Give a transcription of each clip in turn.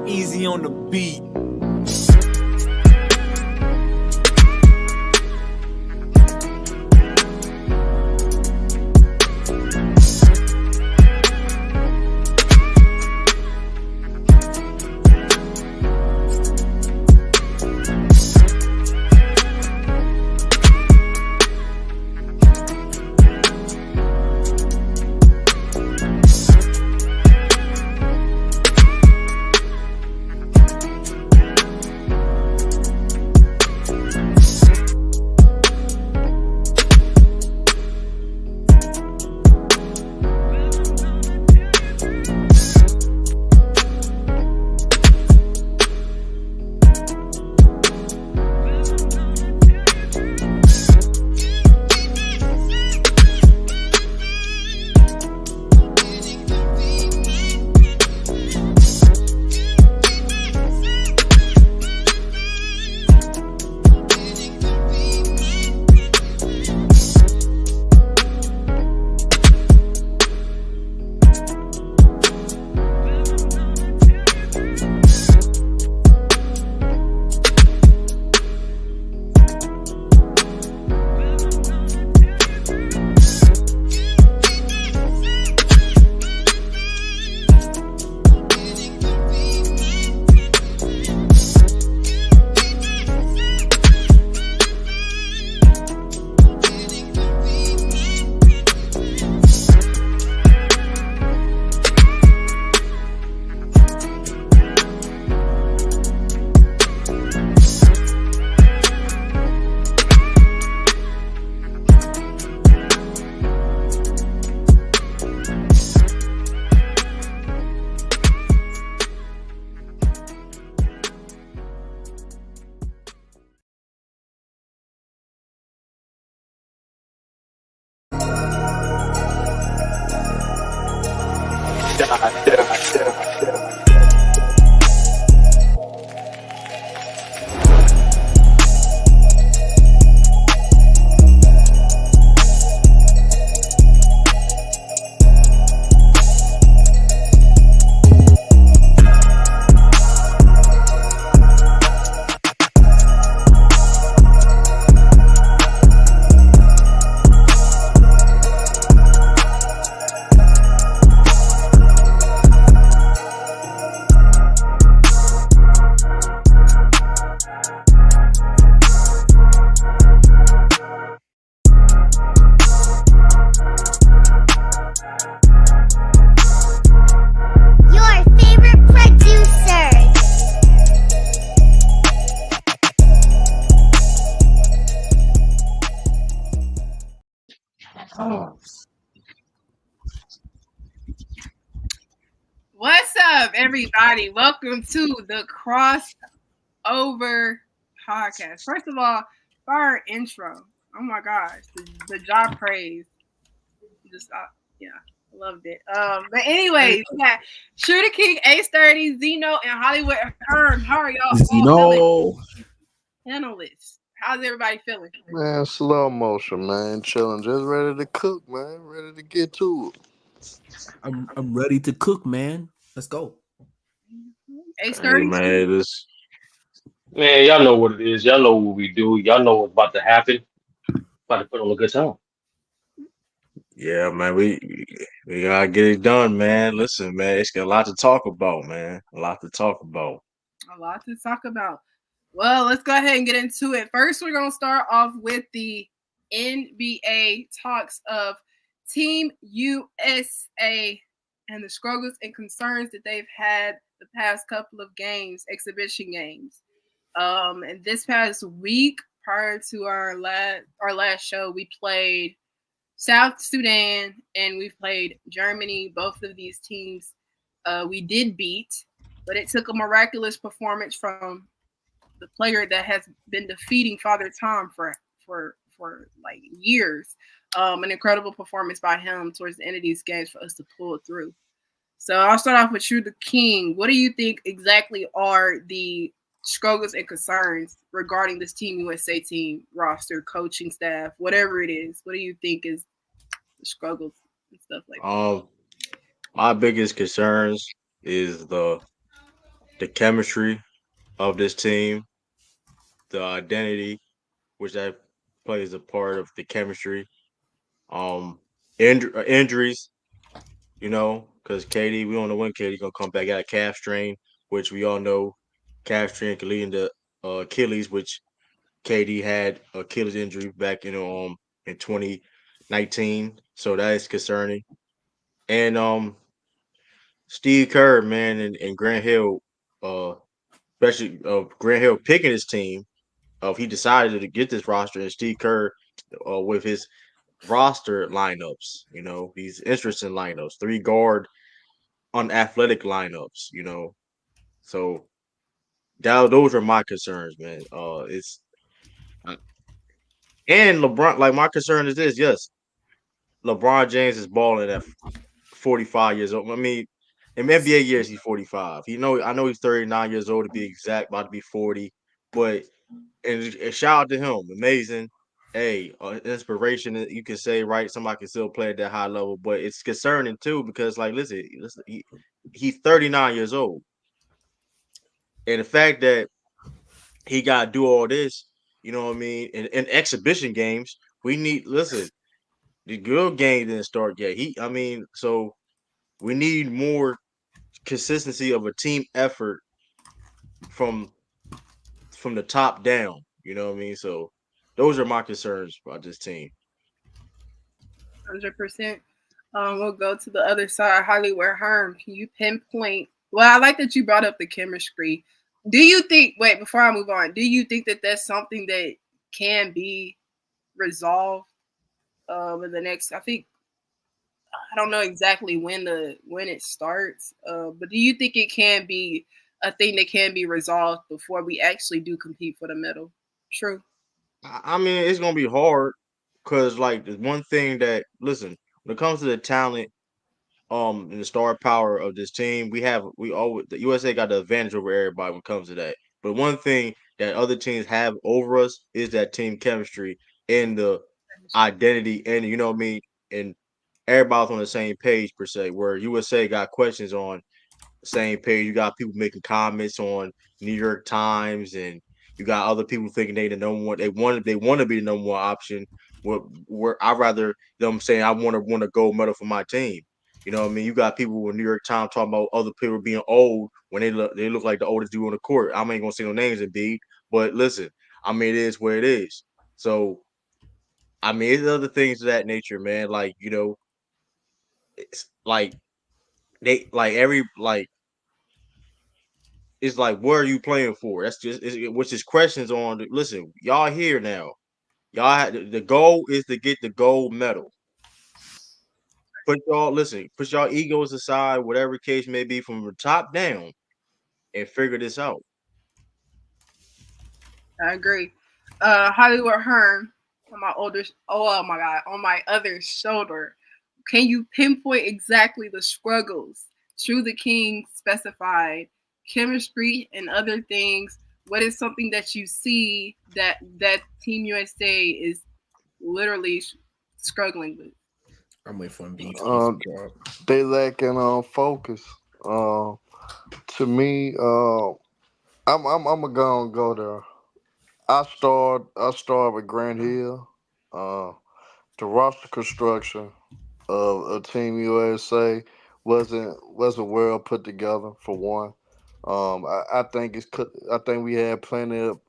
Easy on the beat. What's up, everybody? Welcome to the Crossover Podcast. First of all, our intro. Oh my gosh, the job praise. Just yeah, I loved it. But anyways, yeah, Shooter King, Ace 30, Zeno, and Hollywood Hearn. How are y'all? Zeno. Panelists. How's everybody feeling? Man, slow motion, man. Chilling, just ready to cook, man. Ready to get to it. I'm ready to cook, man. Let's go. Ace 30. Hey, man, y'all know what it is. Y'all know what we do. Y'all know what's about to happen. About to put on a good time. Yeah, man, we gotta get it done, man. Listen, man, it's got a lot to talk about, man. A lot to talk about. A lot to talk about. Well, let's go ahead and get into it. First, we're going to start off with the NBA talks of Team USA and the struggles and concerns that they've had the past couple of games, exhibition games. And this past week, prior to our last show, we played South Sudan and we played Germany. Both of these teams we did beat, but it took a miraculous performance from the player that has been defeating Father Time for like years. An incredible performance by him towards the end of these games for us to pull through. So I'll start off with you, the King. What do you think exactly are the struggles and concerns regarding this Team USA team roster, coaching staff, whatever it is? What do you think is the struggles and stuff like that? My biggest concerns is the the chemistry of this team, the identity, which that plays a part of the chemistry. Um, injuries, because KD, we don't know when KD gonna come back. Got a calf strain, which we all know calf strain can lead into Achilles, which KD had Achilles injury back in 2019, so that is concerning. And Steve Kerr, man, and Grant Hill, uh, especially Grant Hill picking his team. He decided to get this roster, and Steve Kerr with his roster lineups, these interesting lineups, 3 guard unathletic lineups, So those are my concerns, man. It's and LeBron. Like my concern is this: yes, LeBron James is balling at 45 years old. I mean, in NBA years, he's 45. I know he's 39 years old to be exact, about to be 40. But and shout out to him, amazing. Hey, inspiration. You can say right, somebody can still play at that high level, but it's concerning too because, like, listen, he's 39 years old, and the fact that he got to do all this, you know what I mean? In exhibition games, we need listen. The good game didn't start yet. So we need more consistency of a team effort from the top down. You know what I mean? So those are my concerns about this team. 100%. We'll go to the other side. Hollywood Herm, can you pinpoint? Well, I like that you brought up the chemistry. Do you think? Wait, before I move on, do you think that that's something that can be resolved in the next? I think I don't know exactly when it starts, but do you think it can be a thing that can be resolved before we actually do compete for the medal? True. I mean, it's gonna be hard because like the one thing that listen when it comes to the talent, and the star power of this team, we always the USA got the advantage over everybody when it comes to that. But one thing that other teams have over us is that team chemistry and the identity, and you know what I mean, and everybody's on the same page per se. Where USA got questions on same page. You got people making comments on New York Times, and you got other people thinking they the number one. They want to be the number one option. Where I rather them saying I want a gold medal for my team. You know what I mean? You got people with New York Times talking about other people being old when they look like the oldest dude on the court. I ain't gonna say no names in B, but listen, I mean it is where it is. So I mean it's other things of that nature, man. Like it's like they like every like it's like, what are you playing for? That's which is questions on. Listen, y'all here now. The goal is to get the gold medal. Put y'all egos aside, whatever case may be, from the top down, and figure this out. I agree. Hollywood Hearn on my oh my god, on my other shoulder. Can you pinpoint exactly the struggles True the King specified, chemistry and other things? What is something that you see that Team USA is literally struggling with? I'm waiting for Embiid to get some job. They lacking focus. To me, I'm gonna go there. I start with Grant Hill. Uh, the roster construction of Team USA wasn't well put together for one. I think I think we had plenty of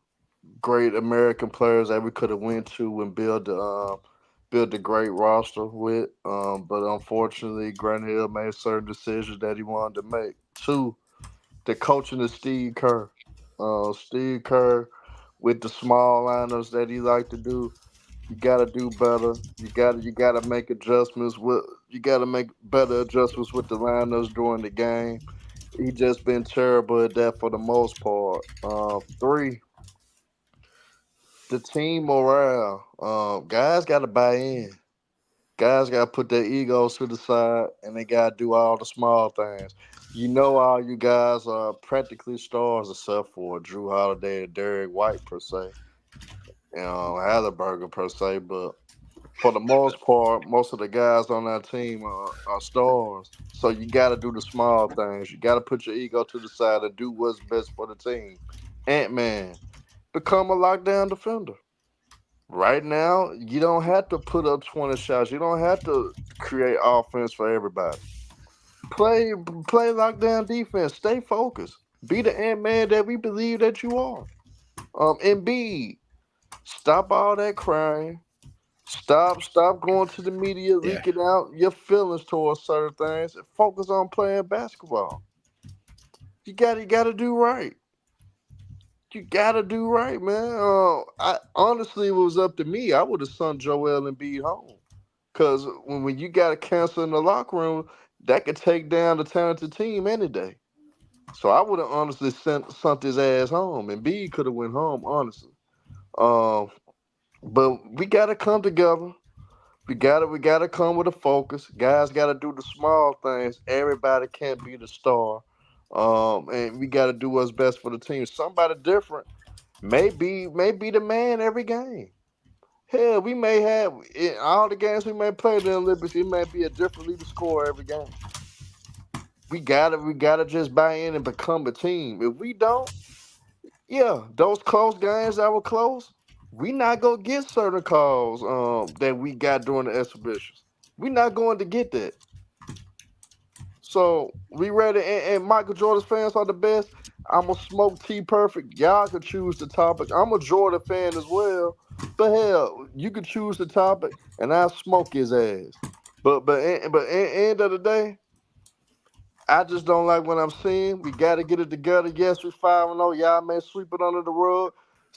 great American players that we could have went to and build a great roster with. But unfortunately, Grant Hill made certain decisions that he wanted to make. Two, the coaching of Steve Kerr. Steve Kerr with the small lineups that he like to do. You gotta do better. You gotta make adjustments with you gotta make better adjustments with the lineups during the game. He just been terrible at that for the most part. Three, the team morale. Guys gotta buy in. Guys gotta put their egos to the side and they gotta do all the small things. All you guys are practically stars except for Drew Holiday and Derek White per se. Halliburton per se, but for the most part, most of the guys on that team are stars. So you got to do the small things. You got to put your ego to the side and do what's best for the team. Ant-Man, become a lockdown defender. Right now, you don't have to put up 20 shots. You don't have to create offense for everybody. Play play lockdown defense. Stay focused. Be the Ant-Man that we believe that you are. Embiid, stop all that crying. Stop going to the media, Yeah. leaking out your feelings towards certain things, and focus on playing basketball. You gotta do right. You gotta do right, man. I honestly, if it was up to me, I would have sent Joel Embiid home. Cause when you got a cancer in the locker room, that could take down the talented team any day. So I would have honestly sent his ass home, and B could have went home, honestly. Um, but we gotta come together. We gotta come with a focus. Guys gotta do the small things. Everybody can't be the star. And we gotta do what's best for the team. Somebody different may be the man every game. Hell, we may have in all the games we may play in the Olympics, it may be a different leader score every game. We gotta just buy in and become a team. If we don't, yeah, those close games that were close, we not gonna get certain calls that we got during the exhibitions. We not going to get that. So we ready, and Michael Jordan's fans are the best. I'm a smoke T perfect. Y'all could choose the topic. I'm a Jordan fan as well. But hell, you could choose the topic, and I'll smoke his ass. End of the day, I just don't like what I'm seeing. We got to get it together. Yes, we 5-0. Y'all may sweep it under the rug.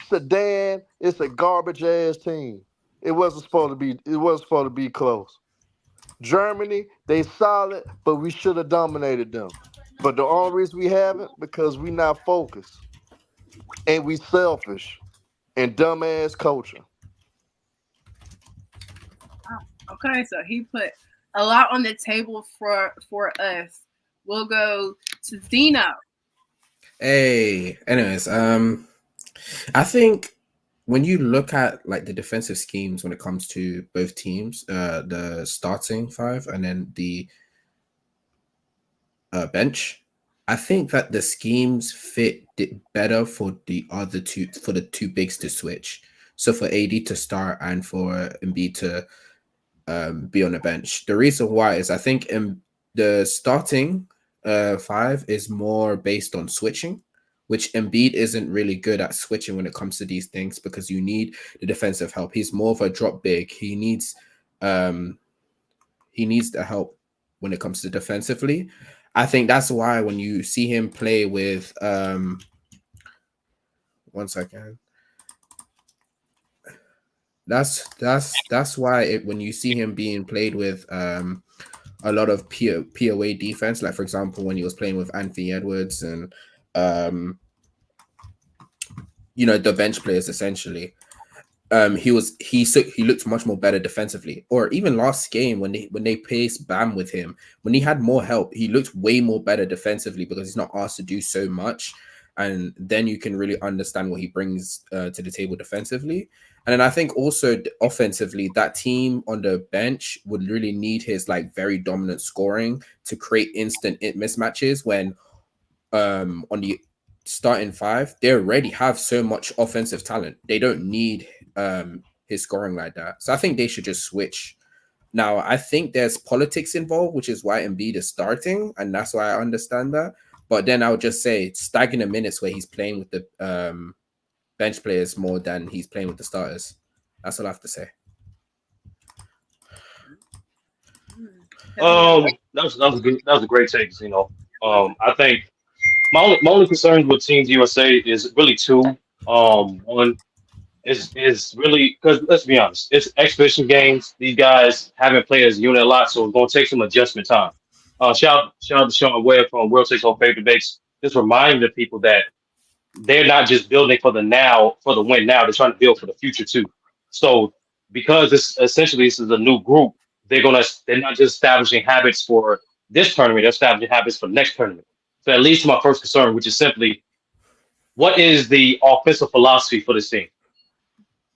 Sudan, it's a garbage ass team. It wasn't supposed to be. It wasn't supposed to be close. Germany, they solid, but we should have dominated them. But the only reason we haven't because we not focused and we selfish and dumbass culture. Okay, so he put a lot on the table for us. We'll go to Zeno. Hey, anyways, I think when you look at like the defensive schemes when it comes to both teams, the starting five and then the bench, I think that the schemes fit better for the two bigs to switch. So for AD to start and for Embiid to be on the bench. The reason why is I think the starting five is more based on switching, which Embiid isn't really good at switching when it comes to these things because you need the defensive help. He's more of a drop big. He needs the help when it comes to defensively. I think that's why when you see him play with 1 second. That's why when you see him being played with a lot of POA defense, like for example when he was playing with Anthony Edwards and the bench players essentially, he looked much more better defensively. Or even last game when they placed Bam with him, when he had more help, he looked way more better defensively because he's not asked to do so much, and then you can really understand what he brings to the table defensively. And then I think also offensively, that team on the bench would really need his like very dominant scoring to create instant mismatches when on the starting five, they already have so much offensive talent. They don't need his scoring like that. So I think they should just switch. Now, I think there's politics involved, which is why Embiid is starting, and that's why I understand that. But then I would just say staggering the minutes where he's playing with the bench players more than he's playing with the starters. That's all I have to say. That was a great take, you know. I think my only concerns with Team USA is really two. One is really because let's be honest, it's exhibition games. These guys haven't played as a unit a lot, so it's going to take some adjustment time. Shout out to Sean Webb from World Takes On Favorite Debates. Just reminding the people that they're not just building for the now, for the win now. They're trying to build for the future too. So because this is a new group, they're not just establishing habits for this tournament, they're establishing habits for the next tournament. So that leads to my first concern, which is simply what is the offensive philosophy for this team?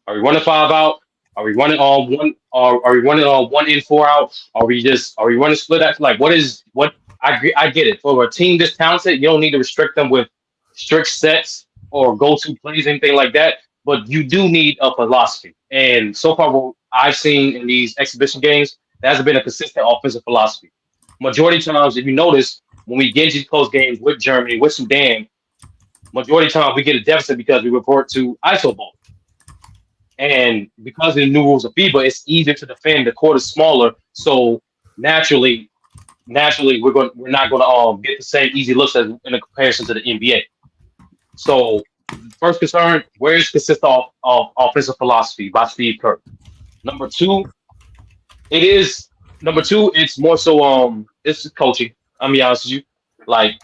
Are we running five out? Are we running on one? Are we running on 1 in 4 out? Are we running split out? Like what? I get it. For a team this talented, you don't need to restrict them with strict sets or go to plays, anything like that. But you do need a philosophy. And so far, what I've seen in these exhibition games, there hasn't been a consistent offensive philosophy. Majority of times, if you notice, when we get into close games with Germany, with Sudan, majority of times we get a deficit because we report to ISO ball. And because of the new rules of FIBA, it's easier to defend. The court is smaller, so naturally, we're not going to get the same easy looks as in a comparison to the NBA. So first concern, where is consistent of offensive philosophy by Steve Kerr? Number two, it's more so it's coaching. I'm be honest with you. Like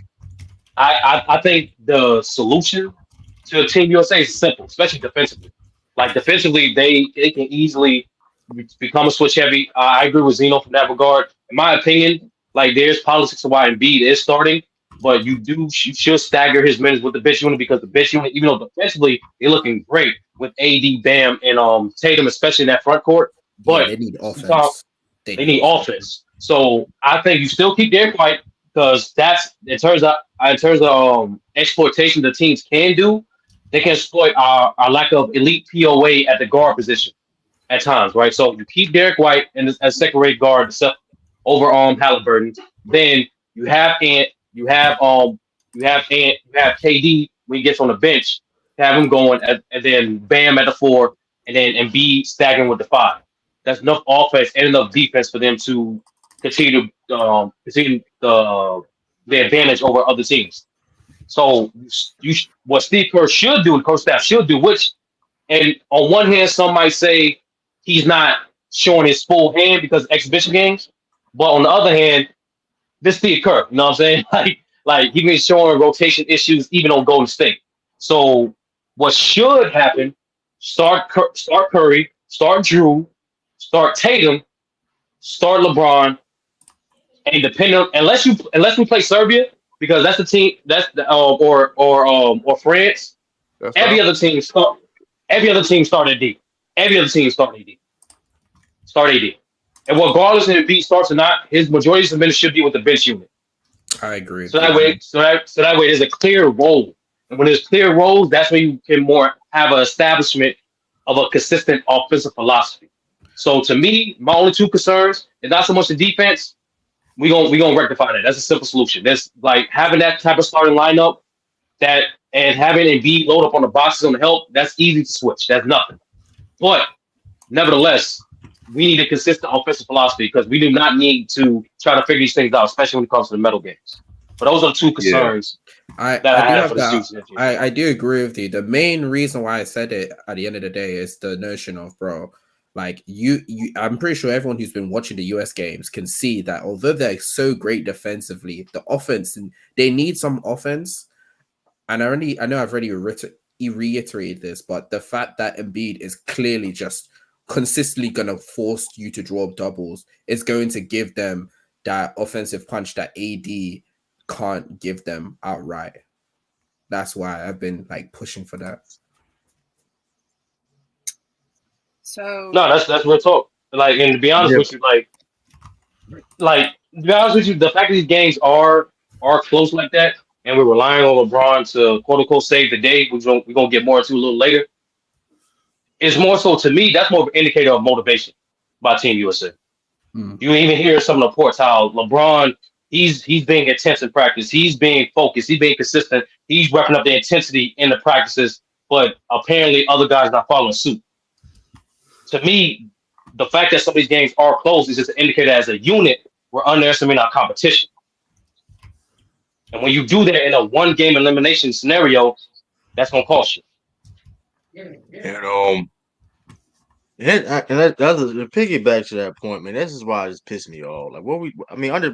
I think the solution to Team USA is simple, especially defensively. Like defensively, they can easily become a switch heavy. I agree with Zeno from that regard. In my opinion, like there's politics of why Embiid is starting, but you should stagger his minutes with the bench unit because the bench unit, even though defensively they're looking great with AD, Bam, and Tatum, especially in that front court, Yeah, but they need sometimes offense. they need offense. So I think you still keep Derek White because that's in terms of exploitation the teams can do. They can exploit our lack of elite POA at the guard position at times, right? So you keep Derek White as second rate guard over Halliburton. Then you have Ant, you have KD when he gets on the bench, have him going, and then Bam at the 4, and then Embiid staggering with the 5. That's enough offense and enough defense for them to continue the advantage over other teams. So what Steve Kerr should do, and coach staff should do, which and on one hand, some might say he's not showing his full hand because of exhibition games, but on the other hand, this Steve Kerr, you know what I'm saying? Like he been showing rotation issues even on Golden State. So what should happen? Start Curry, start Drew, start Tatum, start LeBron, and depending on unless we play Serbia because that's the team that's the or France. That's Every all. other team start. Every other team start at D. Every other team start AD. Start AD. And regardless if Embiid starts or not, his majority of the minutes should be with the bench unit. I agree. So that way, there's a clear role. And when there's clear roles, that's when you can more have an establishment of a consistent offensive philosophy. So to me, my only two concerns is not so much the defense. We gonna rectify that. That's a simple solution. That's like having that type of starting lineup that and having Embiid load up on the boxes on the help. That's easy to switch. That's nothing. But nevertheless, we need a consistent offensive philosophy because we do not need to try to figure these things out, especially when it comes to the medal games. But those are the two concerns I that I do have have for the that. season. I do agree with you. The main reason why I said it at the end of the day is the notion of, bro, like you I'm pretty sure everyone who's been watching the US games can see that although they're so great defensively, the offense and they need some offense. And I know I've already reiterated this, but the fact that Embiid is clearly just consistently going to force you to draw doubles is going to give them that offensive punch that AD can't give them outright. That's why I've been like pushing for that. So No, that's real talk. Like, and to be honest with you, like to be honest with you, the fact that these games are close like that, and we're relying on LeBron to quote unquote save the day, we're gonna get more into a little later. It's more so to me, that's more of an indicator of motivation by Team USA. You even hear some of the reports how LeBron he's being intense in practice, he's being focused, he's being consistent, he's repping up the intensity in the practices, but apparently other guys not following suit. To me, the fact that some of these games are close is just an indicator as a unit we're underestimating our competition. And when you do that in a one game elimination scenario, that's gonna cost you. And that's to piggyback to that point, man. This is why it just pissed me off. Like,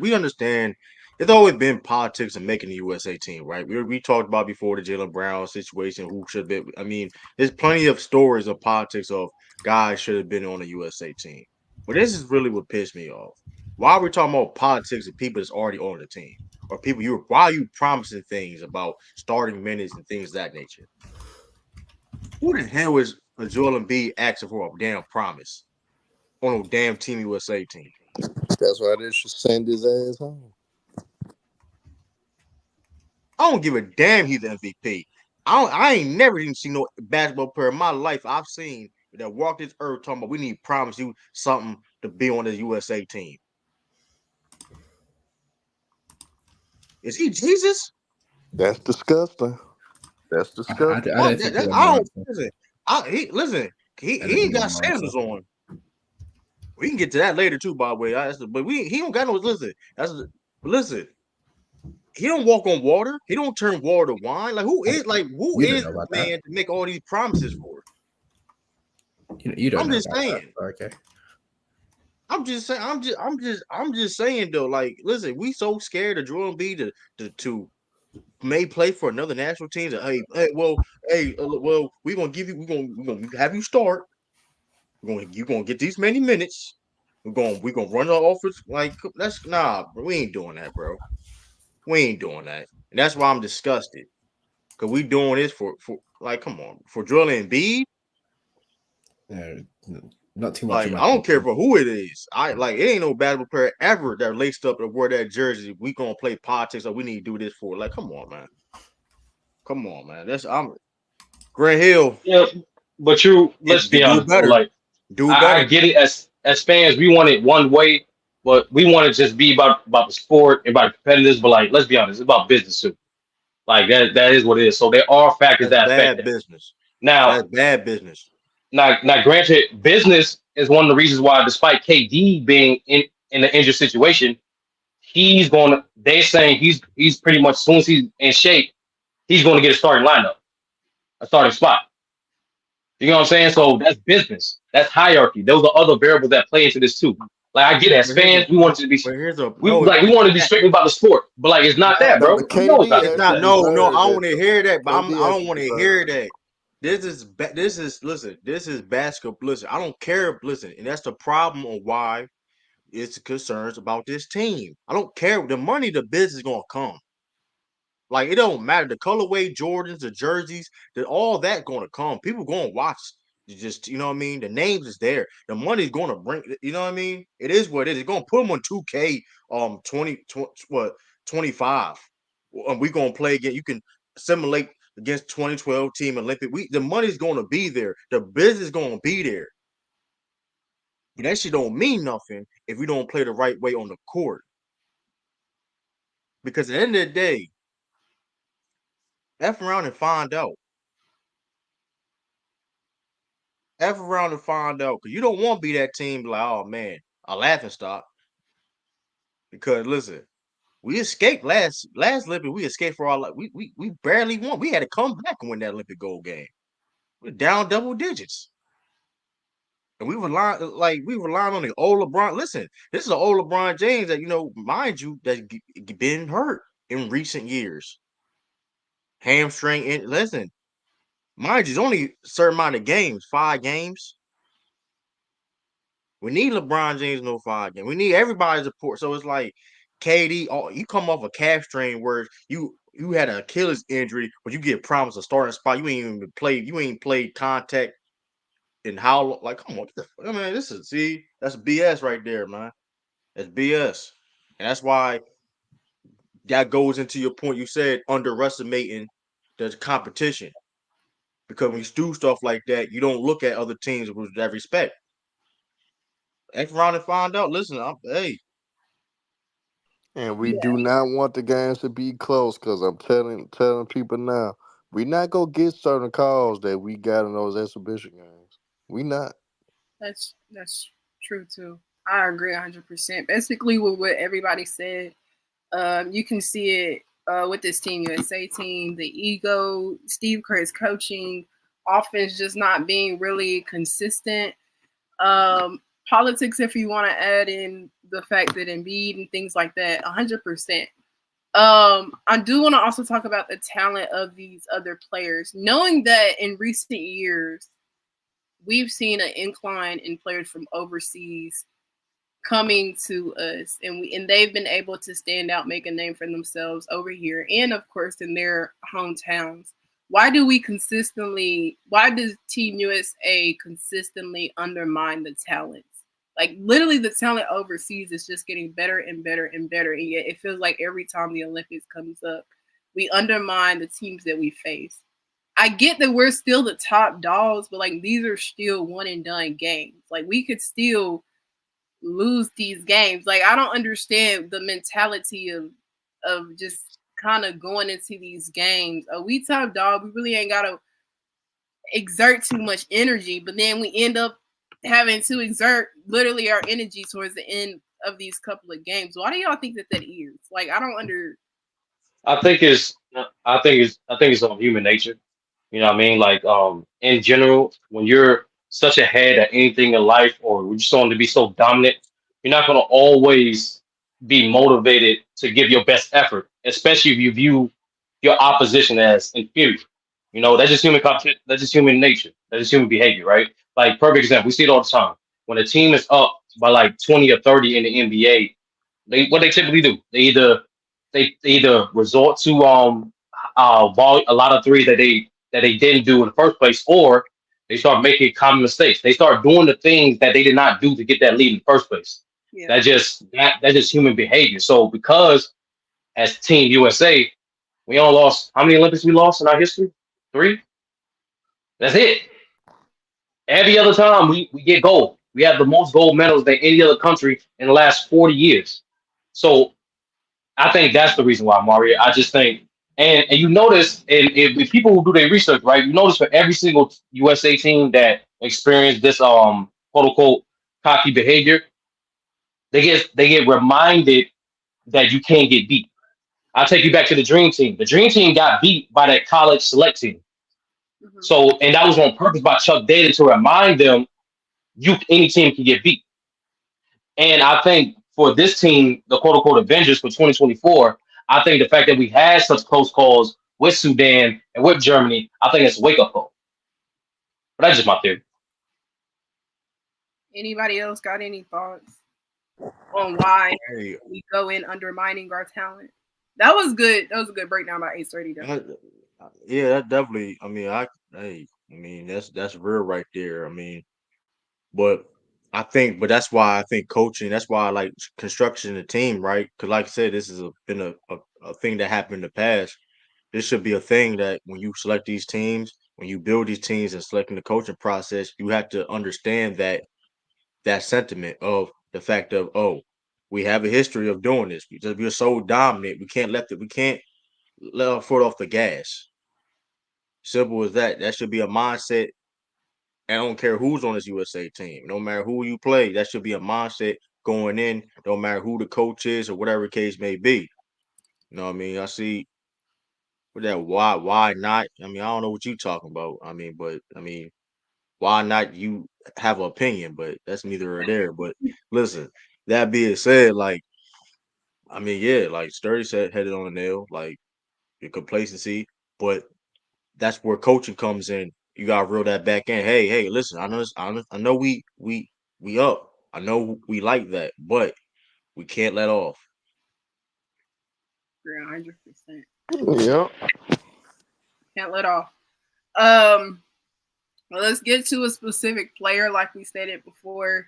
we understand. It's always been politics in making the USA team, right? We talked about before the Jaylen Brown situation, who should have been. I mean, there's plenty of stories of politics of guys should have been on the USA team. But this is really what pissed me off. Why are we talking about politics of people that's already on the team, or people why are you promising things about starting minutes and things of that nature? Who the hell is a Joel Embiid asking for a damn promise on a damn Team USA team. That's why they should send his ass home. I don't give a damn he's the MVP. I ain't never even seen no basketball player in my life I've seen that walked this earth talking about we need to promise you something to be on the USA team. Is he Jesus? That's disgusting. That's disgusting. I don't think he won the answer. Listen. He I don't think ain't he got won the answer. sandals on. We can get to that later too, by the way. But he don't got no listen. He don't walk on water. He don't turn water to wine. Who You is don't know the about man that. to make all these promises for? You don't I'm know just about saying. that. Okay. I'm just saying. I'm just saying though. Listen, we so scared of Joel Embiid to may play for another national team. Well, we're gonna give you. We're gonna have you start. You're gonna get these many minutes. We're gonna run our offense. We ain't doing that, bro. We ain't doing that, and that's why I'm disgusted. Cause we doing this for come on, for Joel Embiid. Not too much. I don't care for who it is. It ain't no basketball player ever that laced up to wear that jersey. We gonna play politics or we need to do this for. Come on, man. Come on, man. Grant Hill. Yeah, but let's be Do honest, bro. better. Do I better. get it as fans, we want it one way, but we want to just be about the sport and about the competitors. But let's be honest, it's about business too. That is what it is. So there are factors That's that affect bad that. business. Now, That's bad business. now, granted, business is one of the reasons why, despite KD being in an injured situation, he's going to. They're saying he's pretty much, as soon as he's in shape, he's going to get a starting lineup, a starting spot. You know what I'm saying? So that's business. That's hierarchy. Those are other variables that play into this too. I get it. As fans, we want it to be. We want to be strictly about the sport, but it's not that, bro. But We know it's KD not. It's That. not. actually No. deserved I that. want to hear that, but I KD don't actually want to deserved hear it. that. Listen. This is basketball. Listen, I don't care. Listen, and that's the problem on why it's concerns about this team. I don't care. The money, the business is gonna come. It don't matter. The colorway, Jordans, the jerseys, all that gonna come. People gonna watch. Just you know what I mean. The names is there. The money's gonna bring. You know what I mean. It is what it is. It's gonna put them on 2K 25. And we gonna play again. You can simulate against 2012 Team Olympic. The money's gonna be there. The business gonna be there. But that shit don't mean nothing if we don't play the right way on the court. Because at the end of the day, F around and find out. F around and find out. Because you don't want to be that team oh man, a laughing stock. Because listen, we escaped last Olympic. We escaped for all we barely won. We had to come back and win that Olympic gold game. We're down double digits. And we rely on the old LeBron. Listen, this is an old LeBron James that mind you, that been hurt in recent years. Hamstring. And listen, mind you, it's only a certain amount of games, 5 games. We need LeBron James no 5 games. We need everybody's support. So it's KD. You come off a calf strain where you had an Achilles injury, but you get promised a starting spot. You ain't even played. You ain't played contact. And how come on, that's BS right there, man. That's BS. And that's why that goes into your point you said, underestimating the competition. Because when you do stuff like that, you don't look at other teams with that respect. Act around and find out. Listen, hey. And we do not want the games to be close because I'm telling people now, we not gonna get certain calls that we got in those exhibition games. We not. That's true too. I agree 100%. Basically, with what everybody said, you can see it with this Team USA team. The ego, Steve Kerr's coaching, offense just not being really consistent. Politics, if you want to add in the fact that Embiid and things like that, 100%. I do want to also talk about the talent of these other players, knowing that in recent years we've seen an incline in players from overseas coming to us, and they've been able to stand out, make a name for themselves over here, and of course in their hometowns. why does Team USA consistently undermine the talents? Like literally the talent overseas is just getting better and better and better. And yet it feels like every time the Olympics comes up, we undermine the teams that we face. I get that we're still the top dogs, but like these are still one and done games. Like we could still lose these games. Like I don't understand the mentality of just kind of going into these games. We top dog, we really ain't gotta exert too much energy, but then we end up having to exert literally our energy towards the end of these couple of games. Why do y'all think that is? Like I don't under. I think it's I think it's on human nature. You know what I mean? Like in general, when you're such ahead at anything in life or you're just going to be so dominant, you're not gonna always be motivated to give your best effort, especially if you view your opposition as inferior. You know, that's just human competition, that's just human nature, that's just human behavior, right? Like perfect example, we see it all the time. When a team is up by like 20 or 30 in the NBA, what they typically do, they either resort to a lot of threes that they didn't do in the first place, or they start making common mistakes. They start doing the things that they did not do to get that lead in the first place. Yeah. That's just human behavior. So because as Team USA, we all lost how many Olympics we lost in our history? 3. That's it. Every other time we get gold. We have the most gold medals than any other country in the last 40 years. So I think that's the reason why, Mario. I just think, and you notice, and if people who do their research, right, you notice for every single USA team that experienced this quote unquote cocky behavior, they get reminded that you can't get beat. I'll take you back to the Dream Team. The Dream Team got beat by that college select team. Mhm. So, and that was on purpose by Chuck Daly to remind them any team can get beat. And I think for this team, the quote unquote Avengers for 2024, I think the fact that we had such close calls with Sudan and with Germany, I think it's a wake up call. But that's just my theory. Anybody else got any thoughts on why Hey, we go in undermining our talent? That was good. That was a good breakdown by 8:30 though. yeah, that definitely. I mean, I mean, that's real right there. I mean, but but that's why I think coaching. That's why I like construction of the team, right? Because, like I said, this has been a thing that happened in the past. This should be a thing that when you select these teams, when you build these teams and selecting the coaching process, you have to understand that sentiment of the fact of, oh, we have a history of doing this. We're so dominant, we can't let our foot off the gas. Simple as that. That should be a mindset. I don't care who's on this USA team. No matter who you play, that should be a mindset going in. No matter who the coach is or whatever the case may be. You know what I mean? I see with that why not? I mean, I don't know what you talking about. I mean, but I mean, why not? You have an opinion, but that's neither or there. But listen, that being said, like, I mean, yeah, like Sturdy said, headed on the nail, like your complacency, but that's where coaching comes in. You gotta reel that back in. Hey, listen, I know we up. I know we like that, but we can't let off. Yeah, 100%. Yeah. Can't let off. Um, well, let's get to a specific player, like we stated before.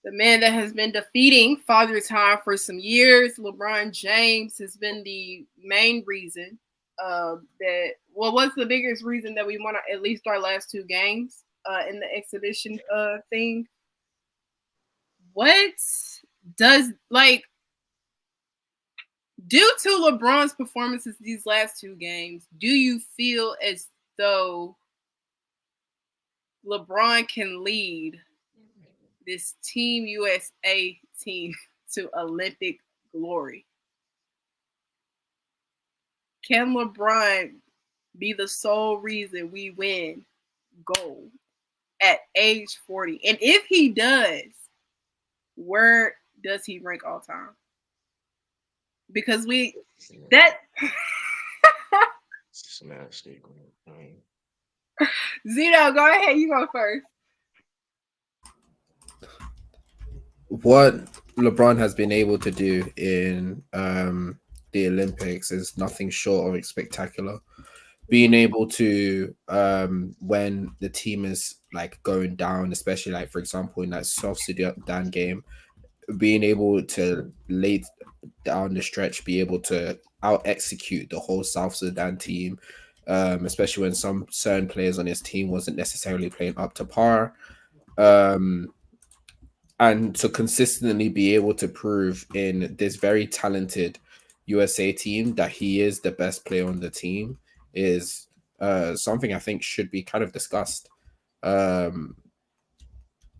The man that has been defeating Father Time for some years, LeBron James, has been the main reason that. Well, what's the biggest reason that we won at least our last 2 games in the exhibition thing? What does like due to LeBron's performances these last 2 games? Do you feel as though LeBron can lead this Team USA team to Olympic glory? Can LeBron be the sole reason we win gold at age 40? And if he does, where does he rank all time? Because that Smash it. Zito, go ahead, you go first. What LeBron has been able to do in the Olympics is nothing short of spectacular. being able to when the team is like going down, especially like for example in that South Sudan game, being able to late down the stretch be able to out execute the whole South Sudan team, especially when some certain players on his team wasn't necessarily playing up to par, um, and to consistently be able to prove in this very talented USA team that he is the best player on the team is something I think should be kind of discussed. Um,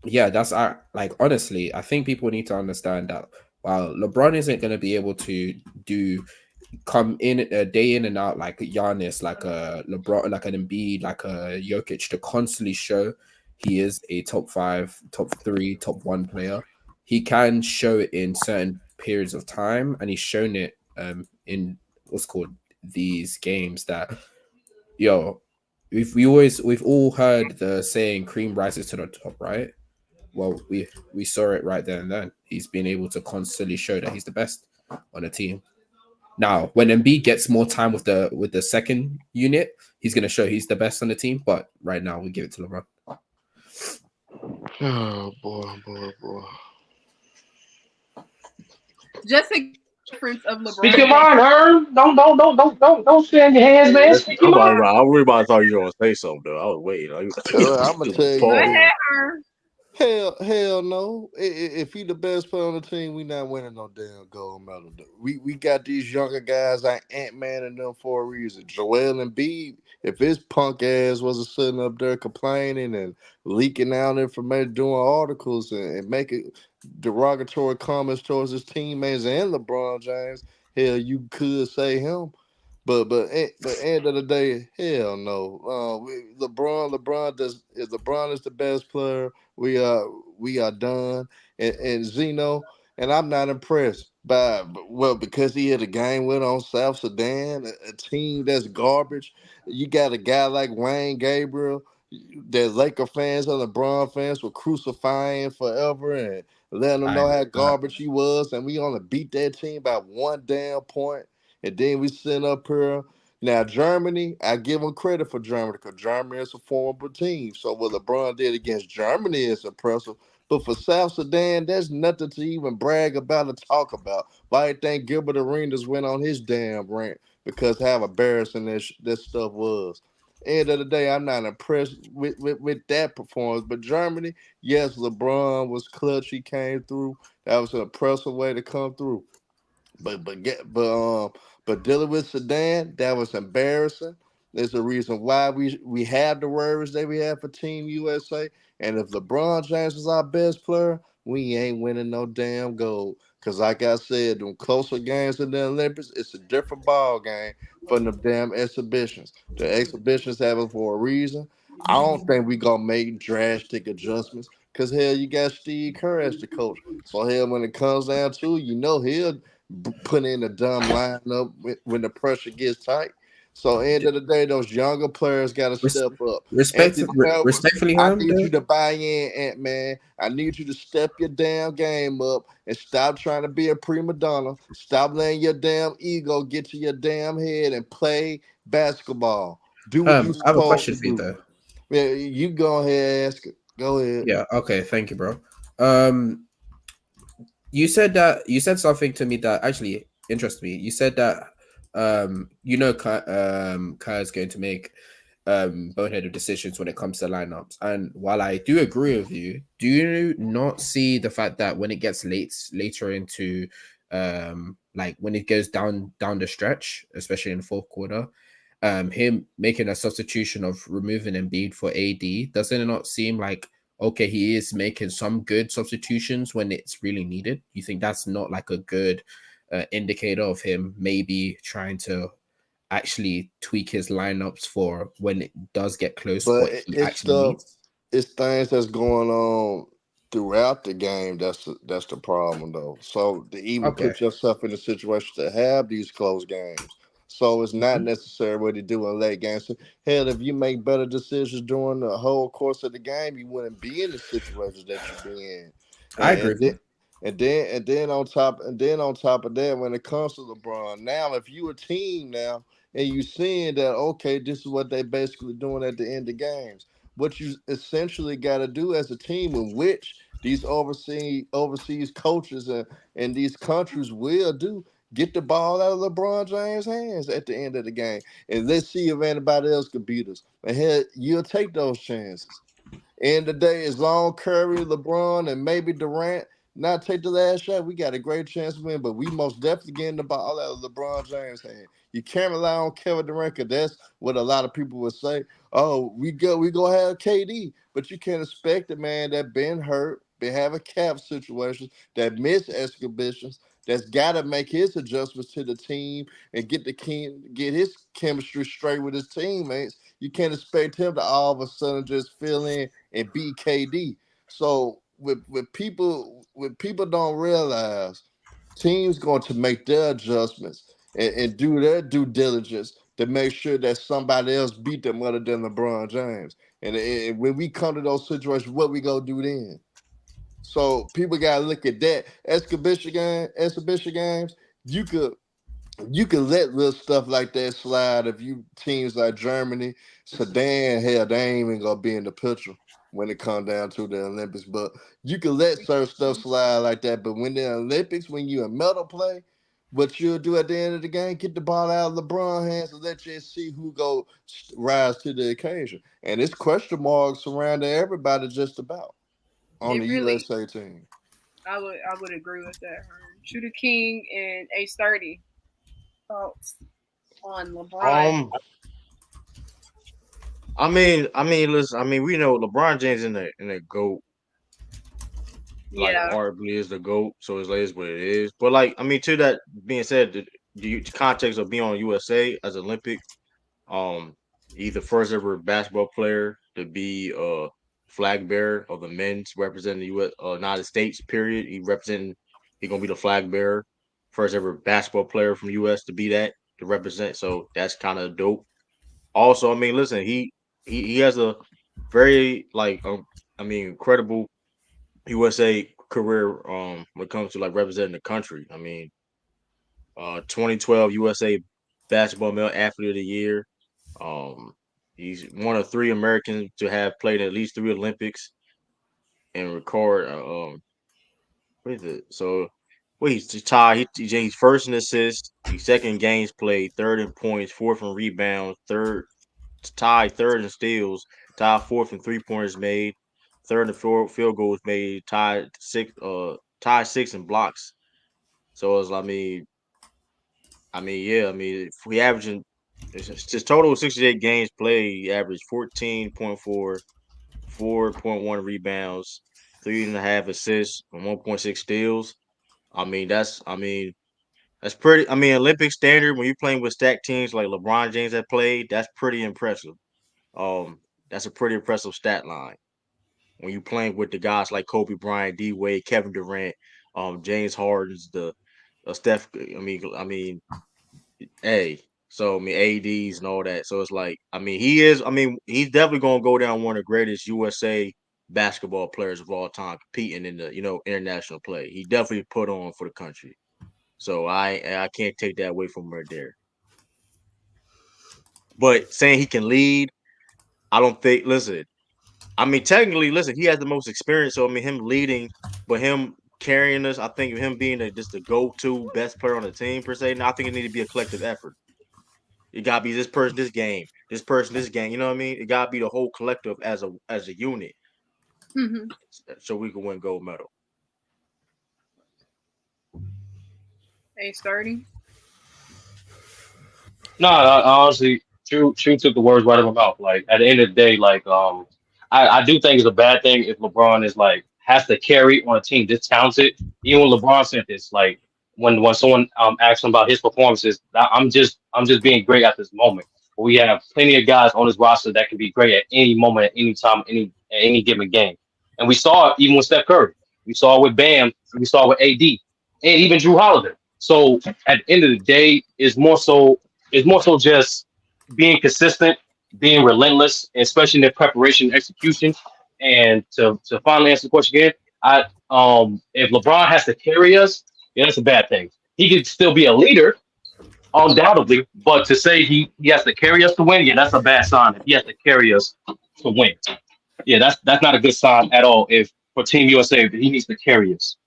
yeah, that's like honestly, I think people need to understand that while LeBron isn't going to be able to do come in a day in and out like a Giannis, like a LeBron, like an Embiid, like a Jokic to constantly show he is a top 5, top 3, top 1 player. He can show it in certain periods of time, and he's shown it in what's called these games that yo, we've all heard the saying cream rises to the top, right? Well, we saw it right there and then. He's been able to constantly show that he's the best on the team. Now, when Embiid gets more time with the second unit, he's gonna show he's the best on the team. But right now, we give it to LeBron. Oh boy. Just a difference of Speak LeBron your James. mind, Herm. Don't stand your hands, man. Speak your mind. I really about to thought you were gonna say something though. I was waiting. I'm gonna tell Go you ahead, this. her. Hell no. If he the best player on the team, we not winning no damn gold medal. We got these younger guys like Ant-Man and them for a reason. Joel Embiid, if his punk ass wasn't sitting up there complaining and leaking out information, doing articles and making derogatory comments towards his teammates and LeBron James, hell, you could say him. But end of the day, hell no. LeBron is the best player. We are done. And Zeno, and I'm not impressed by well because he had a game win on South Sudan, a team that's garbage. You got a guy like Wayne Gabriel that Laker fans and LeBron fans were crucifying forever and letting them I know agree how with that. garbage he was, and we only beat that team by one damn point. And then we send up here. Now Germany, I give them credit for Germany because Germany is a formidable team. So what LeBron did against Germany is impressive. But for South Sudan, there's nothing to even brag about or talk about. Why you think Gilbert Arenas went on his damn rant because how embarrassing that stuff was. End of the day, I'm not impressed with that performance. But Germany, yes, LeBron was clutch. He came through. That was an impressive way to come through. But dealing with Sudan, that was embarrassing. There's a reason why we have the worries that we have for Team USA. And if LeBron James is our best player, we ain't winning no damn gold. Cause like I said, them closer games in the Olympics, it's a different ball game from the damn exhibitions. The exhibitions happen for a reason. I don't think we gonna make drastic adjustments. Cause hell, you got Steve Kerr as the coach. So hell, when it comes down to it, he'll put in a dumb lineup when the pressure gets tight. So end of the day, those younger players got to Res- step up. Anthony Edwards, Respectfully, I Herm, need you though, to buy in, Ant Man. I need you to step your damn game up and stop trying to be a prima donna. Stop letting your damn ego get to your damn head and play basketball. Do what you're I have a supposed question to for you do. though. Yeah, you go ahead and ask it. Go ahead. Yeah, okay, thank you, bro. Um, you said something to me that actually interests me. You said that Kai is going to make boneheaded decisions when it comes to lineups. And while I do agree with you, do you not see the fact that when it gets later into like when it goes down the stretch, especially in the fourth quarter, him making a substitution of removing Embiid for AD, doesn't it not seem like okay, he is making some good substitutions when it's really needed? You think that's not like a good indicator of him maybe trying to actually tweak his lineups for when it does get close, But what he it's actually stuff, needs? it's things that's going on throughout the game. That's the problem though. So to even Okay. put yourself in a situation to have these close games, so it's not Mhm. necessary what you do in late games. So, hell, if you make better decisions during the whole course of the game, you wouldn't be in the situations that you be in. I And, agree and with then. you. And then on top of that, when it comes to LeBron, now if you a team now and you seeing that okay, this is what they basically doing at the end of games. What you essentially got to do as a team, in which these overseas coaches and these countries will do, get the ball out of LeBron James' hands at the end of the game, and let's see if anybody else can beat us. And hell, you'll take those chances. End of the day, as long Curry, LeBron, and maybe Durant not take the last shot, we got a great chance to win. But we most definitely getting the ball out of LeBron James' hand. You can't rely on Kevin Durant, because that's what a lot of people would say. Oh, we go have KD, but you can't expect a man that been hurt, been having cap situations, that miss exhibitions, that's got to make his adjustments to the team and get his chemistry straight with his teammates. You can't expect him to all of a sudden just fill in and beat KD. So with people don't realize, teams going to make their adjustments and do their due diligence to make sure that somebody else beat them other than LeBron James. And when we come to those situations, what we gonna do then? So people gotta look at that exhibition games. You could you can let little stuff like that slide if you teams like Germany, Sudan, hell, they ain't even gonna be in the picture when it comes down to the Olympics. But you can let certain stuff slide like that. But when the Olympics, when you in medal play, what you'll do at the end of the game, get the ball out of LeBron's hands and let you see who go rise to the occasion. And it's question marks surrounding everybody just about on It the really, USA team. I would agree with that. Shooter King and A30 thoughts on LeBron. Um, listen. I mean, we know LeBron James in the GOAT, like Yeah, arguably is the GOAT. So it's like is what it is. But like, I mean, to that being said, the context of being on USA as Olympic, um, he's the first ever basketball player to be flag bearer of the men's representing the U.S. United States. Period. He gonna be the flag bearer, first ever basketball player from U.S. to be that to represent. So that's kind of dope. Also, I mean, listen, he has a very incredible USA career when it comes to like representing the country. I mean, 2012 USA Basketball Male Athlete of the Year. Um, he's one of three Americans to have played at least three Olympics and record. What is it? So, well, he's tied. He's first in assists. He's second in games played, third in points, fourth in rebounds, tied third in steals, tied fourth in 3 pointers made, third in field goals made, tied sixth in blocks. So it's yeah, I mean if we averaging his total 68 games played, he averaged 14.4, 4.1 rebounds, 3.5 assists, and 1.6 steals. That's pretty. I mean, Olympic standard when you're playing with stacked teams like LeBron James that played, that's pretty impressive. Um, that's a pretty impressive stat line when you playing with the guys like Kobe Bryant, D Wade, Kevin Durant, James Harden's, the Steph. Hey, so I mean ADs and all that. So it's like, I mean, he is. I mean, he's definitely gonna go down one of the greatest USA basketball players of all time, competing in the international play. He definitely put on for the country. So I can't take that away from him right there. But saying he can lead, I don't think. Listen, I mean, technically, listen, he has the most experience. So I mean, him leading, but him carrying us, I think him being just the go-to best player on the team per se. Now I think it need to be a collective effort. It gotta be this person, this game, this person, this game. You know what I mean? It gotta be the whole collective as a unit, mm-hmm. so we can win gold medal. A30. No, honestly, True took the words right out of my mouth. Like at the end of the day, like I do think it's a bad thing if LeBron is like has to carry on a team this talented. Even when LeBron said this, like when someone asked him about his performances, I'm just being great at this moment. But we have plenty of guys on this roster that can be great at any moment, at any time, at any given game. And we saw it even with Steph Curry. We saw it with Bam. We saw it with AD, and even Drew Holiday. So at the end of the day, it's more so just being consistent, being relentless, especially in their preparation and execution. And to finally answer the question again, I if LeBron has to carry us, yeah, that's a bad thing. He could still be a leader, undoubtedly. But to say he has to carry us to win, yeah, that's a bad sign. If he has to carry us to win, yeah, that's not a good sign at all. If for Team USA, if he needs to carry us.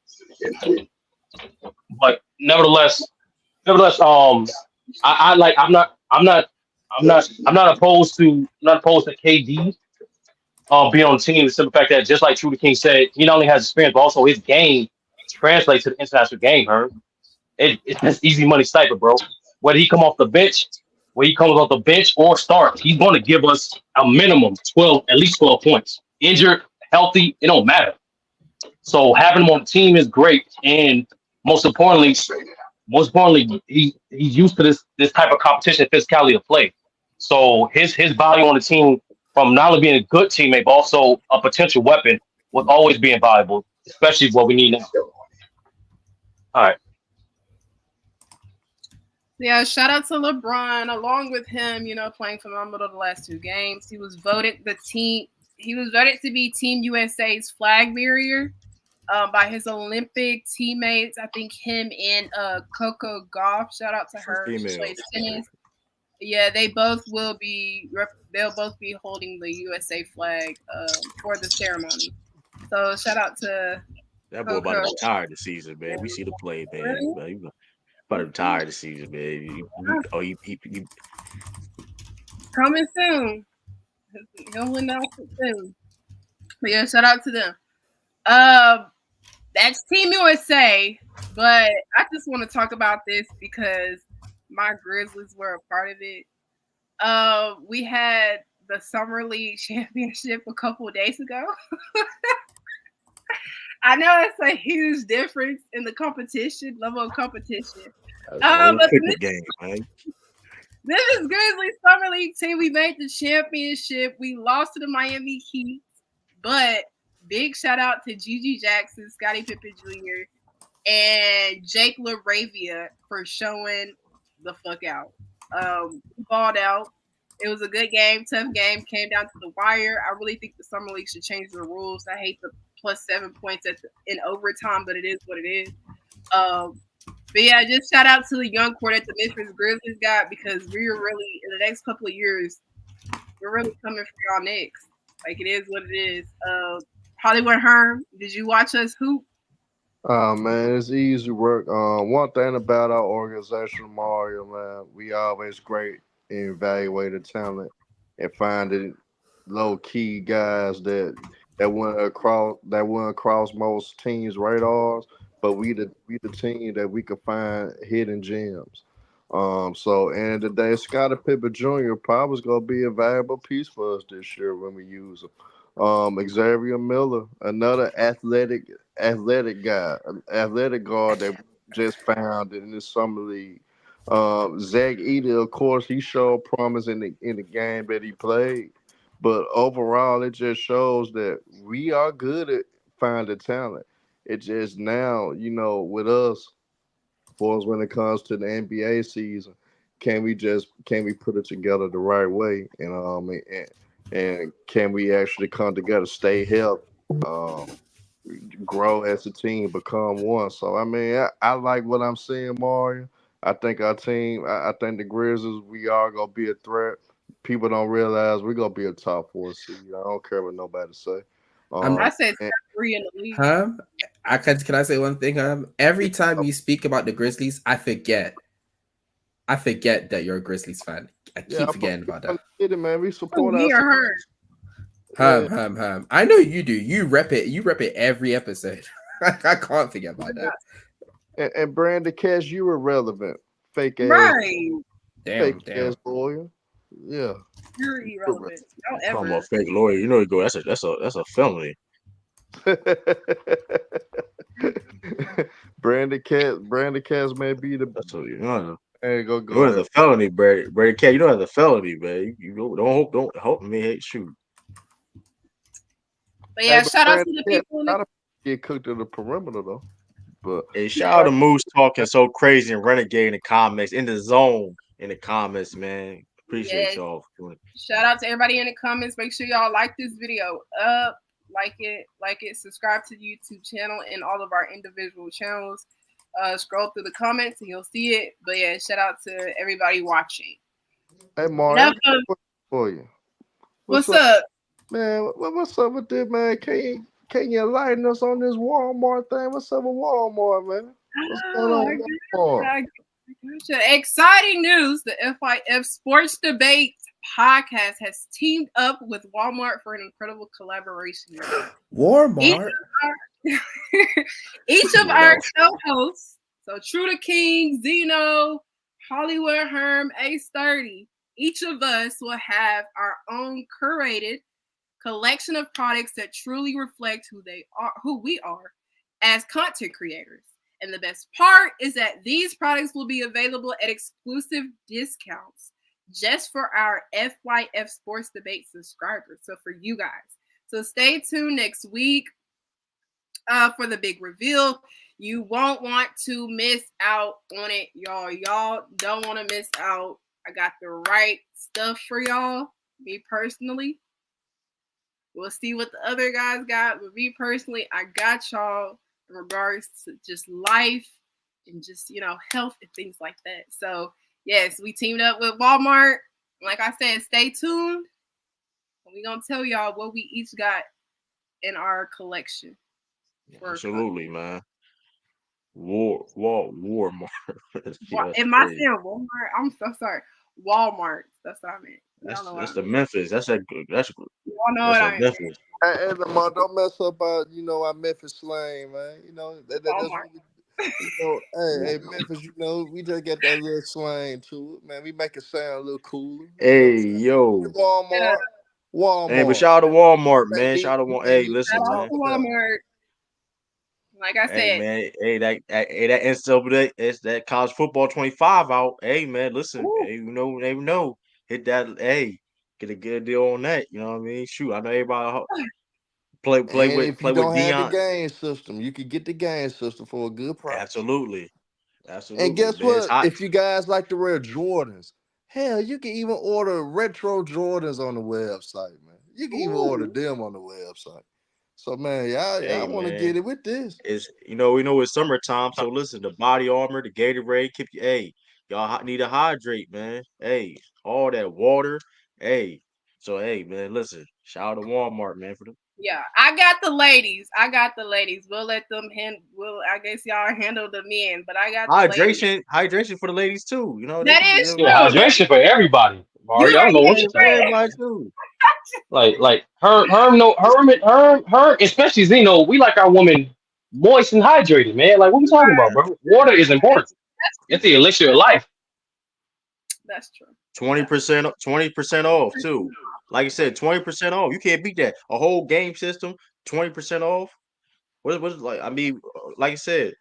But nevertheless, I like I'm not opposed to KD being on the team. The simple fact that just like True the King said, he not only has experience, but also his game translates to the international game. That's easy money sniper, bro. Whether he come off the bench, whether he comes off the bench or start, he's going to give us a minimum 12, at least 12 points. Injured, healthy, it don't matter. So having him on the team is great, and most importantly, he's used to this type of competition, physicality of play. So his value on the team, from not only being a good teammate but also a potential weapon, will always be invaluable, especially what we need now. All right. Yeah, shout out to LeBron. Along with him, playing phenomenal the last 2 games. He was voted to be Team USA's flag bearer by his Olympic teammates. I think him and Coco Gauff. Shout out to her. She plays tennis. Yeah, they both will be. They'll both be holding the USA flag for the ceremony. So shout out to that boy about to retire this season, man. We see the play, man. Really? About to retire this season, man. He coming soon. He'll announce it soon. But yeah, shout out to them. That's Team USA, but I just want to talk about this because my Grizzlies were a part of it. We had the Summer League Championship a couple of days ago. I know it's a huge difference in the level of competition. But game, man. This is Grizzlies Summer League team. We made the championship. We lost to the Miami Heat, but big shout out to Gigi Jackson, Scottie Pippen Jr., and Jake LaRavia for showing the fuck out. Balled out. It was a good game, tough game. Came down to the wire. I really think the Summer League should change the rules. I hate the +7 points in overtime, but it is what it is. But yeah, just shout out to the young core that the Memphis Grizzlies got, because we're really, in the next couple of years, we're really coming for y'all next. Like, it is what it is. Hollywood Herm, did you watch us hoop? Man, it's easy work. One thing about our organization, Mario, man, we always great in evaluating talent and finding low key guys that went across most teams' radars. But we the team that we could find hidden gems. So end of the day, Scottie Pippen Jr. probably is gonna be a valuable piece for us this year when we use him. Xavier Miller, another athletic guy, an athletic guard that we just found in this summer league. Zach Edey, of course, he showed promise in the game that he played, but overall, it just shows that we are good at finding talent. It's just now, with us, for us when it comes to the NBA season, can we put it together the right way, and can we actually come together, stay healthy, grow as a team, become one. So I mean, I like what I'm seeing, Mario. I think our team, I think the Grizzlies, we are gonna be a threat. People don't realize we're gonna be a top 4 seed. I don't care what nobody say. I said top 3 in the league. Can I say one thing? Every time you speak about the Grizzlies, I forget that you're a Grizzlies fan. I keep forgetting about that. Man, we support me or her. I know you do. You rep it. You rep it every episode. I can't forget about that. And Brandon Cash, you were relevant. Fake ass. Right. Damn. Ass lawyer. Yeah. You're irrelevant. Don't ever. Talking about fake lawyer, you go. That's a felony. Brandon Cash may be the. That's what you know. Hey, go. You know, the felony, Brandon Cash. You don't have the felony, man. You don't hope me hate shoot. But yeah, shout out to the people. Get cooked in the perimeter though. But hey, shout out to Moose talking so crazy and renegade in the comments, in the zone in the comments, man. Appreciate y'all for doing it. Shout out to everybody in the comments. Make sure y'all like this video like it, subscribe to the YouTube channel and all of our individual channels. Scroll through the comments and you'll see it. But yeah, shout out to everybody watching. Hey, Mark, I Enough got of, a question for you. what's up? Man? What's up with this, man? Can you enlighten us on this Walmart thing? What's up with Walmart, man? What's going Oh, on with Walmart? exciting news. The FYF Sports Debate podcast has teamed up with Walmart for an incredible collaboration. Walmart. Each of our co-hosts, so True to King, Zeno, Hollywood Herm, Ace 30, each of us will have our own curated collection of products that truly reflect who we are as content creators. And the best part is that these products will be available at exclusive discounts just for our FYF Sports Debate subscribers. So for you guys. So stay tuned next week for the big reveal. You won't want to miss out on it, y'all. Y'all don't want to miss out. I got the right stuff for y'all. Me personally. We'll see what the other guys got. But me personally, I got y'all in regards to just life and just, health and things like that. So, yes, we teamed up with Walmart. Like I said, stay tuned. We're going to tell y'all what we each got in our collection. Absolutely, man. Walmart. Am I saying Walmart? I'm so sorry. Walmart. That's what I meant. That's the Memphis. That's y'all know what I mean. Hey, Lamar, don't mess up our Memphis slang, man. That's hey, Memphis, we just got that little slang to it, man. We make it sound a little cooler. Hey, yo. Walmart. Hey, but shout out to Walmart, man. Shout out to Walmart. Hey, listen, man. Walmart. Like I said, hey man, that NCAA, it's that college football 25 out. Hey man, listen, hey, know, hit that. Hey, get a good deal on that. You know what I mean? Shoot, I know everybody play if you don't with have Dion. the game system, you can get the game system for a good price. Absolutely. And guess what? If you guys like to wear Jordans, hell, you can even order retro Jordans on the website, man. You can even order them on the website. So man, y'all want to get it with this. It's we know it's summertime, so listen, the body armor, the Gatorade, keep you. Hey, y'all need to hydrate, man. Hey, all that water. Hey, so hey, man, listen, shout out to Walmart, man, for the. Yeah, I got the ladies. We'll let them I guess y'all handle the men, but I got hydration for the ladies too. That is true. Hydration for everybody. Mari, I don't know what you're talking about. Everybody too. Like her, especially Zeno, we like our women moist and hydrated, man. Like, what are you talking about, bro? Water is important. It's the elixir of life. That's true. 20% off too. Like I said, 20% off. You can't beat that. A whole game system, 20% off. What like? I mean, like I said,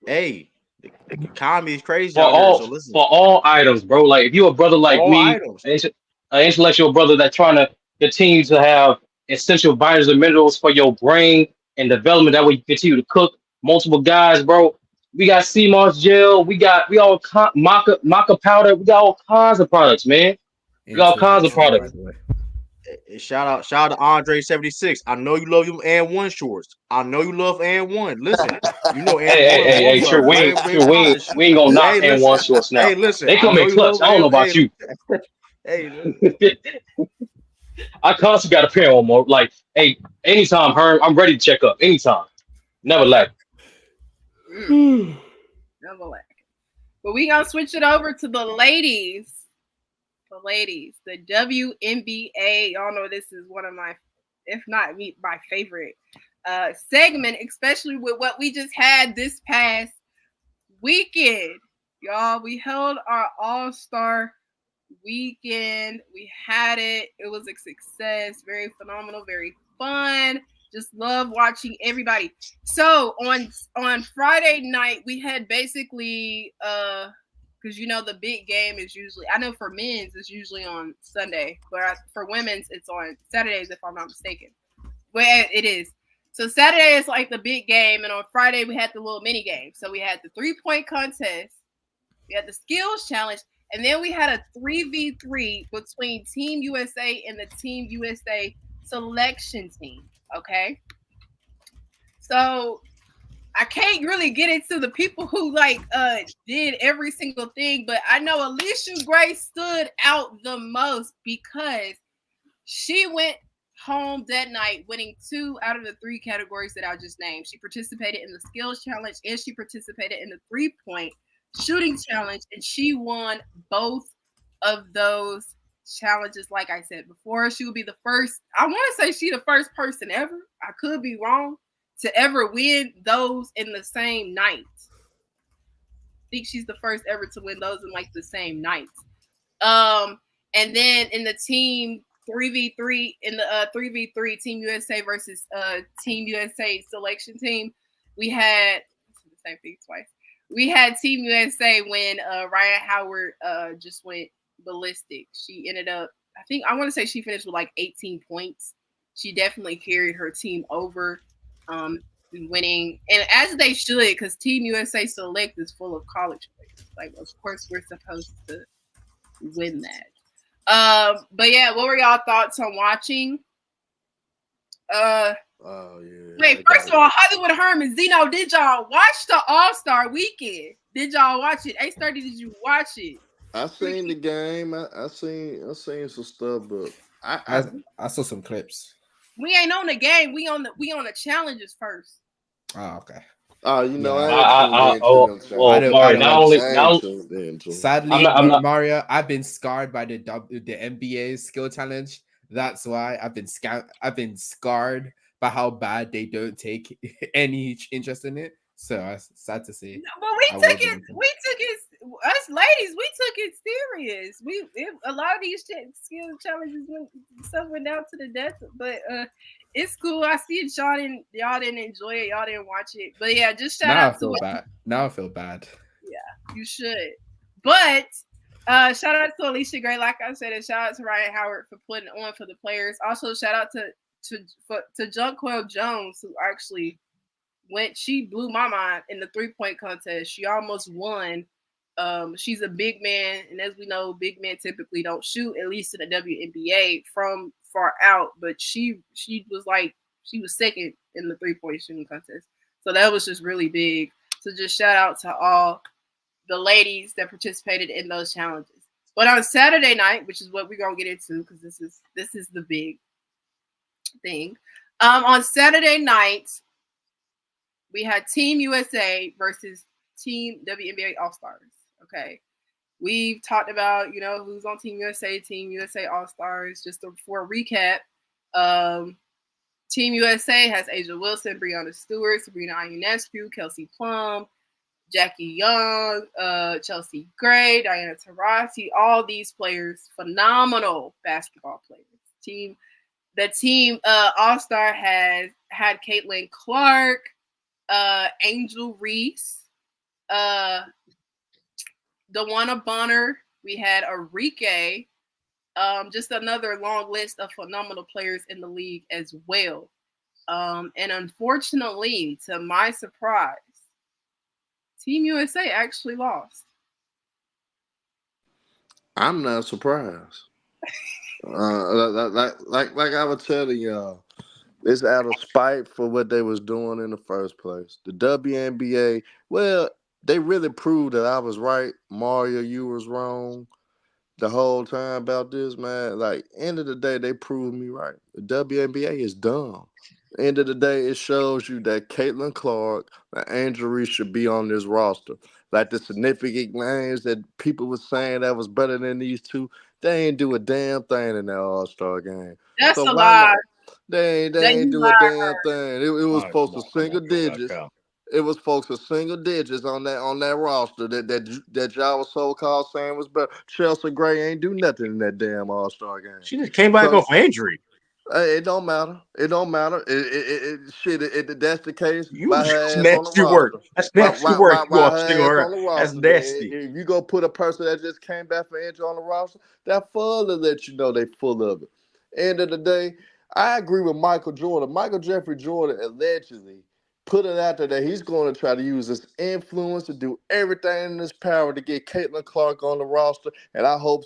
hey, the economy is crazy out here. So listen, for all items, bro. Like, if you're a brother like all me, items. an intellectual brother that's trying to continue to have essential vitamins and minerals for your brain and development, that way you continue to cook multiple guys, bro. We got CMOS gel. We all maca powder. We got all kinds of products, man. We got all kinds of products. Shout out to Andre 76. I know you love them and one shorts. I know you love and one. Listen, and hey, sure, we ain't gonna knock and one shorts now. Hey, listen, they come in clutch. I don't know about you. Hey, I constantly got a pair on more. Like, hey, anytime, Herm, I'm ready to check up. Anytime, never lack. Never lack. But we gonna switch it over to the ladies. The WNBA. Y'all know this is one of my, if not my favorite segment, especially with what we just had this past weekend. Y'all, we held our All-Star weekend. We had it. It was a success. Very phenomenal, very fun. Just love watching everybody. So on Friday night, we had basically because the big game is usually, I know for men's it's usually on Sunday, but for women's it's on Saturdays if I'm not mistaken. But it is. So Saturday is like the big game, and on Friday we had the little mini game. So we had the 3-point contest, we had the skills challenge, and then we had a 3v3 between Team USA and the Team USA selection team. Okay. So I can't really get into the people who like did every single thing, but I know Alicia Gray stood out the most because she went home that night winning 2 out of the 3 categories that I just named. She participated in the skills challenge and she participated in the 3-point shooting challenge, and she won both of those challenges. Like I said before, she will be the first. I want to say she the first person ever. I could be wrong, to ever win those in the same night. I think she's the first ever to win those in like the same night. And then in the team 3v3 in the 3v3 Team USA versus Team USA selection team, we had the same thing twice. We had Team USA when Ryan Howard just went ballistic. She ended up, I want to say she finished with like 18 points. She definitely carried her team over, winning, and as they should, because Team USA Select is full of college players. Like, of course, we're supposed to win that. But yeah, what were y'all thoughts on watching? Oh yeah. Wait, first of all, Hollywood Herman, Zeno, did y'all watch the All-Star Weekend? Did y'all watch it? A30, did you watch it? I seen the game. I seen some stuff, but I saw some clips. We ain't on the game. We on the challenges first. Oh, okay. Oh, you know, Yeah. I ain't tuned into them. I don't- I don't- tuned into. Sadly, I'm not- Mario, I've been scarred by the NBA skill challenge. That's why I've been scarred by how bad they don't take any interest in it. So it's sad to see. No, but we took it. Us ladies, we took it serious. A lot of these skill challenges stuff went down to the death, but it's cool. I see it. Y'all didn't enjoy it. Y'all didn't watch it. But yeah, just shout out to bad. Now I feel bad. Yeah, you should. But shout out to Alicia Gray, like I said, and shout out to Ryan Howard for putting on for the players. Also, shout out to Jonquel Jones, who actually she blew my mind in the 3-point contest. She almost won. She's a big man, and as we know, big men typically don't shoot, at least in the WNBA, from far out. But she was second in the 3-point shooting contest. So that was just really big. So just shout out to all the ladies that participated in those challenges. But on Saturday night, which is what we're gonna get into, because this is the big thing. On Saturday night, we had Team USA versus Team WNBA All-Stars. Okay. We've talked about, who's on Team USA All-Stars. Just for a recap, Team USA has Asia Wilson, Breonna Stewart, Sabrina Ionescu, Kelsey Plum, Jackie Young, Chelsea Gray, Diana Taurasi, all these players, phenomenal basketball players. The team All-Star had Caitlin Clark, Angel Reese, Dewana Bonner. We had Arike. Just another long list of phenomenal players in the league as well. And unfortunately, to my surprise, Team USA actually lost. I'm not surprised. Like I was telling y'all, it's out of spite for what they was doing in the first place. The WNBA, well, they really proved that I was right. Mario, you was wrong the whole time about this, man. Like, end of the day, they proved me right. The WNBA is dumb. End of the day, it shows you that Caitlin Clark and Angel Reese should be on this roster. Like, the significant names that people were saying that was better than these two, they ain't do a damn thing in that All-Star game. That's a lie. They ain't do a damn thing. It was supposed to single digits. It was folks with single digits on that roster that y'all was so-called saying was better. Chelsea Gray ain't do nothing in that damn All-Star game. She just came back off injury. It don't matter. It don't matter. That's the case. That's nasty work. That's nasty work. That's nasty. If you go put a person that just came back for injury on the roster, that further let you know they full of it. End of the day, I agree with Michael Jordan. Michael Jeffrey Jordan allegedly put it out there that he's going to try to use his influence to do everything in his power to get Caitlin Clark on the roster, and I hope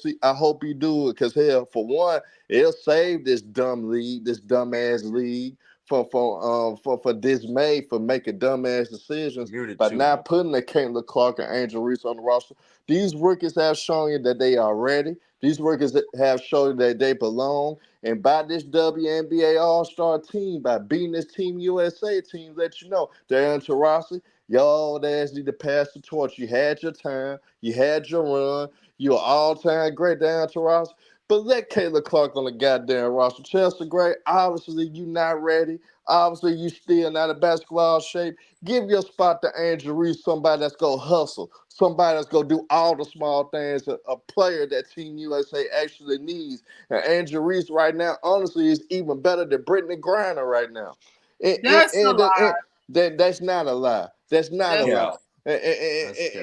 he do it, because hell, for one, it'll save this dumbass league for dismay for making dumbass decisions Muted by too, man. not putting the Caitlin Clark and Angel Reese on the roster. These rookies have shown you that they are ready. These rookies have shown you that they belong. And by this WNBA All Star team, by beating this Team USA team, let you know, Darren Taurasi, y'all ass need to pass the torch. You had your time, you had your run, you're all time great, Darren Taurasi. But let Kayla Clark on the goddamn roster. Chelsea Gray, obviously you not ready. Obviously you still not in basketball shape. Give your spot to Angel Reese, somebody that's going to hustle. Somebody that's going to do all the small things a player that Team USA actually needs. And Angel Reese right now, honestly, is even better than Brittany Griner right now. That's a lie. That's not a lie. That's not a That's Yeah, lie. And, that's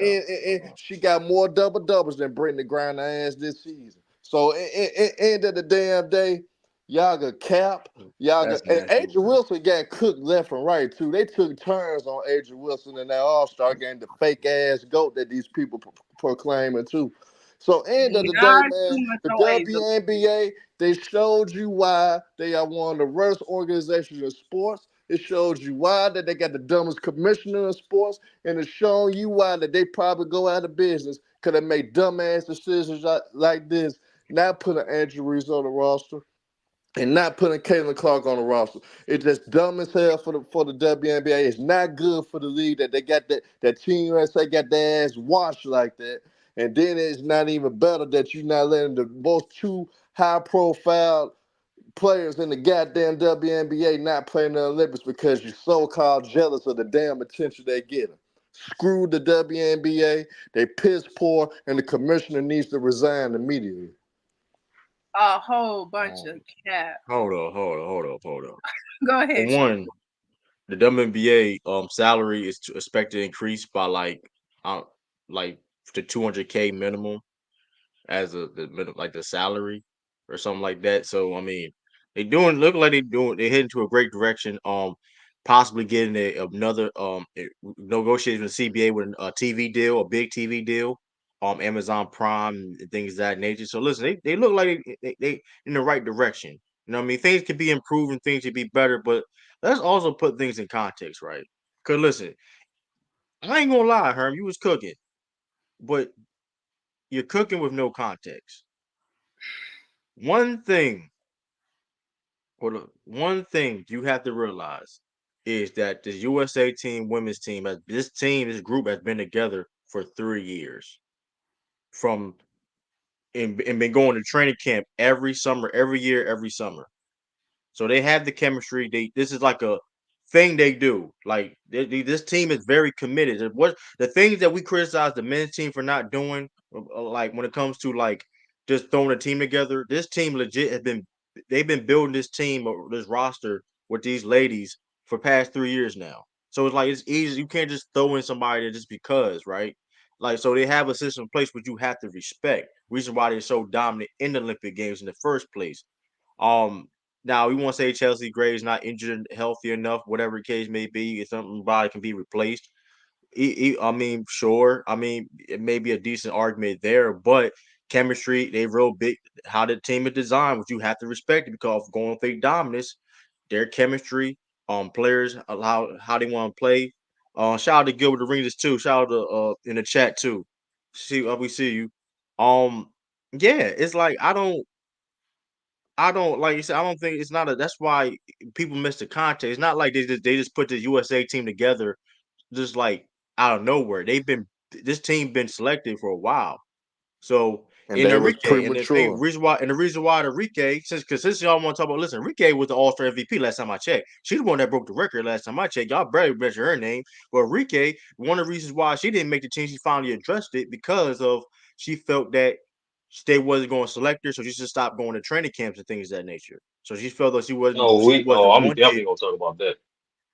yeah. she got more double doubles than Brittany Griner ass this season. So end of the damn day, y'all got cap. Y'all got That's and nasty. Adrian Wilson got cooked left and right too. They took turns on Adrian Wilson in that All Star game, the fake ass goat that these people proclaiming too. So end of the day, not man, too much the on Angel. WNBA they showed you why they are one of the worst organizations in sports. It shows you why that they got the dumbest commissioner in sports, and it's showing you why that they probably go out of business because they make dumbass decisions like this, not putting Andrew Reese on the roster and not putting Caitlin Clark on the roster. It's just dumb as hell for the WNBA. It's not good for the league that they got that Team USA got their ass washed like that. And then it's not even better that you're not letting the most two high profile players in the goddamn WNBA not play in the Olympics because you're so-called jealous of the damn attention they get. Screw the WNBA. They piss poor, and the commissioner needs to resign immediately. A whole bunch Um, of cap. hold up. Go For ahead, Trey. one, the WNBA salary is expected to increase by uh, like to 200K minimum as like the salary or something like that. So I mean, they doing look like they heading to a great direction. Possibly getting another negotiation with CBA with a TV deal, a big TV deal. Amazon Prime and things of that nature. So listen, they look like they in the right direction. You know what I mean? Things can be improved and things can be better, but let's also put things in context, right? Cause listen, I ain't gonna lie, Herm, you was cooking, but you're cooking with no context. One thing one thing you have to realize is that the USA team, women's team, this group has been together for 3 years. From and been going to training camp every summer, every year, every summer. So they have the chemistry. This is like a thing they do. Like this team is very committed. What the things that we criticize the men's team for not doing, like when it comes to like just throwing a team together, this team legit has been. They've been building this team or this roster with these ladies for past 3 years now. So it's like it's easy. You can't just throw in somebody just because, right? Like so, they have a system in place, which you have to respect. Reason why they're so dominant in the Olympic Games in the first place. Um, Now we won't say Chelsea Gray is not injured, healthy enough, whatever the case may be. If somebody can be replaced, I mean, sure. I mean, it may be a decent argument there, but chemistry, they real big. How the team is designed, which you have to respect it because of going for dominance, their chemistry, players, how they want to play. Shout out to Gilbert Arenas too. Shout out to in the chat too. See, we see you. Um, yeah, it's like I don't like you said. I don't think it's not a. That's why people miss the context. It's not like they just put the USA team together just like out of nowhere. This team been selected for a while. So And in they was Enrique, and the thing premature. reason why and the reason why Enrique, since y'all want to talk about, listen, Enrique was the All Star MVP last time I checked. She's the one that broke the record last time I checked. Y'all barely mention her name, but Enrique, one of the reasons why she didn't make the team, she finally addressed it because of she felt that they wasn't going to select her, so she should stop going to training camps and things of that nature. So she felt that she Oh, wasn't I'm wanted. definitely gonna talk about that.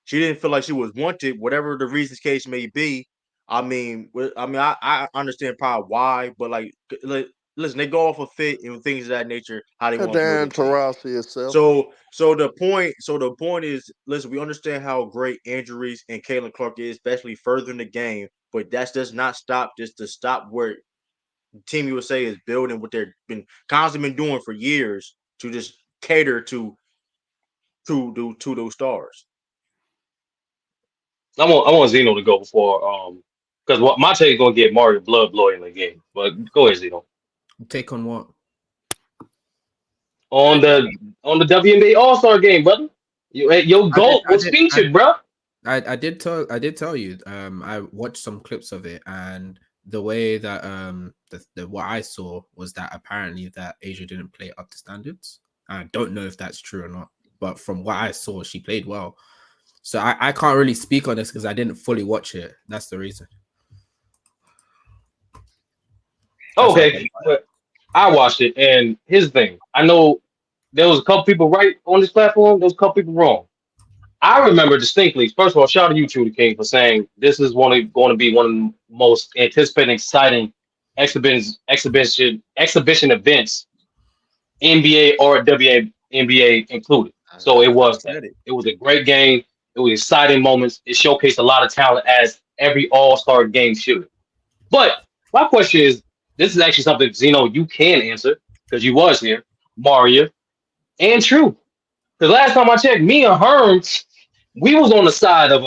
She didn't feel like she was wanted, whatever the reasons case may be. I understand probably why, but listen, they go off a fit and things of that nature, how they And want to build Darren their team. Taurasi is selfish. So the point is, listen, we understand how great injuries and Caitlin Clark is, especially further in the game, but that does not stop just to stop where Team USA is building what they've been constantly been doing for years to just cater to to those stars. I want Zeno to go before because what my take is gonna get Mario blood blowing in the game. But go ahead, Zeno. Take on what? On the WNBA All Star game, brother. Your GOAT was featured, bro. I did tell you. I watched some clips of it, and the way that what I saw was that apparently that Asia didn't play up to standards. I don't know if that's true or not, but from what I saw, she played well. So I can't really speak on this because I didn't fully watch it. That's the reason. Okay, but I watched it, and here's the thing. I know there was a couple people right on this platform. There was a couple people wrong. I remember distinctly. First of all, shout out to you, Trudy King, for saying this is going to be one of the most anticipated, exciting exhibition events, NBA or WNBA included. So it was that. It was a great game. It was exciting moments. It showcased a lot of talent as every All-Star game should. But my question is, this is actually something, Zeno, you can answer because you was here, Mario, and True. Because last time I checked, me and Herm, we was on the side of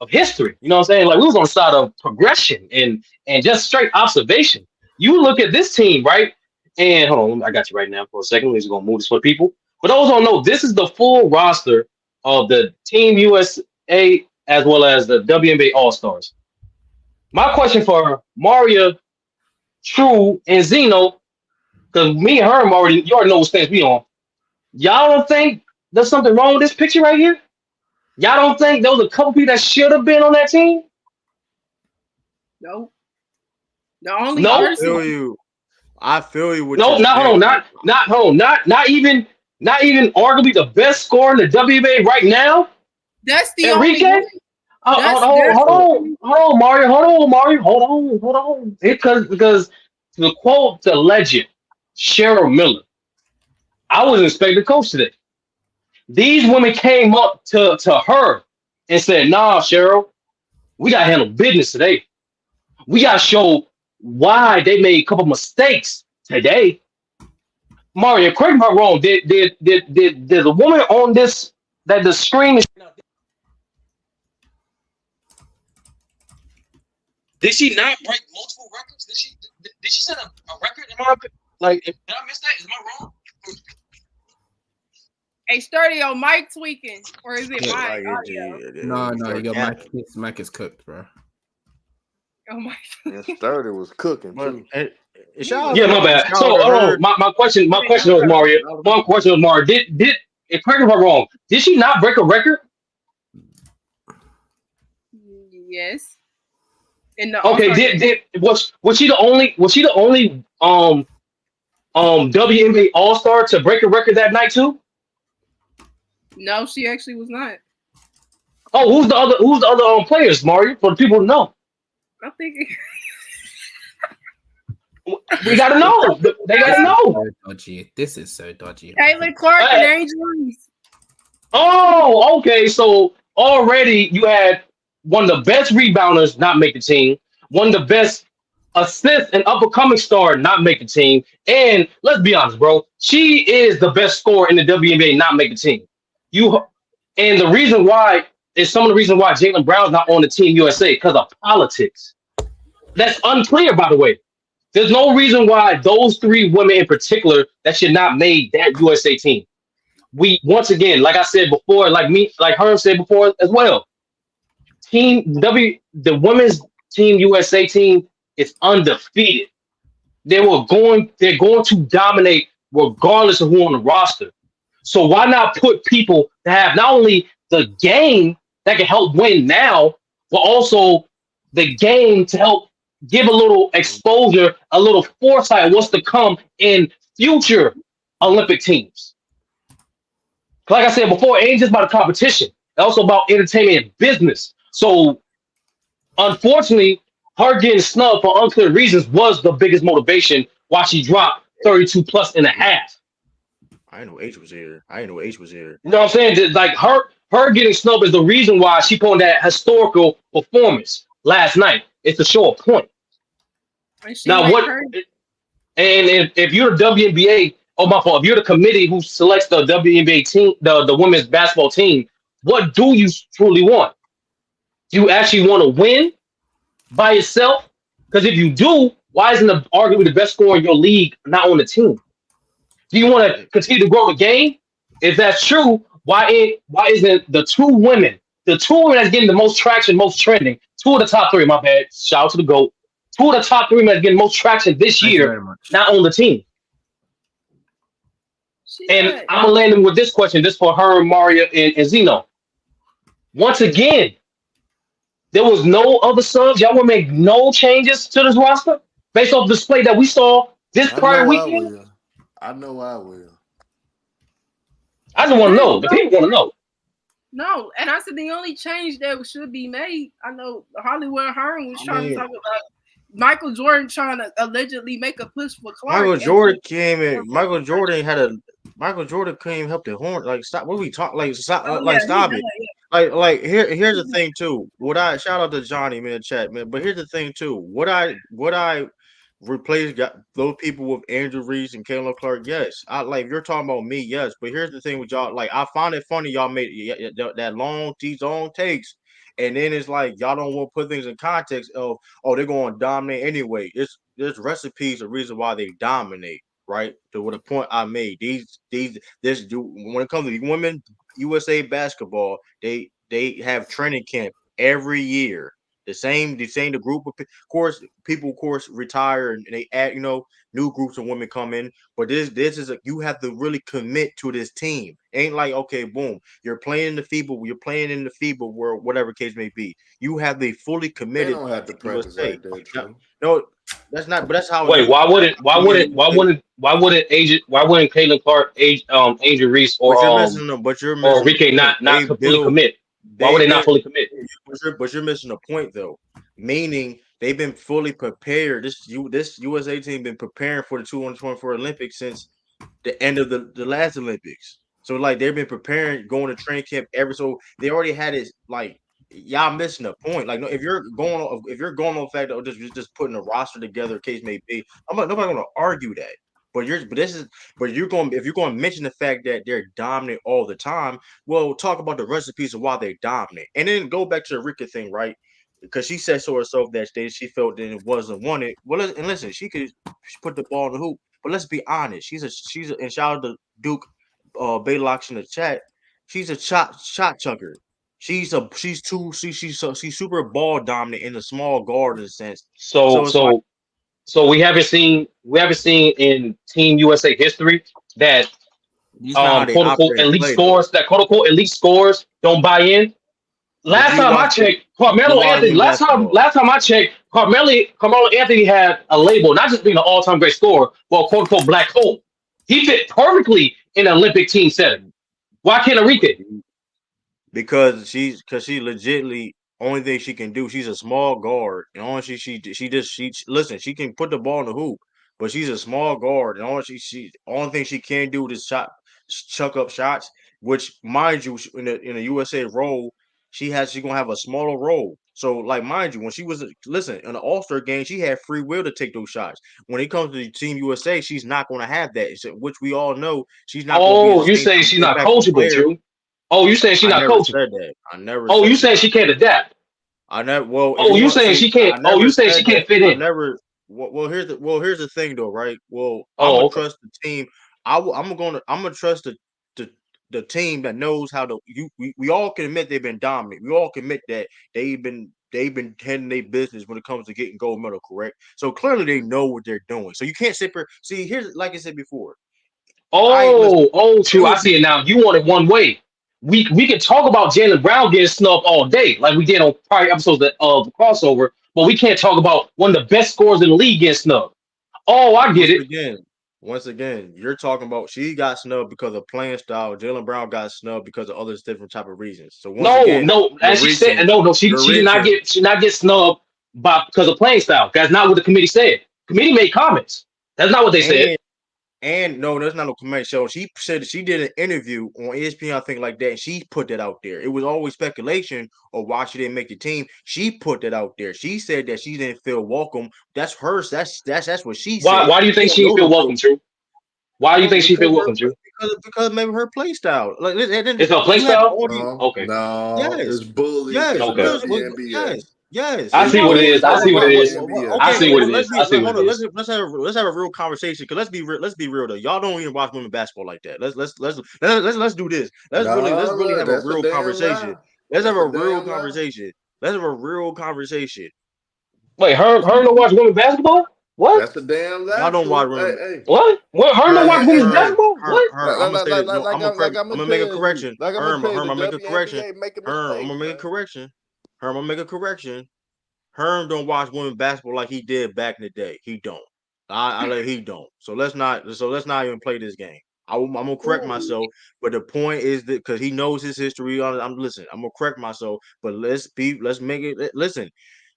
history. You know what I'm saying? Like we was on the side of progression and just straight observation. You look at this team, right? And hold on, I got you right now for a second. We're just gonna move this for people. But those don't know, this is the full roster of the Team USA as well as the WNBA All-Stars. My question for Mario, True, and Zeno, because me and Herm you already know what stance we on. Y'all don't think there's something wrong with this picture right here? Y'all don't think there was a couple people that should have been on that team? No. The only No? person. I feel you. No, not even arguably the best scorer in the WNBA right now. That's the Enrique. only Hold on, Mario. Because to quote the legend, Cheryl Miller, I was inspecting coach today. These women came up to her and said, "Nah, Cheryl, we gotta handle business today. We gotta show why they made a couple mistakes today." Mario, correct me if I'm wrong. Did the woman on this that the screen is? Did she not break multiple records? Did she set a record? Did I miss that? Am I wrong? Hey, Sturdy, your mic tweaking, or is it mine? No, your mic is cooked, bro. Oh my! And Sturdy was cooking too. Yeah, my bad. So, my question was Mario. My question was Mario. Did correct me if I'm wrong? Did she not break a record? Yes. Okay. Was she the only WNBA All-Star to break a record that night too? No, she actually was not. Oh, who's the other players, Mario? For the people to know. I'm thinking. We gotta know. They gotta know. So dodgy. This is so dodgy. Caitlin Clark and Angel Reese. Oh, okay. So already you had one of the best rebounders not make the team, one of the best assists and up-and-coming star not make the team, and let's be honest, bro, she is the best scorer in the WNBA not make the team. And the reason why is some of the reason why Jaylen Brown's not on the Team USA because of politics. That's unclear, by the way. There's no reason why those three women in particular that should not make that USA team. We once again, like I said before, like Herm said before as well. The women's Team USA team is undefeated. They're going to dominate regardless of who on the roster. So why not put people that have not only the game that can help win now, but also the game to help give a little exposure, a little foresight of what's to come in future Olympic teams. Like I said before, it ain't just about the competition. It's also about entertainment and business. So unfortunately, her getting snubbed for unclear reasons was the biggest motivation why she dropped 32 plus and a half. I didn't know H was here. You know what I'm saying? Like her getting snubbed is the reason why she put on that historical performance last night. It's to show a point. Now what? And if you're a WNBA, Oh, my fault. If you're the committee who selects the WNBA team, the women's basketball team, what do you truly want? Do you actually want to win by yourself? Because if you do, why isn't the arguably the best scorer in your league not on the team? Do you want to continue to grow the game? If that's true, why isn't the two women that's getting the most traction, most trending, two of the top three, my bad, shout out to the GOAT, two of the top three men that's getting most traction this Thank you year, very much. not on the team? And I'm gonna land him with this question, this for her, Maria, and Zeno. Once again, there was no other subs. Y'all will make no changes to this roster based off the display that we saw this I prior know I weekend. will. I know I will. I just want to know. The people want to know. No, and I said the only change that should be made. I know Hollywood Hearn was trying to talk about Michael Jordan trying to allegedly make a push for Clark. Michael Jordan came in. Michael Jordan couldn't even help the horn. Like, stop. What are we talking? Like, stop. Stop it. Like here's the thing too. What I shout out to Johnny man in the chat, man. But here's the thing too. What I replace those people with Andrew Reese and Caleb Clark? Yes. I like, if you're talking about me, yes. But here's the thing with y'all. Like, I find it funny y'all made these long takes. And then it's like y'all don't want to put things in context of, oh, they're going to dominate anyway. There's recipes, a reason why they dominate, right? To what the point I made. When it comes to women USA basketball, they have training camp every year. The group of people, of course, retire and they add, new groups of women come in. But this is you have to really commit to this team. Ain't like, okay, boom, you're playing in the FIBA world, whatever case may be. You have to be fully They committed don't have to to practice USA. like that, true. No, that's not. But that's how. Wait, why wouldn't Caitlin Clark, Angel Reese, But you're or missing them. But you're or missing the Rike point. not fully commit? Why would they not fully commit? But you're missing a point though. Meaning they've been fully prepared. This USA team been preparing for the 2024 Olympics since the end of the last Olympics. So like they've been preparing, going to training camp so they already had it. Like, y'all missing the point. Like, no, if you're going on the fact that just putting a roster together, case may be, nobody gonna argue that. But if you're going to mention the fact that they're dominant all the time, well, talk about the recipes of why they dominate, and then go back to the Rika thing, right? Because she said so herself that she felt that it wasn't wanted. Well, and listen, she could put the ball in the hoop, but let's be honest. And shout out to Duke, Baylox in the chat. She's a shot chucker. She's super ball dominant in the small guard in a sense. So it's like, we haven't seen in Team USA history that quote unquote elite scores don't buy in. Last time I checked, Carmelo Anthony. Last time I checked, Carmelo Anthony had a label, not just being an all-time great scorer, but quote unquote black hole. He fit perfectly in an Olympic team setting. Why can't Enrique? Because she legitly, only thing she can do, she's a small guard, and only she listen, she can put the ball in the hoop, but she's a small guard, and only thing she can do is chuck up shots, which, mind you, in a USA role, she's gonna have a smaller role. So, like, mind you, when she was in the All-Star game, she had free will to take those shots. When it comes to the Team USA, she's not going to have that, which we all know she's not. Oh, you saying she's not coachable, Drew? Oh, you saying she's not coachable? Said that. I never. Oh, you saying she can't adapt? I never. Well, oh, you saying she can't? Oh, you saying she can't fit in? I never. Well, here's the thing, though, right? Well, I'm gonna trust the team. I'm gonna trust the team that knows how to. We all can admit they've been dominant. We all can admit that they've been handling their business when it comes to getting gold medal, correct? So clearly they know what they're doing. So you can't sit there. See, here's, like I said before. True. I see it now. You want it one way. We can talk about Jaylen Brown getting snubbed all day, like we did on prior episodes of the crossover, but we can't talk about one of the best scorers in the league getting snubbed. Oh, I get it. Once again, you're talking about she got snubbed because of playing style. Jaylen Brown got snubbed because of other different type of reasons. So as she said, she did not get snubbed because of playing style. That's not what the committee said. Committee made comments. That's not what they said. And no, there's not no comment show. She said she did an interview on ESPN, I think, like that, and she put that out there. It was always speculation of why she didn't make the team. She put that out there. She said that she didn't feel welcome. That's hers. That's what she said. Why do you think she didn't feel welcome, True? Why do you think she fit with him, Drew? Because maybe her play style. Like, It's her play style? Okay. No, Yes. it's bullies Yes. in Okay. the NBA. Yes. I see what it is. I see what it is. Okay, I see what it let's is. be I see hold what on. it is. Let's have a real conversation. Cause let's be real though. Y'all don't even watch women basketball like that. Let's do this. Let's really have a That's a real damn conversation. lie. Let's have That's a a real damn lie. conversation. Let's have a real conversation. Wait, her don't watch women's basketball? What? That's a damn lie. Y'all don't watch True. women. Hey. What? Her don't watch women's basketball? What? I'm gonna say this. No, Like I'm I'm gonna make a correction. Like I'm I'm gonna gonna make a correction. making I'm mistakes. gonna make a correction. I'm gonna make a correction. Herm don't watch women basketball like he did back in the day. He don't. He don't. So let's not even play this game. I'm gonna correct myself, but the point is that because he knows his history on it, I'm gonna correct myself, but let's make it listen.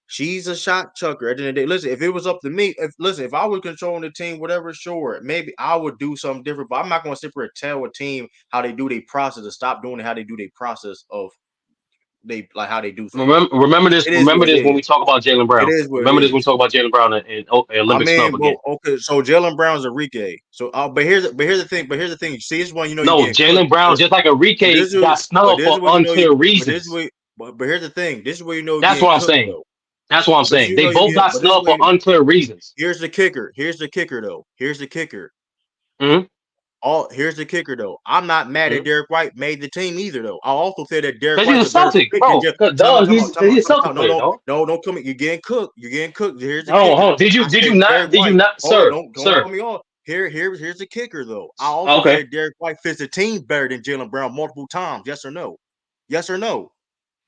She's a shot chucker at the end of the day. Listen, if it was up to me, if I was controlling the team, whatever, sure, maybe I would do something different. But I'm not gonna sit here and tell a team how they do their process to stop doing it, how they do their process of how they do things. Remember this. Remember this when we talk about Jaylen Brown. It is what Remember it this when we talk about Jaylen Brown and Olympic snub again. Okay, so Jaylen Brown's Enrique. So, but here's the thing. See, this one, No, Jaylen Brown, just like Enrique, got snubbed for unclear reasons. But here's the thing. This is where you know. That's what I'm saying. Though. That's what I'm saying. They both got snubbed for unclear reasons. Here's the kicker. Here's the kicker, though. Here's the kicker. Mm-hmm. Here's the kicker, though. I'm not mad at Derek White made the team either, though. I also said that Derek White he's a Celtic, bro. He's a Celtic player, dog. No, don't come. You're getting cooked. Here's the kicker. Hold on. Did you not, sir? Don't sir. cut me off. Here's the kicker, though. I also said Derek White fits the team better than Jaylen Brown multiple times. Yes or no? Yes or no?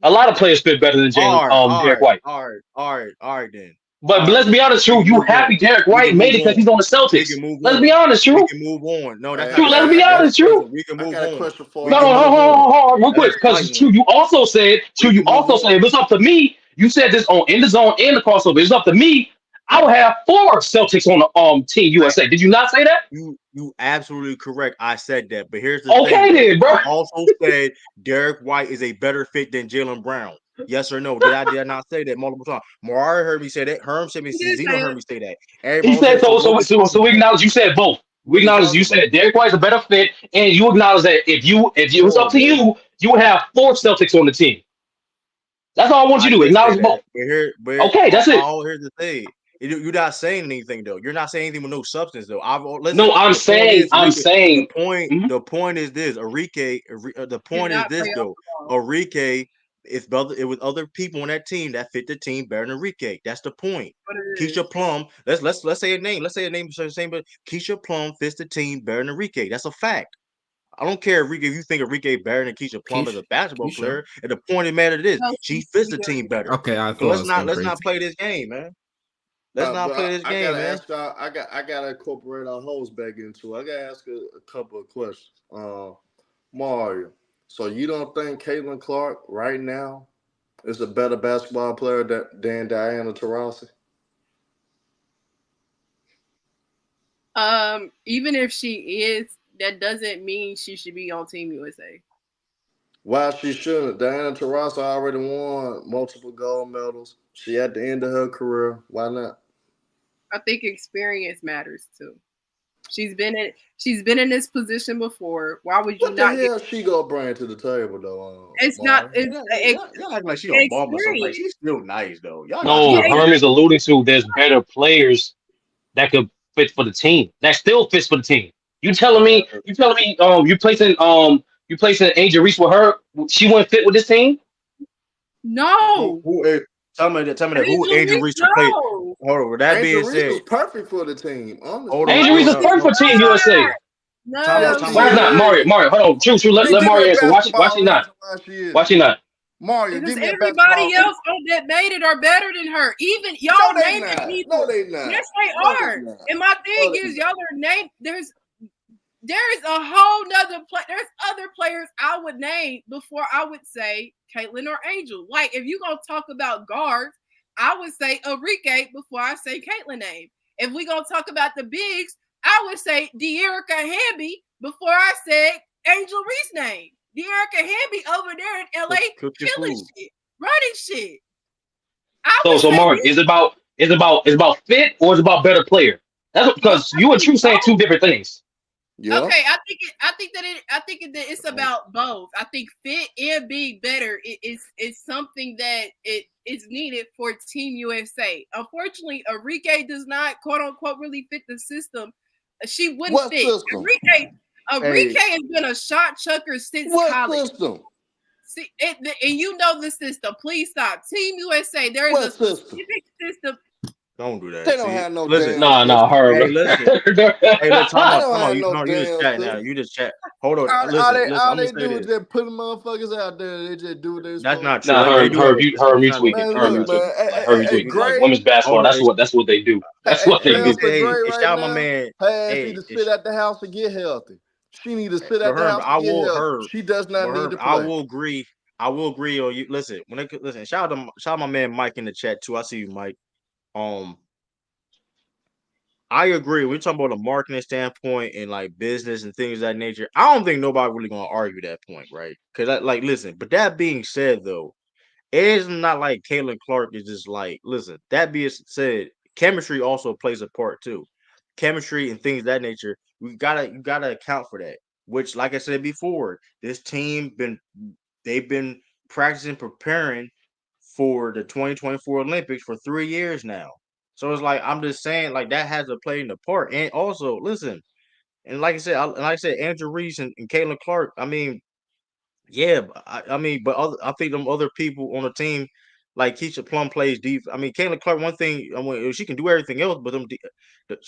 A lot of players fit better than Derek White. All right, then. But let's be honest, Drew. You happy Derek White made it because he's on the Celtics. Let's be honest, Drew. We can move on. No, that's Drew. Let's be honest, Drew. We can move on. No, hold on, real quick, because Drew, you also said, if it's up to me, you said this on In the Zone and the crossover. It's up to me. I would have 4 Celtics on the Team USA. Did you not say that? You absolutely correct. I said that, but here's the thing. Okay, then, bro. I also said Derek White is a better fit than Jaylen Brown. Yes or no? Did I not say that multiple times? Mariah heard me say that. Herm said me. Zeno heard me say that. He said so. We acknowledge you said both. We acknowledge you said Derek White's a better fit, and you acknowledge that if it was up to you, you would have 4 Celtics on the team. That's all I want you to do. Acknowledge both. Okay, that's it. Here's the thing. You're not saying anything though. You're not saying anything with no substance though. I'm saying. The point is this, Enrique. The point is this though. Enrique. It was other people on that team that fit the team better than Enrique. That's the point. Keisha Plum. Let's say a name. Let's say a name. But Keisha Plum fits the team better than Enrique. That's a fact. I don't care, Enrique, if you think Enrique better than Keisha Plum as a basketball player. And the point of the matter is, she fits the team better. Okay, let's not play this game, man. Let's not play this game, man. I gotta incorporate our host back into it. I gotta ask a couple of questions. Mario, so you don't think Caitlin Clark right now is a better basketball player than Diana Taurasi? Even if she is, that doesn't mean she should be on Team USA. Why she shouldn't? Diana Taurasi already won multiple gold medals. She at the end of her career. Why not? I think experience matters too. She's been in this position before. Why would you not? What the hell she go bring to the table though? It's not. Y'all act like she a bomb or something. Like, she's still nice though. Herm is alluding to there's better players that could fit for the team. That still fits for the team. You telling me? You placing Angel Reese with her? She wouldn't fit with this team? No. Tell me that. Who Angel Reese would play? Hold on. With that being said, Reese was perfect for the team. Angel Reese is perfect for Team USA. No. Why not? Mario, hold on. True. Let Mario answer. Watch he not. Watch he not. Mario, because everybody else that made it are better than her. Even y'all naming people. No, they not. Yes, they are. And my thing is, y'all are named. There's a whole nother play. There's other players I would name before I would say Caitlin or Angel. Like if you're gonna talk about guards, I would say Enrique before I say Caitlin name. If we're gonna talk about the bigs, I would say De'Erica Hamby before I said Angel Reese name. De'Erica Hamby over there in LA killing shit, running shit. So Mark, is it about fit or is it about better player? That's because you and True saying 2 different things. Yeah. Okay, I think that it's about both. I think fit and being better is something that it is needed for Team USA. Unfortunately, Enrique does not quote unquote really fit the system. She wouldn't What fit. system? Enrique has been a shot chucker since What college. system? See, and you know the system. Please stop. Team USA, there is What a system? specific system. Don't do that. They don't See, have no listen. damn Nah, system. her. Hey, listen. Hey, let's talk They about. don't Come have on, you no know, you just damn chat now. system. You just chat. Hold on. All Listen. they I'm gonna say do this. is just put the motherfuckers out there. They just do what they That's supposed not to. true. Nah, They do have a system. her It's not retweaking, Man, gonna her look, be retweaking, man. like her Hey, retweaking, like Gray. women's basketball. Hold on. That's what they do. That's what Let they me Hey, do. say, for hey, Gray and right shout out my now, man. her ass Hey, need to sit at the house and get healthy. She need to sit but at the Herb, house and get healthy. Herb, She does not need to I play. will agree. I will agree on you. Listen, listen, shout out my man Mike in the chat too. I see you, Mike. Um, I agree. We're talking about a marketing standpoint and like business and things of that nature. I don't think nobody really gonna argue that point, right? Because like, listen. But that being said, though, it's not like Caitlin Clark is just like, listen. That being said, chemistry also plays a part too. Chemistry and things of that nature. You gotta account for that. Which, like I said before, this team they've been practicing, preparing for the 2024 Olympics for 3 years now. So it's like I'm just saying, like that has to play in the part. And also, listen, and like I said, Andrew Reese and Caitlin Clark. I mean, yeah, I mean, but I think them other people on the team, like Keisha Plum plays deep. I mean, Caitlin Clark. One thing, I mean, she can do everything else, but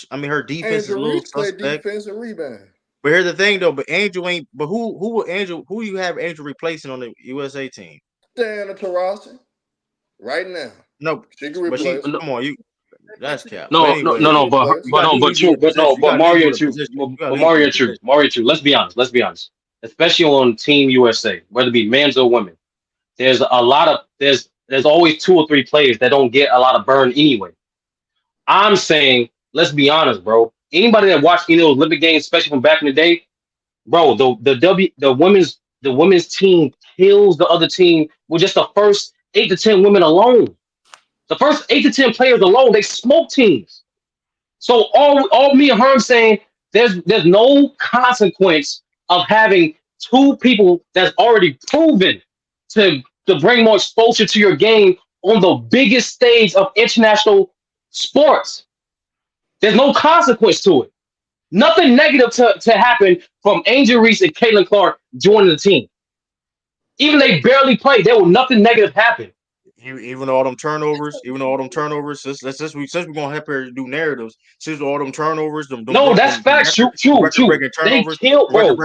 I mean, her defense is a Angel little Reese play suspect. defense and rebound. But here's the thing, though. But Angel ain't. But who will Angel? Who you have Angel replacing on the USA team? Diana Taurasi, right now. No, She can but she. replace her. Come on, you. That's cap. But No, no, anyway, no, She can no, but replace you her. got to lead via possession. You got but to lead Mario through and the True, position. You got to but lead through the Mario and True. Let's be honest. Especially on Team USA, whether it be men's or women, there's always two or three players that don't get a lot of burn anyway. I'm saying, let's be honest, bro. Anybody that watched any of those Olympic games, especially from back in the day, bro, the women's team kills the other team with just the first 8 to 10 women alone. The first 8 to 10 players alone, they smoke teams. So all me and her saying there's no consequence of having two people that's already proven to bring more exposure to your game on the biggest stage of international sports. There's no consequence to it. Nothing negative to happen from Angel Reese and Caitlin Clark joining the team. Even they barely played, there was nothing negative happen. even all them turnovers, since we're gonna have to do narratives, since all them turnovers, No, that's facts. record True. breaking They turnovers, killed, bro.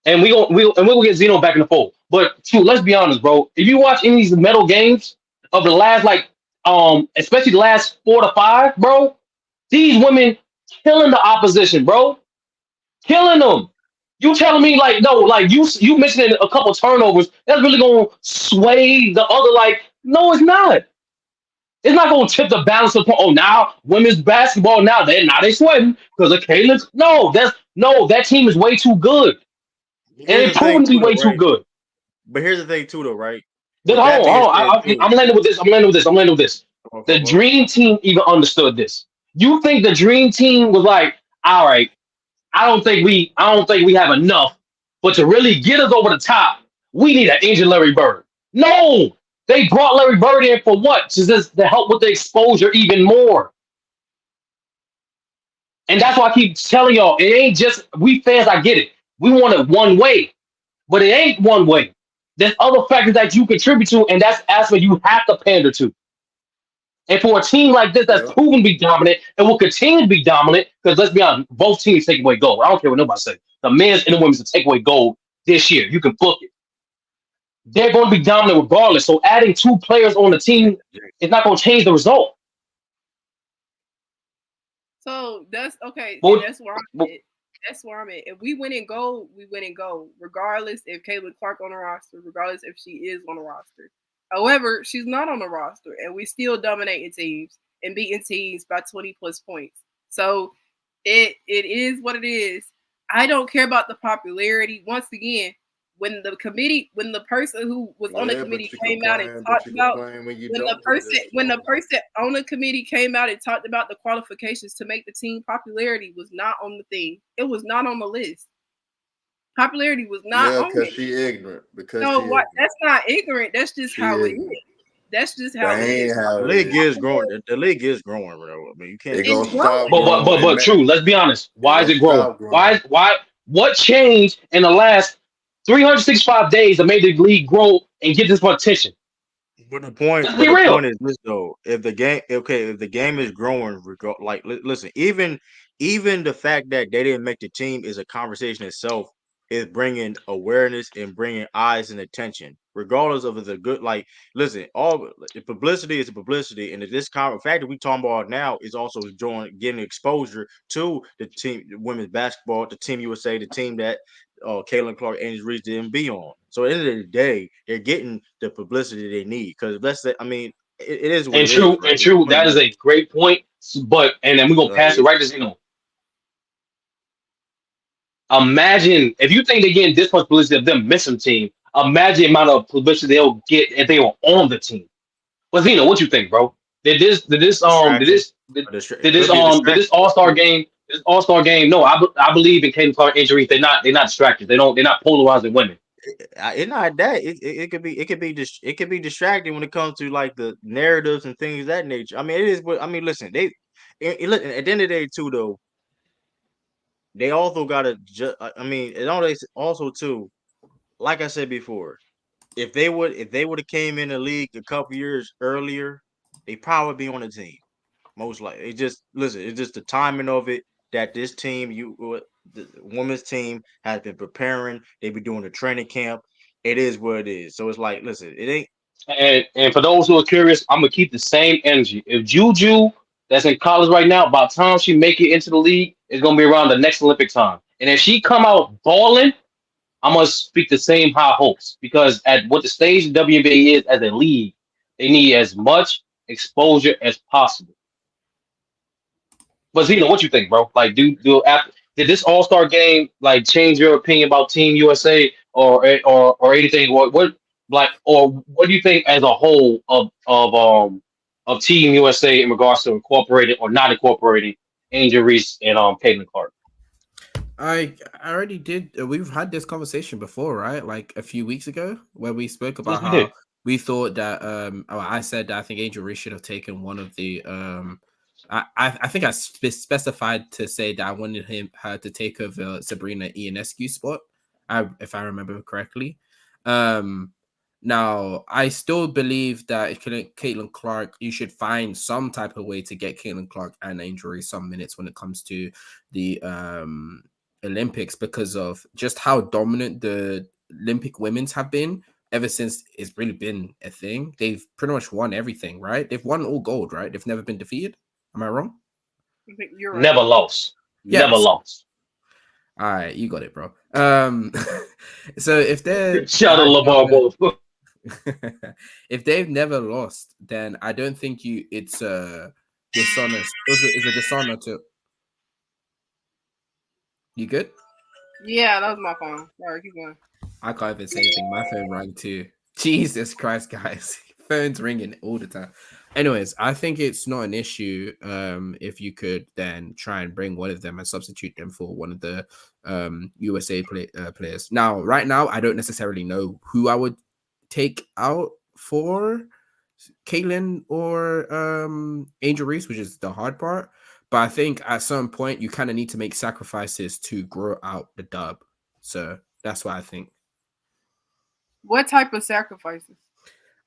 And we'll get Zeno back in the fold. But true, let's be honest, bro. If you watch any of these medal games of the last especially the last 4 to 5, bro, these women killing the opposition, bro. Killing them. You telling me like no, like you mentioning a couple turnovers, that's really gonna sway the other like no, it's not. It's not gonna tip the balance of oh now women's basketball they sweating because of Caitlin's. No, that team is way too good. And Here's it's the thing proven to be too, though, way too right? good. But here's the thing too, though, right? Then With that being hold said, on. too, I'm landing with this. I'm landing with this. The okay. dream team even understood this. You think the dream team was like, all right, I don't think we have enough, but to really get us over the top, we need an injured Larry Bird. No, they brought Larry Bird in for what? To help with the exposure even more. And that's why I keep telling y'all, it ain't just we fans. I get it. We want it one way, but it ain't one way. There's other factors that you contribute to, and that's aspect you have to pander to. And for a team like this that's Yeah. proven to be dominant and will continue to be dominant, because let's be honest, both teams take away gold. I don't care what nobody says. The men's and the women's to take away gold this year. You can book it. They're going to be dominant regardless. So adding two players on the team is not going to change the result. So that's okay. And But, that's where I'm but at. That's where I'm at. If we win in gold, we win in gold, regardless if Caitlin Clark on the roster, regardless if she is on the roster. However, she's not on the roster, and we still dominating teams and beating teams by 20 plus points. So it is what it is. I don't care about the popularity. Once again, when the person who was on the committee but you came out and complain, talked but you about complain when you when don't the get this person on the committee came out and talked about the qualifications to make the team, popularity was not on the thing. It was not on the list. Popularity was not on because it. she ignorant. Because So she what? ignorant. That's not ignorant. That's just She how it ignorant. is. That's just how That it ain't is. how The it league is. is growing. The league is growing, bro. I mean, you can't. It gonna It's stop growing. growing. But true. Let's be honest. Why is gonna it growing? stop growing. What changed in the last 365 days that made the league grow and get this much attention? But the point, Let's be real. is this though: if the game is growing, listen, even the fact that they didn't make the team is a conversation itself. Is bringing awareness and bringing eyes and attention, regardless of if it's a good. Like, listen, all publicity is publicity, and this fact that we talking about now is also getting exposure to the team, the women's basketball, the Team USA, the team that Caitlin Clark, Angel Reese didn't be on. So at the end of the day, they're getting the publicity they need. Because let's say, I mean, it is what And it is, true, right? that is a great point. But and then we're gonna pass it right to Zeno. Imagine if you think they're getting this much publicity of them missing team. Imagine the amount of publicity they'll get if they were on the team. But Zeno, what you think, bro? Did this Could be a distraction. All-Star game? This All-Star game? No, I believe in Caitlin Clark injuries. They're not distracted. They're not polarizing women. It's not that it could be it could be distracting when it comes to like the narratives and things of that nature. I mean, it is. But I mean, listen, look at the end of the day too, though. They also got to. I mean, it also too. Like I said before, if they would have came in the league a couple years earlier, they probably be on the team. Most likely, it's just the timing of it that this team, the women's team, has been preparing. They've been doing the training camp. It is what it is. So it's like, listen, it ain't. And for those who are curious, I'm gonna keep the same energy. If Juju, that's in college right now, by the time she make it into the league, it's gonna be around the next Olympic time. And if she come out balling, I'm gonna speak the same high hopes because at what the stage the WNBA is as a league, they need as much exposure as possible. But Zeno, what you think, bro? Like, did this All-Star game like change your opinion about Team USA or anything? Or what do you think as a whole of Team USA in regards to incorporating or not incorporating Angel Reese and Caitlin Clark? I already did. We've had this conversation before, right? Like a few weeks ago, where we spoke about how we thought that. I said that I think Angel Reese should have taken one of the. I think I specified to say that I wanted her to take over Sabrina Ionescu spot. If I remember correctly. Now I still believe that Caitlin Clark, you should find some type of way to get Caitlin Clark and Angel Reese some minutes when it comes to the Olympics because of just how dominant the Olympic women's have been ever since it's really been a thing. They've pretty much won everything, right? They've won all gold, right? They've never been defeated. Am I wrong? I think you're right. Never lost. Yes. Never lost. All right, you got it, bro. So if they're shout out LeBron both. If they've never lost, then I don't think it's dishonest. Is a dishonor to. You good? Yeah, that was my phone. Sorry, keep going. I can't even say anything. My phone rang too. Jesus Christ, guys. Phone's ringing all the time. Anyways, I think it's not an issue if you could then try and bring one of them and substitute them for one of the USA players. Now, right now, I don't necessarily know who I would take out for Caitlin or Angel Reese, which is the hard part. But I think at some point you kind of need to make sacrifices to grow out the dub. So that's what I think. What type of sacrifices?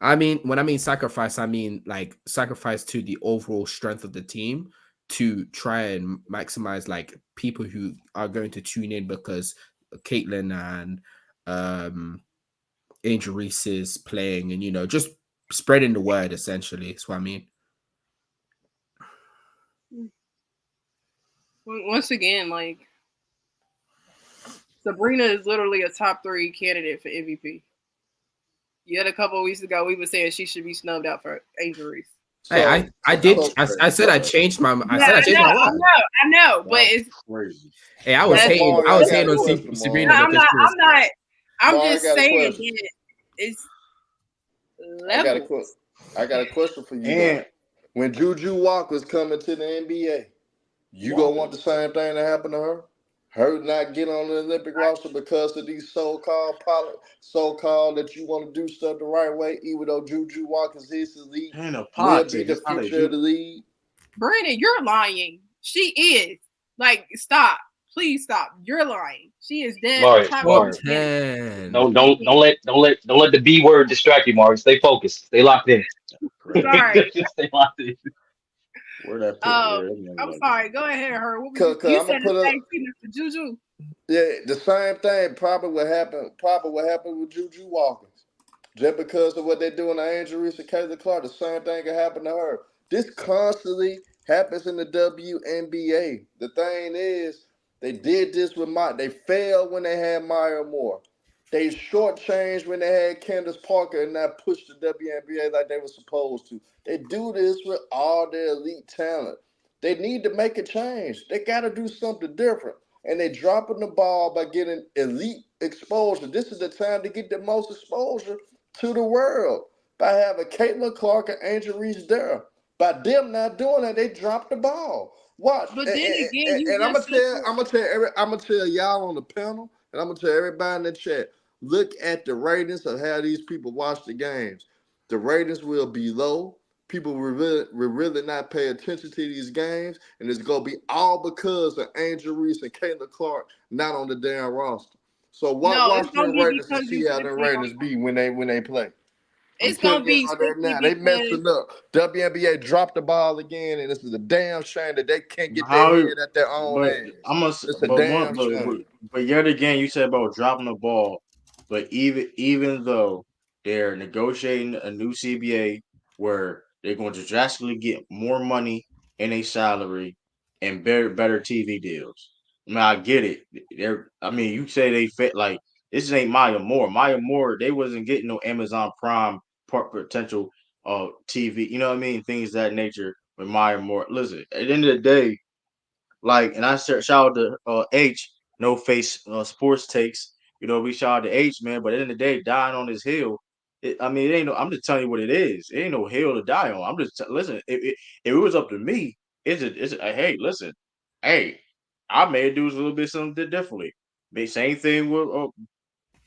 I mean, when I mean sacrifice, I mean like sacrifice to the overall strength of the team to try and maximize like people who are going to tune in because Caitlin and Angel Reese is playing and, just spreading the word essentially. That's what I mean. Once again, like Sabrina is literally a top 3 candidate for MVP. Yet a couple of weeks ago, we were saying she should be snubbed out for Angel Reese. Hey, I said I changed my mind. I know, but it's crazy. Hey, I was hating on Sabrina. I'm Mar, I just got a saying question. that it's I got a levels. I got a question for you though. And When Juju Walker's coming to the NBA, you gonna want the same thing to happen to her? Her not get on the Olympic roster because of these so-called that you want to do stuff the right way, even though Juju Walker's is elite, and the will be politics, the that's how they future of do. the league. Brandon, you're lying. She is. Like, stop. Please stop. You're lying. She is dead Mario, top Top Mario. 10. 10. Don't let the B word distract you, Mario. Stay focused. Stay locked in. Crazy. Sorry. Stay locked in. Where that pick? Where I'm sorry. Go ahead, her. What was Cause you I'm gonna said the put up. same thing as the Juju. Yeah, the same thing probably what happened. Probably what happened with Juju Walker. Just because of what they do in the injuries to Kayla Clark, the same thing can happen to her. This constantly happens in the WNBA. The thing is, they did this with They failed when they had Maya Moore. They shortchanged when they had Candace Parker and not pushed the WNBA like they were supposed to. They do this with all their elite talent. They need to make a change. They got to do something different. And they dropping the ball by getting elite exposure. This is the time to get the most exposure to the world by having Caitlin Clark and Angel Reese there. By them not doing that, they dropped the ball. Watch, But then again, you and just said that. I'm gonna tell y'all on the panel, and I'm gonna tell everybody in the chat. Look at the ratings of how these people watch the games. The ratings will be low. People will really not pay attention to these games, and it's gonna be all because of Angel Reese and Caitlin Clark not on the damn roster. So No, it's watch gonna their be ratings and because see you how put their them on. ratings be when they play. I'm It's gonna telling be y'all that simply now. They because messing up. WNBA dropped the ball again, and this is a damn shame that they can't get their How? head at their own But ass. I'm gonna. It's a But one. damn shame. But yet again, you said about dropping the ball. But even though they're negotiating a new CBA where they're going to drastically get more money in a salary and better TV deals. I mean, I get it. I mean, you say they fit like this ain't Maya Moore. Maya Moore, they wasn't getting no Amazon Prime part potential TV. You know what I mean? Things of that nature with Maya Moore. Listen, at the end of the day, like, and I shout out to H, no face sports takes. You know, we shout out to H, man. But at the end of the day, dying on his hill. I mean, it ain't no. I'm just telling you what it is. It ain't no hill to die on. I'm just listen. If it was up to me, hey, listen, hey, I may do a little bit something differently. Same thing with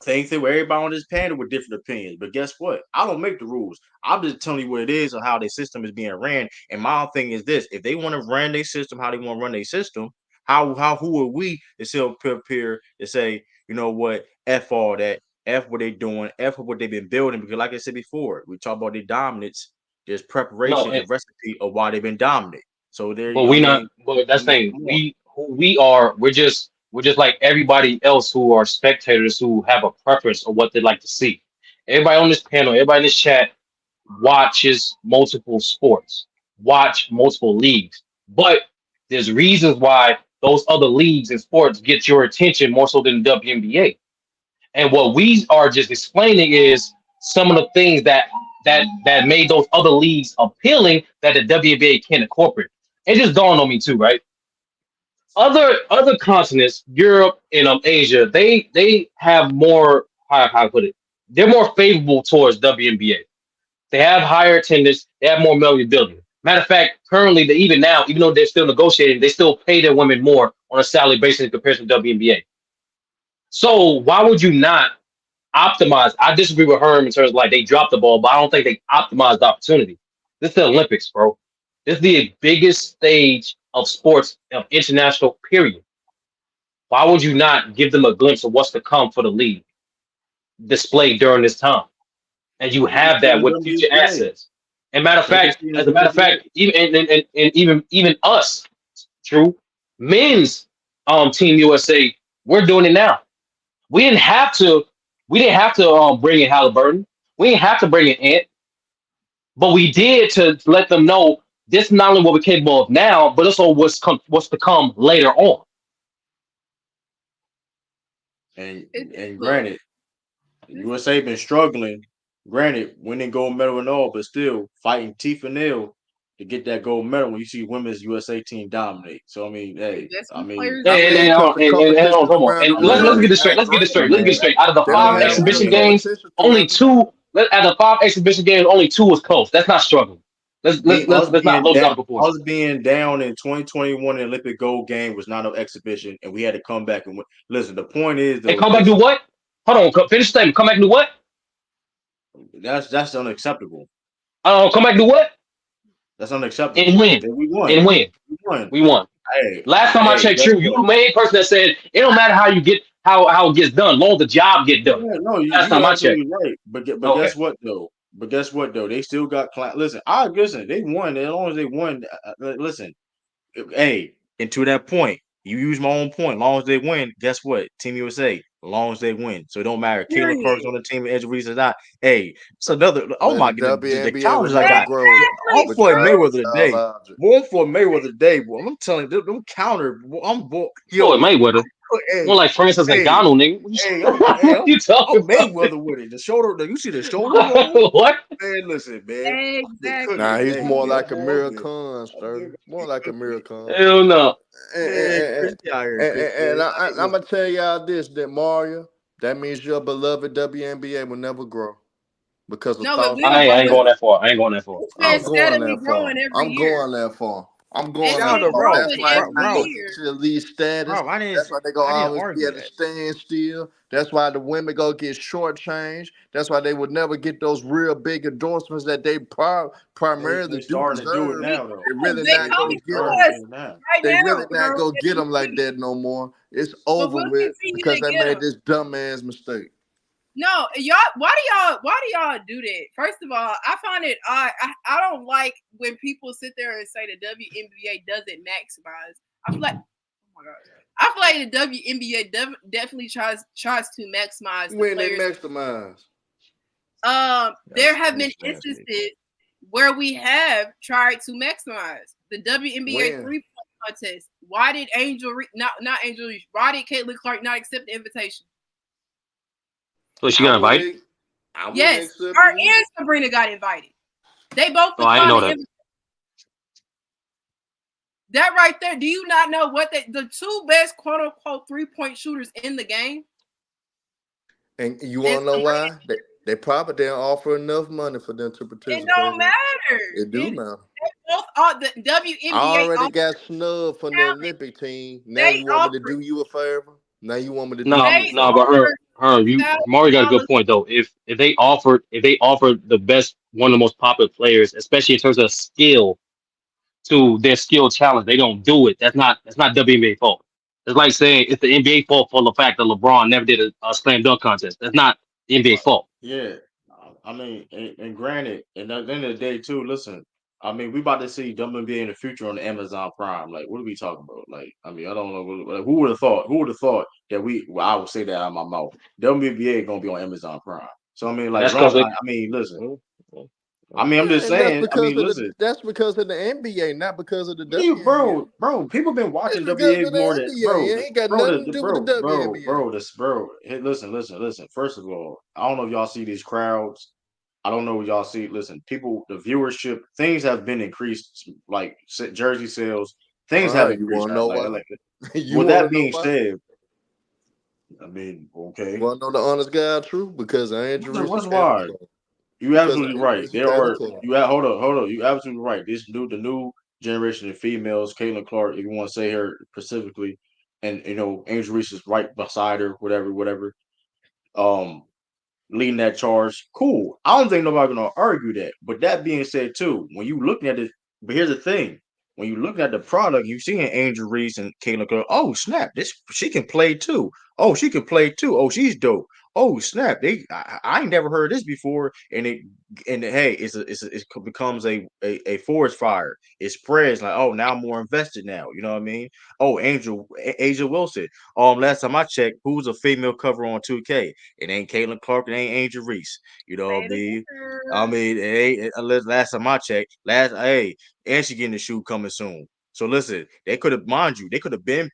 same thing where everybody on this panel with different opinions. But guess what? I don't make the rules. I'm just telling you what it is and how their system is being ran. And my thing is this: if they want to run their system, how they want to run their system, who are we to sit up here to say, you know what, F all that, F what they doing, F what they've been building. Because like I said before, we talk about their dominance, there's No, preparation and recipe of why they've been dominant. So there, but I we not. mean, But that's the thing. come on. We who we are. We're just like everybody else who are spectators who have a preference of what they like to see. Everybody on this panel, everybody in this chat watches multiple sports, watch multiple leagues. But there's reasons why those other leagues and sports get your attention more so than the WNBA. And what we are just explaining is some of the things that made those other leagues appealing that the WNBA can't incorporate. It just dawned on me too, right? Other continents, Europe and Asia, they have more how I put it. They're more favorable towards WNBA. They have higher attendance. They have more malleability. Matter of fact, currently, even now, even though they're still negotiating, they still pay their women more on a salary basis in comparison to WNBA. So why would you not optimize? I disagree with Herm in terms of like they dropped the ball, but I don't think they optimized the opportunity. This is the Olympics, bro. This is the biggest stage of sports of international period. Why would you not give them a glimpse of what's to come for the league displayed during this time? And you They can have see that in the with future WNBA. assets. And matter of They can fact, see in the as a matter of WNBA. fact, and even us, true, men's team USA, we're doing it now. We didn't have to we didn't have to bring in Halliburton. We didn't have to bring in Ant, but we did to let them know this is not only what we're capable of now, but also what's to come later on. And it, and look. granted, USA been struggling. Granted, winning gold medal and all, but still fighting teeth and nail to get that gold medal when you see women's USA team dominate. So I mean, hey, That's I some mean, players. Hey, because the competition come on. around the And world let's get is this straight. not Let's get this great, straight. Let's get man. this straight. Out of the They don't 5 have real exhibition games, competition only throughout the year. 2. Out of the 5 exhibition games, only 2 was close. That's not struggling. Let's not blow down proportions. us being down in 2021 Olympic gold game was not no exhibition, and we had to come back and win. Listen, the point is And though, come back to what? Hold on. Finish the statement. Come back to what? that's unacceptable. Come back to what? That's unacceptable. And win. We won. And win. We won. We won. Hey, Last time I checked, guess you the what? main person that said it don't matter how you get how it gets done, long as the job get done. Yeah, no, Last you time I checked. absolutely right. But Okay. guess what though? They still got listen. They won. As long as they won, listen. Hey, and to that point, you use my own point. As long as they win, guess what? Team USA, as long as they win. So it don't matter. Caitlin Clark's on the team, Edge Reese is not. Hey, it's another. Oh Man, my the goodness, the WNBA would counters I never got. grow I'm for without Mayweather today. logic. Boy, I'm for Mayweather today, boy. I'm telling you, them counter. Boy, Floyd Mayweather. Hey, More like Francis Ngannou, nigga. What you talking I'm about? Mayweather with it. The shoulder, you see the shoulder roll? What? Man, listen, man. Exactly. Nah, he's more Hey, like a boy, American, sir. More like a American. Hell no. man, Chris out here, Chris, And man. I'm gonna tell y'all this: that Mario, that means your beloved WNBA will never grow because of No, but thoughts we like I ain't going that. that far. I ain't going that far. it's I been ain't going that far. steadily growing every I'm year. going that far. I'm It's going Shout out that been to far. Ralph. That's growing why every Ralph, Nike year. get to elite status. Ralph, That's why they gonna I didn't always be argue at a that. standstill. That's why the women go get shortchanged. That's why they would never get those real big endorsements that they primarily They do starting to do it deserve. now, though. They really They not coming gonna They get to them. starting to us do it now. right They now, really not bro. gonna get them like that no more. It's But over we'll with continue because to they get made them. this dumbass mistake. No, y'all. Why do y'all do that? First of all, I find it. I don't like when people sit there and say the WNBA doesn't maximize. I feel like, oh my god, I feel like the WNBA definitely tries to maximize the When they players. maximize. There have been That's instances where we have tried to maximize the WNBA When? 3-point contest. Why did not Angel Reese? Why did Caitlin Clark not accept the invitation? So she got invited? Yes, her and Sabrina got invited. They both Oh, I didn't know declined that. That right there. Do you not know what the 2 best quote unquote 3-point shooters in the game? And you want to know why? They probably didn't offer enough money for them to participate. It don't matter. It do matter. Both all the WNBA I already got snubbed from the Olympic team. Now you want me to do you a favor? Now you want me to do you a favor? But Maury got a good point though. If they offered the best, one of the most popular players, especially in terms of skill, to their skill challenge, they don't do it. That's not WNBA fault. It's like saying it's the NBA fault for the fact that LeBron never did a slam dunk contest. That's not the NBA fault. Yeah, I mean, and granted, and at the end of the day, too. Listen, I mean, we about to see WNBA in the future on the Amazon Prime. Like, what are we talking about? Like, I mean, I don't know. Like, who would have thought? Who would have thought that I would say that out of my mouth. WNBA gonna be on Amazon Prime. So I mean, like, That's because I mean, listen. I mean, I'm just And saying. I mean, listen. That's because of the NBA, not because of the Yeah, WNBA. bro, people been watching It's because WNBA of the more than NBA. It ain't got nothing to do with the WNBA. Hey, listen. First of all, I don't know if y'all see these crowds. I don't know what y'all see. Listen, people, the viewership, things have been increased, like jersey sales. Things have You increased. want to know why? With that being said, I mean, okay. You want to know the honest God truth? Because Andrew Reese. What's why? You absolutely right. There are. Hold on. You absolutely right. The new generation of females, Caitlin Clark, if you want to say her specifically, and Angel Reese is right beside her, whatever. Leading that charge, cool. I don't think nobody's gonna argue that. But that being said, too, when you looking at it, but here's the thing: when you looking at the product, you seeing Angel Reese and Caitlin Clark. Oh snap! She can play too. Oh, she can play too. Oh, she's dope. Oh snap! I ain't never heard this before, and hey, it becomes a forest fire. It spreads like, oh, now I'm more invested now. You know what I mean? Oh, Asia Wilson. Last time I checked, who's a female cover on 2K? It ain't Caitlin Clark. It ain't Angel Reese. You know what I mean? I mean, it ain't, unless last time I checked. And she getting the shoe coming soon. So listen, they could have, mind you, they could have been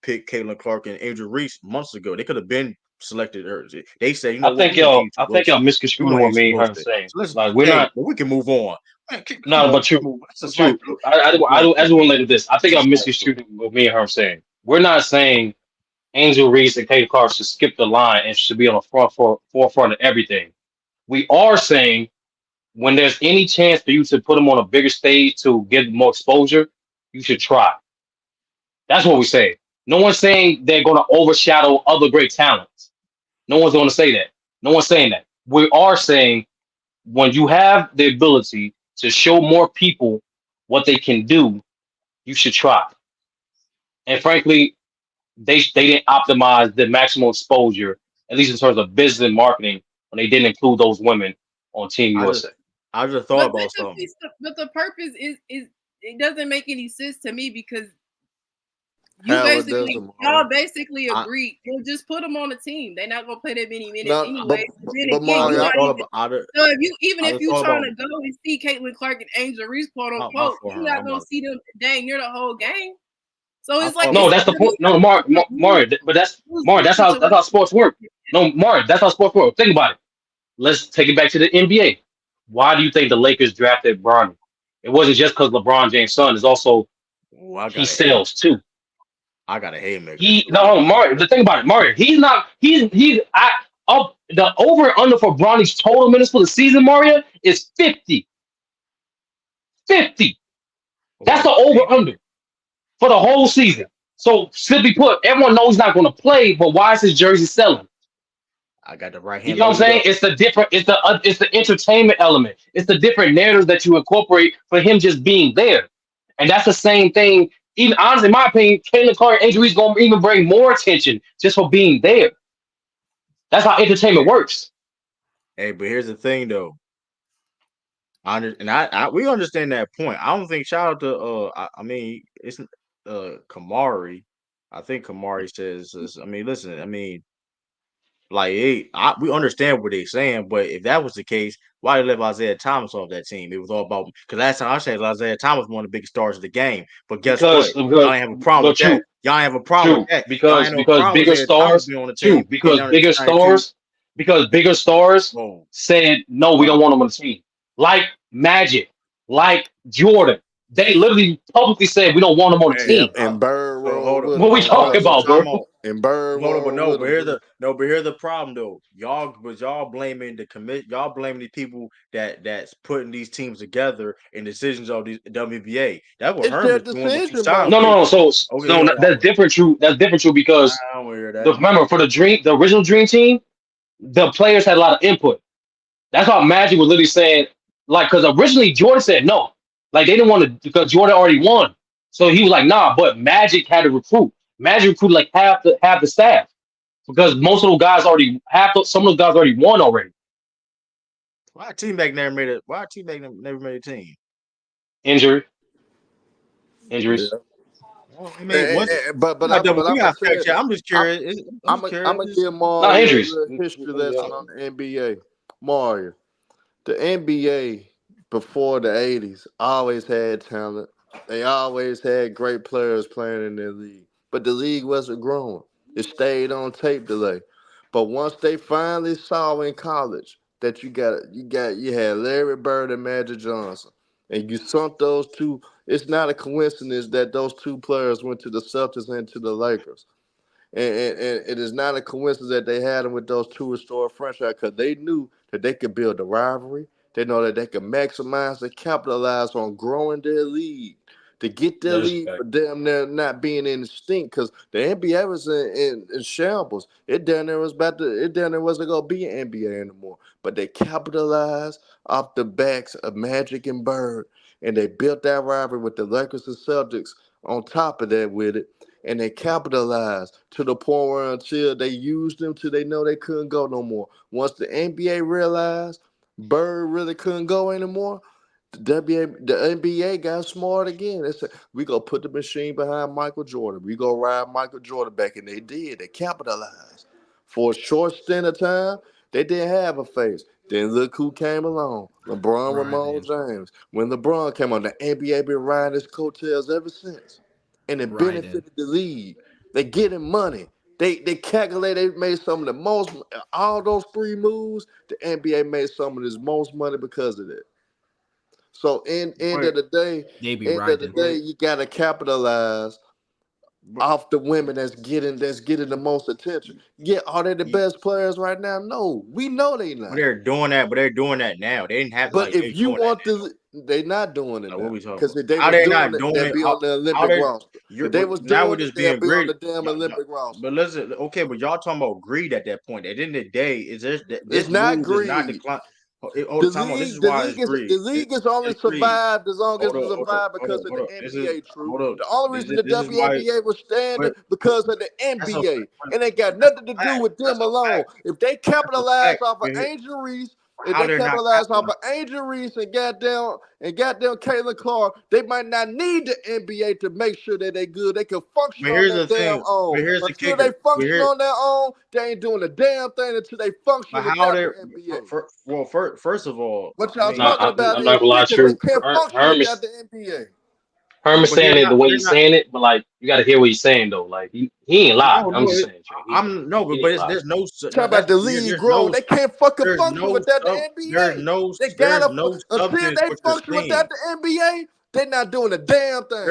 picked Caitlin Clark and Angel Reese months ago. They could have been selected her. They say, you know I what? think y'all misconstruing what me and her saying. So listen, Like we're not. but we can move on. Man, come No, on, but you, come on. That's just like true. I just want to leave this. I think I'm misconstruing what me and her are saying. We're not saying Angel Reese and Kate Carr should skip the line and should be on the forefront of everything. We are saying when there's any chance for you to put them on a bigger stage to get more exposure, you should try. That's what we say. No one's saying they're going to overshadow other great talents. No one's going to say that. No one's saying that. We are saying when you have the ability to show more people what they can do, you should try. And frankly, they didn't optimize the maximum exposure, at least in terms of business and marketing, when they didn't include those women on Team I USA. just I just thought about something. But the purpose is it doesn't make any sense to me because y'all basically I agree. You'll just put them on the team. They're not gonna play that many minutes No, anyway. But then but again, I you're Mario, just not thought even. about I just, So if you thought trying about to go and see Caitlin Clark and Angel Reese, quote my unquote, fault. you're not I'm gonna about, see them dang near the whole game. So I it's like thought No, it's that's the to me, point. No, Mario, but Mario, that's how sports work. No, Mario, that's how sports work. Think about it. Let's take it back to the NBA. Why do you think the Lakers drafted Bronny? It wasn't just because LeBron James' son. It's also oh, I he got a hate. sells too. I got a haymaker He too. no Mario. The thing about it, Mario, he's not. He's I up the over and under for Bronny's total minutes for the season. Mario is 50. 50. That's Oh, the over under for the whole season. So simply put, everyone knows he's not going to play, but why is his jersey selling? I got the right You hand know what I'm loaded saying? up. It's the different. It's the entertainment element. It's the different narratives that you incorporate for him just being there, and that's the same thing. Even honestly, in my opinion, Caitlin Clark injury is going to even bring more attention just for being there. That's how entertainment works. Hey, but here's the thing though. We understand that point. I don't think shout out to I mean it's Kamari. I think Kamari says I mean listen, I mean like we understand what they're saying, but if that was the case, why they left Isaiah Thomas off that team? It was all about because last time I said Isaiah Thomas was one of the biggest stars of the game. But guess what? Y'all ain't have a problem Well, with that. true, Y'all ain't have a problem with true, that. Y'all ain't no because problem with bigger Isaiah Thomas stars, being on the true, team, getting down to 92. because bigger stars Boom. said no, we don't want him on the team. Like Magic, like Jordan, they literally publicly said we don't want him on the Hey, yeah, team. and Bird so rolled hold up, with What him we as hold on. talking So well. about, bro? time out. And Bird Hold on, but rolled no, with him too. but here's the problem though. Y'all blaming the commit. Y'all blaming the people that's putting these teams together and decisions of these WBA. That's what It's their Herman's doing. What you decision, signed No, with. no, Moscow. no. So, Okay, so that's different. True. That's different. True I because don't hear that. remember for the dream, the original dream team, the players had a lot of input. That's why Magic was literally saying, like, because originally Jordan said no, like they didn't want to because Jordan already won. So he was like, nah. But Magic had to recruit. Magic recruited like half the staff because most of those guys already some of those guys already won already. Why T Mac never made it? Why T Mac never made a team? Injury, Yeah. injuries. Well, I mean, what's But we got double? We I'm gonna got say fact check. this. I'm just I'm curious. I'm I'm just I'm curious. gonna give Not Mario a injuries. little history lesson on the NBA. Mario, the NBA before the '80s always had talent. They always had great players playing in their league, but the league wasn't growing. It stayed on tape delay. But once they finally saw in college that you had Larry Bird and Magic Johnson, and you sunk those two. It's not a coincidence that those two players went to the Celtics and to the Lakers. And it is not a coincidence that they had them with those two historic franchises because they knew that they could build a rivalry. They know that they could maximize and capitalize on growing their league to get their That is a league fact. for damn near not being in stink because the NBA was in shambles. It down there wasn't gonna be an NBA anymore. But they capitalized off the backs of Magic and Bird, and they built that rivalry with the Lakers and Celtics on top of that with it, and they capitalized to the point where until they used them till they know they couldn't go no more. Once the NBA realized Bird really couldn't go anymore, the NBA got smart again. They said, we gonna put the machine behind Michael Jordan. We gonna ride Michael Jordan back. And they did. They capitalized. For a short stint of time, they didn't have a face. Then look who came along. LeBron Right Ramon then. James. When LeBron came on, the NBA been riding his coattails ever since. And it Right then. benefited the league. They getting money. They calculate they made some of the most all those three moves, the NBA made some of this most money because of that. So end of the day, They be end of the riding. day, you gotta capitalize off the women that's getting the most attention. Yeah, are they the best players right now? No, we know they But not. they're doing that. But they're doing that now. They didn't have But like they if you doing that want to, they not doing it now. Like, what now. we talking Because about? if they How was they doing not it, doing they'd it? be on the How Olympic they? roster. If they But was now we're doing it, just they'd being be on greedy. the damn Olympic roster. But listen, okay, but y'all talking about greed at that point. At the end of the day, is It's this not move does not greed. decline. The Time on. This is league, the why it's league is greed. the league is only It's greed. survived as long as it Hold up, survived hold up, because of hold the up. NBA. True. Hold up. The only reason the This is why. WNBA was standing But because of the that's a NBA, and it got that's nothing to a do fact. with That's them a alone. fact. If they That's a capitalize fact. off of But Angel Reese, if how they they're not capitalize off capitalizing? of Angel Reese and goddamn Caitlin Clark, they might not need the NBA to make sure that they good. They can function But on here's their the damn thing. own. But here's the Until they kicker. function on their own, they ain't doing a damn thing until they But function how without the they? NBA. Well, first of all, What I y'all mean, Nah, talking about I'm not ain't gonna lie, shit because they true. can't function Herm without is the NBA. but saying it the way they're he's not. saying it, but like you got to hear what he's saying though. Like he ain't lied. No, I'm no, just saying, true. I'm no, He but ain't lied. there's no Talk about the league growing. They can't fucking function without the NBA. They there's gotta no until substance they what you're function saying. without the NBA. They're not doing a damn thing.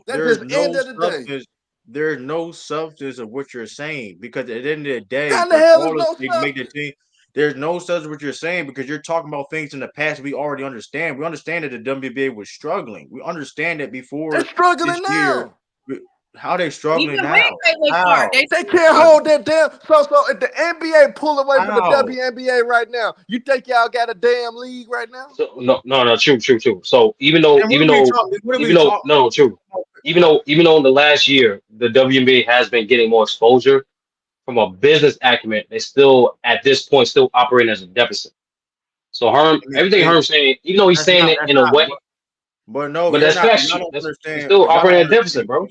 That's There's just end no of the day. substance. There's no substance of what you're saying because at the end of the day, How the hell is regardless no they make the substance? team. There's no substance what you're saying because you're talking about things in the past we already understand. We understand that the WNBA was struggling. We understand that They're before this struggling year. now. How they struggling Even now? with Caitlin Clark, How? They can't hold that damn. So if the NBA pull away from the How? WNBA right now, you think y'all got a damn league right now? So no, true. So And what are we talking? no, true. Even though in the last year the WNBA has been getting more exposure from a business acumen, they still at this point still operating as a deficit. So everything Hey, Herm's saying, even though he's saying it that's in a not. way, But no, but you're that's not. factual. Y'all don't He's understand. still But y'all don't operating at a understand. deficit, bro.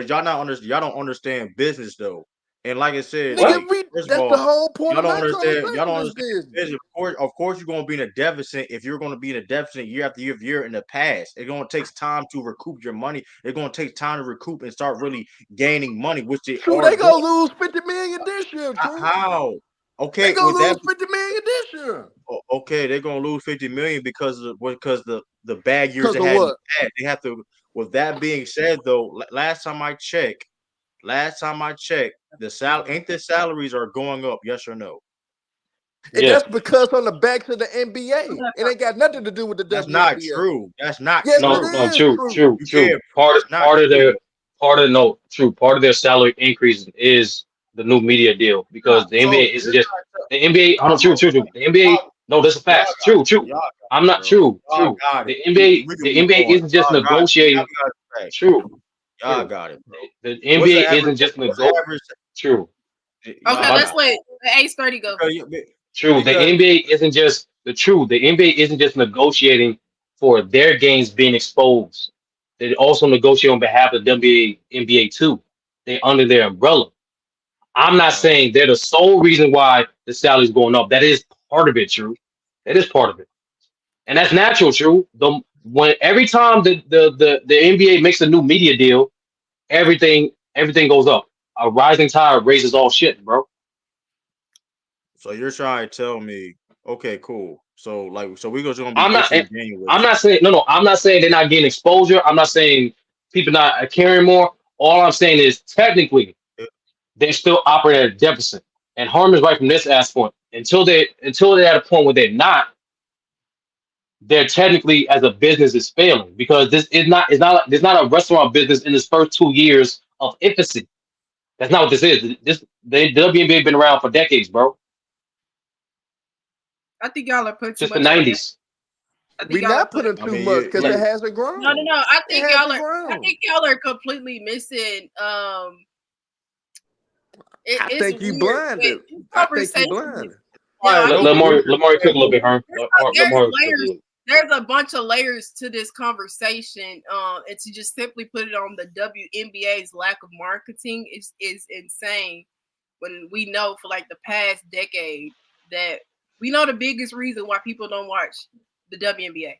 Y'all not understand. Y'all don't understand business though. And like I said, What? Nigga, like first of that's the all, whole point y'all of don't my understand. Y'all don't conversation is understand business. business. Of course, you're gonna be in a deficit if you're gonna be in a deficit year after year in the past. It's gonna take time to recoup your money. It's gonna take time to recoup and start really gaining money, which they True, are they doing. gonna lose 50 million this year, true. How? They Okay, gonna with that lose 50 million this year. okay, they're gonna lose 50 million because the bad years Because they of had in the what? past. They have to. With that being said, though, last time I checked, the salaries are going up. Yes or no? And Yeah. that's because on the backs of the NBA. It ain't got nothing to do with the That's not WNBA. true. That's not Yes, it No, true. no, is true, true. true, You true. can't. That's not true. Part of their salary increase is the new media deal because the So NBA isn't you're just the NBA. Hold on, true. The NBA, y'all, no, that's a y'all fact. got True. y'all got I'm it, not bro. Y'all true. got it. The NBA, We can the move NBA on. isn't just Y'all got it. Y'all negotiating. got it. Right. True, Y'all true. got it, bro. The What's the NBA average? isn't just What's the average? true. Okay, Y'all let's got let the Ace 30 go. it. True. The Because NBA isn't just the truth. The NBA isn't just negotiating for their games being exposed. They also negotiate on behalf of the NBA too. They under their umbrella. I'm not saying they're the sole reason why the salary's going up. That is part of it, true. That is part of it. And that's natural, true. When every time the NBA makes a new media deal, everything goes up. A rising tide raises all shit, bro. so you're trying to tell me, okay, cool. So we're just gonna be I'm not. I'm disingenuous. not saying no. I'm not saying they're not getting exposure. I'm not saying people not caring more. All I'm saying is technically they're still operating at a deficit. And Harm is right from this aspect. Until they're at a point where they're not, they're technically as a business is failing because this is not. It's not. There's not a restaurant business in this first 2 years of infancy. That's not what this is. The WNBA been around for decades, bro. I think y'all are putting too Since the much on it. '90s. I We think y'all are not putting. putting I too mean, much because it Like, hasn't grown. No. It hasn't grown. I think y'all are completely missing. I It's think you weird. blinded. This I think you conversation is blinded. no. all right, I no, think but Lamar cook a little bit, Harm. there's Lamar cook a layers. little. There's a bunch of layers to this conversation. And to just simply put it on the WNBA's lack of marketing is insane. When we know for like the past decade that we know the biggest reason why people don't watch the WNBA.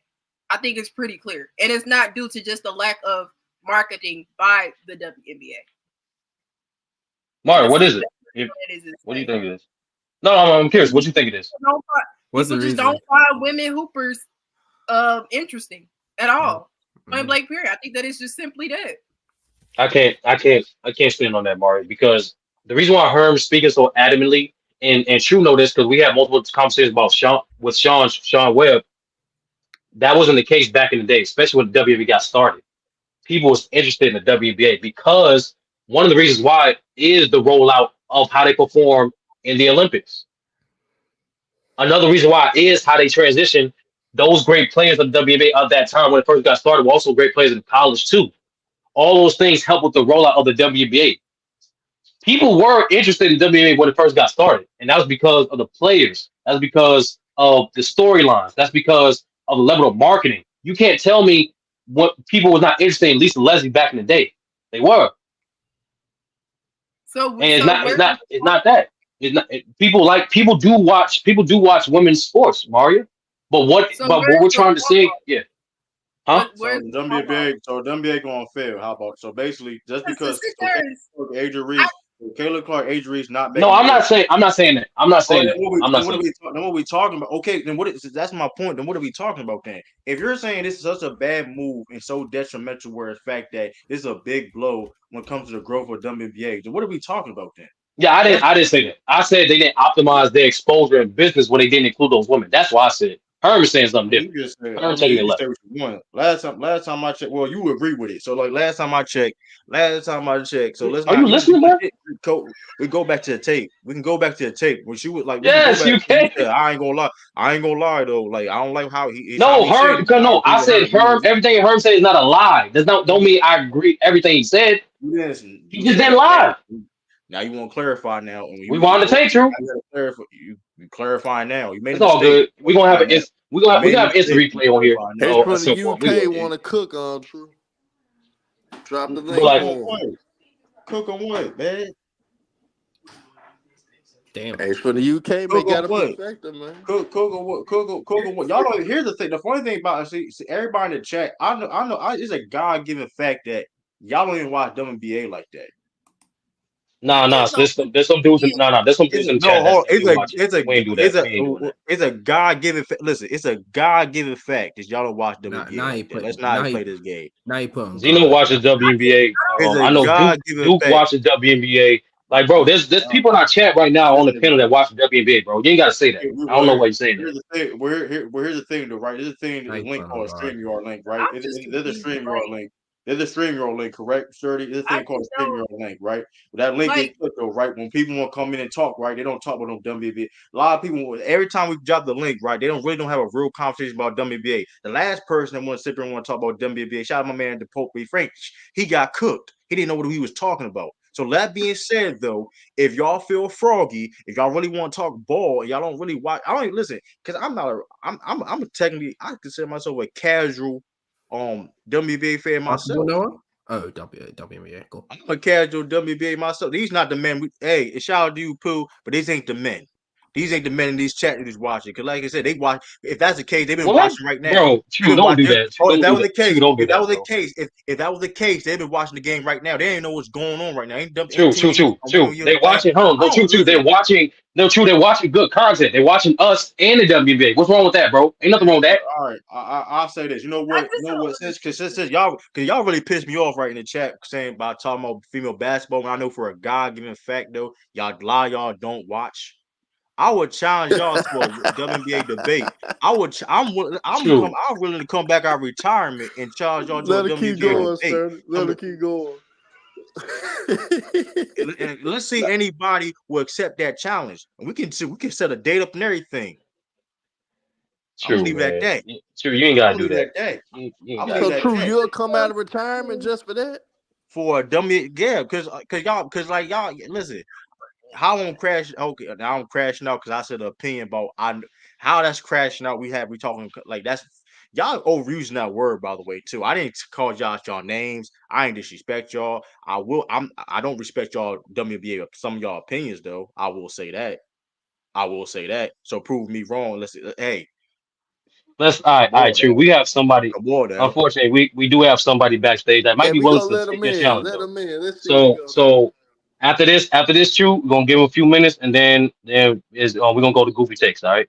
I think it's pretty clear, and it's not due to just the lack of marketing by the WNBA. Mario, That's what a, is it? it is What do you insane. think it is? No, I'm curious. What do you think it is? What's the People just reason? don't find women hoopers interesting at all. Point blank period. I think that it's just simply that. I can't stand on that, Mario, because the reason why Herm's speaking so adamantly, and True know this because we had multiple conversations about Sean Webb. That wasn't the case back in the day, especially when the WNBA got started. People was interested in the WNBA because one of the reasons why is the rollout of how they perform in the Olympics. Another reason why is how they transition. Those great players of the WNBA of that time when it first got started were also great players in college too. All those things help with the rollout of the WNBA. People were interested in WNBA when it first got started, and that was because of the players. That's because of the storylines. That's because of the level of marketing. You can't tell me what people were not interested in Lisa Leslie back in the day. They were, So, and it's so not. It's where not. It's not that. It's not. People do watch. People do watch women's sports, Mario. But what? so But what where's we're the trying to say, fall yeah, huh? So Where's the the fall off? WNBA, so WNBA going to fail. How about so basically just Yes, because so sisters. Kayla Clark, Age Reese not No, making I'm the not saying. I'm not saying that. I'm not Oh, saying that. I'm not saying. then what are we talking about? Okay, then what is that's my point. Then what are we talking about then? If you're saying this is such a bad move and so detrimental, where the fact that this is a big blow when it comes to the growth of WNBA, then what are we talking about then? Yeah, I didn't. That's I didn't say that. I said they didn't optimize their exposure in business when they didn't include those women. That's why I said. Herm is saying something you different. just said. Herm I mean, taking you it just left. say what you want. Last time I checked. Well, you agree with it. So like last time I checked. So let's Are you not. listening, bro? We go back to the tape. We can go back to the tape. When she was like, we can go Yes, back. you You can. said, I ain't gonna lie. I ain't gonna lie though. Like I don't like how how No, he said Herm. it, Because but I no, agree I with said Herm. Herm. Everything Herm said is not a lie. Does not don't mean I agree everything he said. He You just didn't said, hey, lie. now you want to clarify now. And We wanted to take True. you gotta clarify. You clarify now. You made a It's all mistake. good. We're gonna have Clarify an now. ins- You we made a gonna have instant mistake. You replay on here. clarify H now. A from the simple one. We UK good. want to cook on True. Drop the But link like, Cook on for him. what? Cook on what, man? Damn. H from the UK may Cook on got a what? perspective, man. Cook on what? Cook on what? Y'all don't. Here's the thing. The funny thing about it, see everybody in the chat. I know. It's a God given fact that y'all don't even watch WNBA like that. nah. So there's some dudes in there's some dudes in the chat that say we watch it. We ain't do that. We ain't doing that. It's a God given. Listen, it's a God given fact that y'all don't watch Now, WNBA now he like that. put Let's now not he play this game. now he put on Zeno God. watches WNBA. It's a I know God given Duke fact. watches WNBA. Like, bro, there's people in our chat right now on the panel that watch the WNBA, bro. You ain't gotta say that. I don't know why you're saying that. Here's the thing. Here's the thing, though, right? There's a thing. Now The he link put on called a God. StreamYard link, right? I'm just There's a confused. StreamYard link. There's a StreamYard link, correct, Shirley? There's a I thing called just a don't StreamYard link, right? But that link like. get clicked, though, right? When people want to come in and talk, right? They don't talk about no WNBA. A lot of people, every time we drop the link, right? They don't have a real conversation about WNBA. The last person that want to sit there and want to talk about WNBA, shout out my man, the Pope Frank. He got cooked. He didn't know what he was talking about. So that being said, though, if y'all feel froggy, if y'all really want to talk ball, and y'all don't really watch, I don't even listen because I'm technically I consider myself a casual WNBA fan Basketball myself. Noah? Oh, WNBA. Cool. I'm a casual WNBA myself. These not the men. Hey, shout out to you, Pooh, but these ain't the men. These ain't the men in these chat who's watching. Because, like I said, they watch. If that's the case, they've been What? watching right now. Bro, They've True, been don't do watching. that. True, Oh, if don't that do was the that. True, case, don't do if that that, was the bro. case, if that was the case, they've been watching the game right now. They ain't know what's going on right now. True, Team true, true, true. They I watching, hold on, no, true, true. don't They're watching, no, true, they're watching good content. They're watching us and the WNBA. What's wrong with that, bro? Ain't nothing wrong with that. All right, I'll say this. You know I what? just don't. Since y'all really pissed me off right in the chat saying about talking about female basketball. When I know for a God-given fact though, y'all don't watch. I would challenge y'all to a WNBA debate. I'm willing to come back out of retirement and challenge y'all to a Let it keep WNBA going, debate. sir. Let it keep going. And let's see anybody will accept that challenge. And we can set a date up and everything. I'm gonna True, leave it at man. that. True, you ain't I'm gotta gonna do leave it that. at that. You ain't I'm gonna gotta leave So it do at that. true, that. you'll come out of retirement just for that? For a dummy, yeah, because like y'all listen, how I'm crashing. Okay, now I'm crashing out because I said an opinion about how that's crashing out. We talking like that's y'all overusing that word by the way too. I didn't call y'all names. I ain't disrespect y'all. I don't respect y'all WNBA some of y'all opinions though. I will say that. So prove me wrong. Hey, All come right, on true. now. We have somebody. Come on now. Unfortunately, we do have somebody backstage that might And be we willing gonna to let take them your in. challenge Let though. them in. Let's see what we So gonna do. so after this, true, we're gonna give him a few minutes, and then we're gonna go to goofy takes. All right.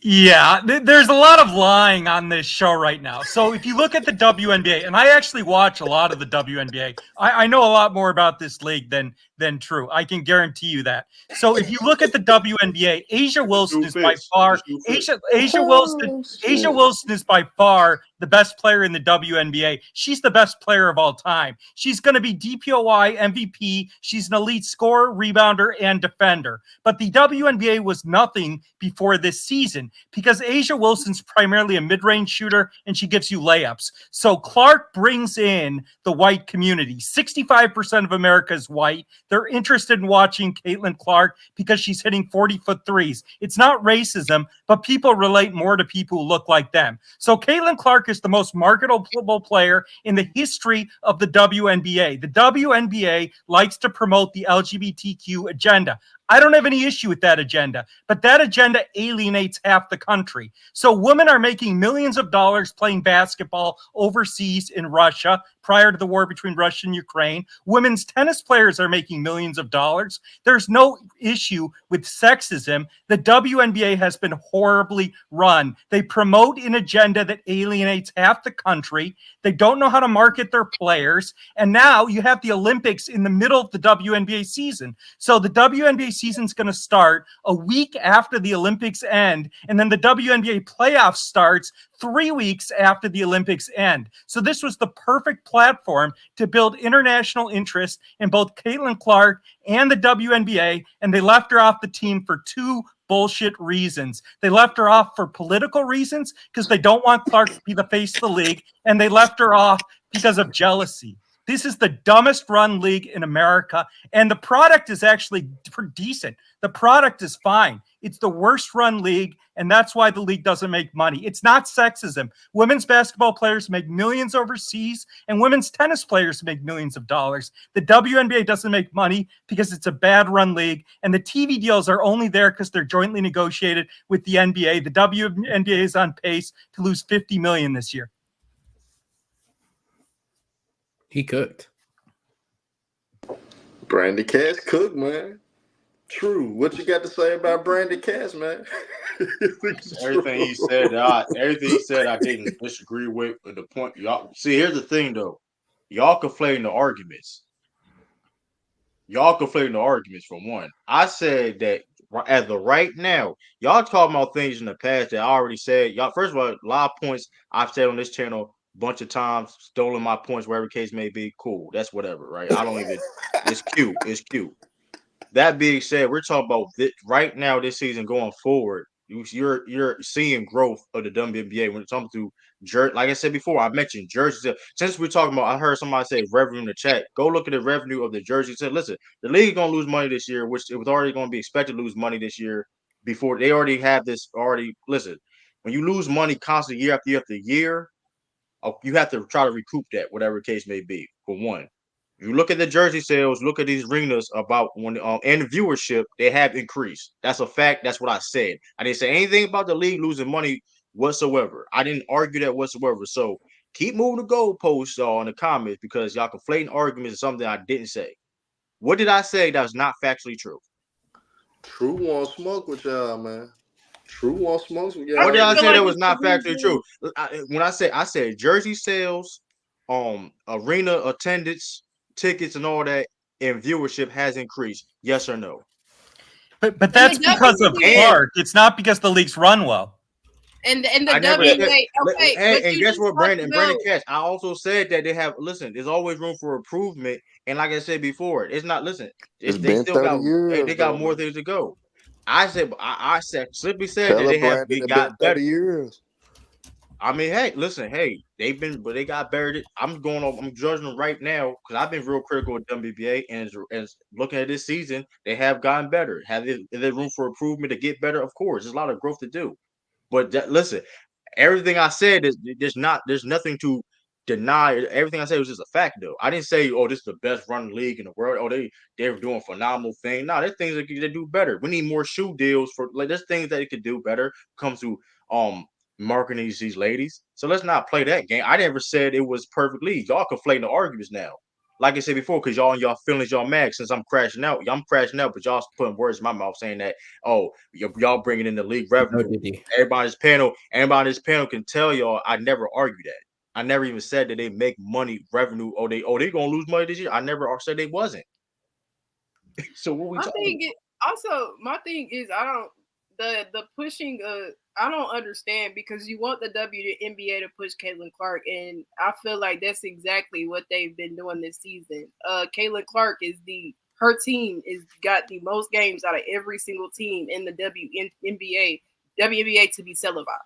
Yeah, there's a lot of lying on this show right now. So if you look at the WNBA, and I actually watch a lot of the WNBA, I know a lot more about this league than True. I can guarantee you that. So if you look at the WNBA, Asia Wilson is by far Oh, Asia shit. Wilson is by far the best player in the WNBA. She's the best player of all time. She's going to be DPOY MVP. She's an elite scorer, rebounder, and defender. But the WNBA was nothing before this season because Asia Wilson's primarily a mid-range shooter and she gives you layups. So Clark brings in the white community. 65% of America is white. They're interested in watching Caitlin Clark because she's hitting 40-foot threes. It's not racism, but people relate more to people who look like them. So Caitlin Clark is the most marketable player in the history of the WNBA. The WNBA likes to promote the LGBTQ agenda. I don't have any issue with that agenda, but that agenda alienates half the country. So women are making millions of dollars playing basketball overseas in Russia prior to the war between Russia and Ukraine. Women's tennis players are making millions of dollars. There's no issue with sexism. The WNBA has been horribly run. They promote an agenda that alienates half the country. They don't know how to market their players. And now you have the Olympics in the middle of the WNBA season. So the WNBA season's going to start a week after the Olympics end, and then the WNBA playoffs starts 3 weeks after the Olympics end. So this was the perfect platform to build international interest in both Caitlin Clark and the WNBA, and they left her off the team for two bullshit reasons. They left her off for political reasons because they don't want Clark to be the face of the league, and they left her off because of jealousy. This is the dumbest run league in America, and the product is actually decent. The product is fine. It's the worst run league, and that's why the league doesn't make money. It's not sexism. Women's basketball players make millions overseas, and women's tennis players make millions of dollars. The WNBA doesn't make money because it's a bad run league, and the TV deals are only there because they're jointly negotiated with the NBA. The WNBA is on pace to lose $50 million this year. He cooked. Brandy Cash cook, man. True. What you got to say about Brandy Cash, man? Everything he said, I didn't disagree with. But the point, y'all see, here's the thing though, y'all conflating the arguments. For one. I said that as of right now, y'all talking about things in the past that I already said. Y'all, first of all, a lot of points I've said on this channel a bunch of times, stolen my points, wherever case may be. Cool, that's whatever, right? I don't even. It's cute. It's cute. That being said, we're talking about right now this season going forward. You're seeing growth of the WNBA when it comes to like I said before, I mentioned jerseys. Since we're talking about, I heard somebody say revenue in the chat. Go look at the revenue of the jerseys. Said, listen, the league gonna lose money this year, which it was already gonna be expected to lose money this year. Before they already have this already. Listen, when you lose money constantly year after year, you have to try to recoup that, whatever the case may be. For one, you look at the jersey sales, look at these arenas about when and viewership, they have increased. That's a fact. That's what I said. I didn't say anything about the league losing money whatsoever. I didn't argue that whatsoever. So keep moving the goalposts in the comments because y'all conflating arguments is something I didn't say. What did I say that was not factually true? True want smoke with y'all, man. True want smoke with y'all. What did I say like that was it's not the factually reason- true? When I said jersey sales, arena attendance, tickets, and all that, and viewership has increased. Yes or no? But that's And the because of WNBA Clark. It's not because the league's run well. And the I never said. WNBA. Okay, but And you guess just what, talked Brandon about Cash? I also said that they have. Listen, there's always room for improvement. And like I said before, it's not. Listen, It's they been still 30 got. years, They got though, more man. things to go. I simply said that Tell her, they Brandon, it's been got better. 30 years. I mean, hey, listen, hey, but they got better. I'm judging them right now because I've been real critical of WNBA, and as looking at this season, they have gotten better. Is there room for improvement to get better? Of course, there's a lot of growth to do. But listen, everything I said is there's nothing to deny. Everything I said was just a fact, though. I didn't say, oh, this is the best run league in the world. Oh, they're doing a phenomenal thing. No, there's things that they do better. We need more shoe deals for there's things that it could do better. Comes to marketing these ladies. So let's not play that game. I never said it was perfect league. Y'all conflating the arguments now. like I said before, because y'all and y'all feelings, y'all mad since I'm crashing out. I'm crashing out, but y'all putting words in my mouth saying that, oh, y'all bringing in the league revenue. Everybody on this panel can tell y'all I never argue that. I never even said that they make money revenue or they gonna lose money this year. I never said they wasn't. So what we talking about? My thing is I don't the pushing I don't understand because you want the WNBA to push Caitlin Clark, and I feel like that's exactly what they've been doing this season. Caitlin Clark her team is got the most games out of every single team in the WNBA to be televised.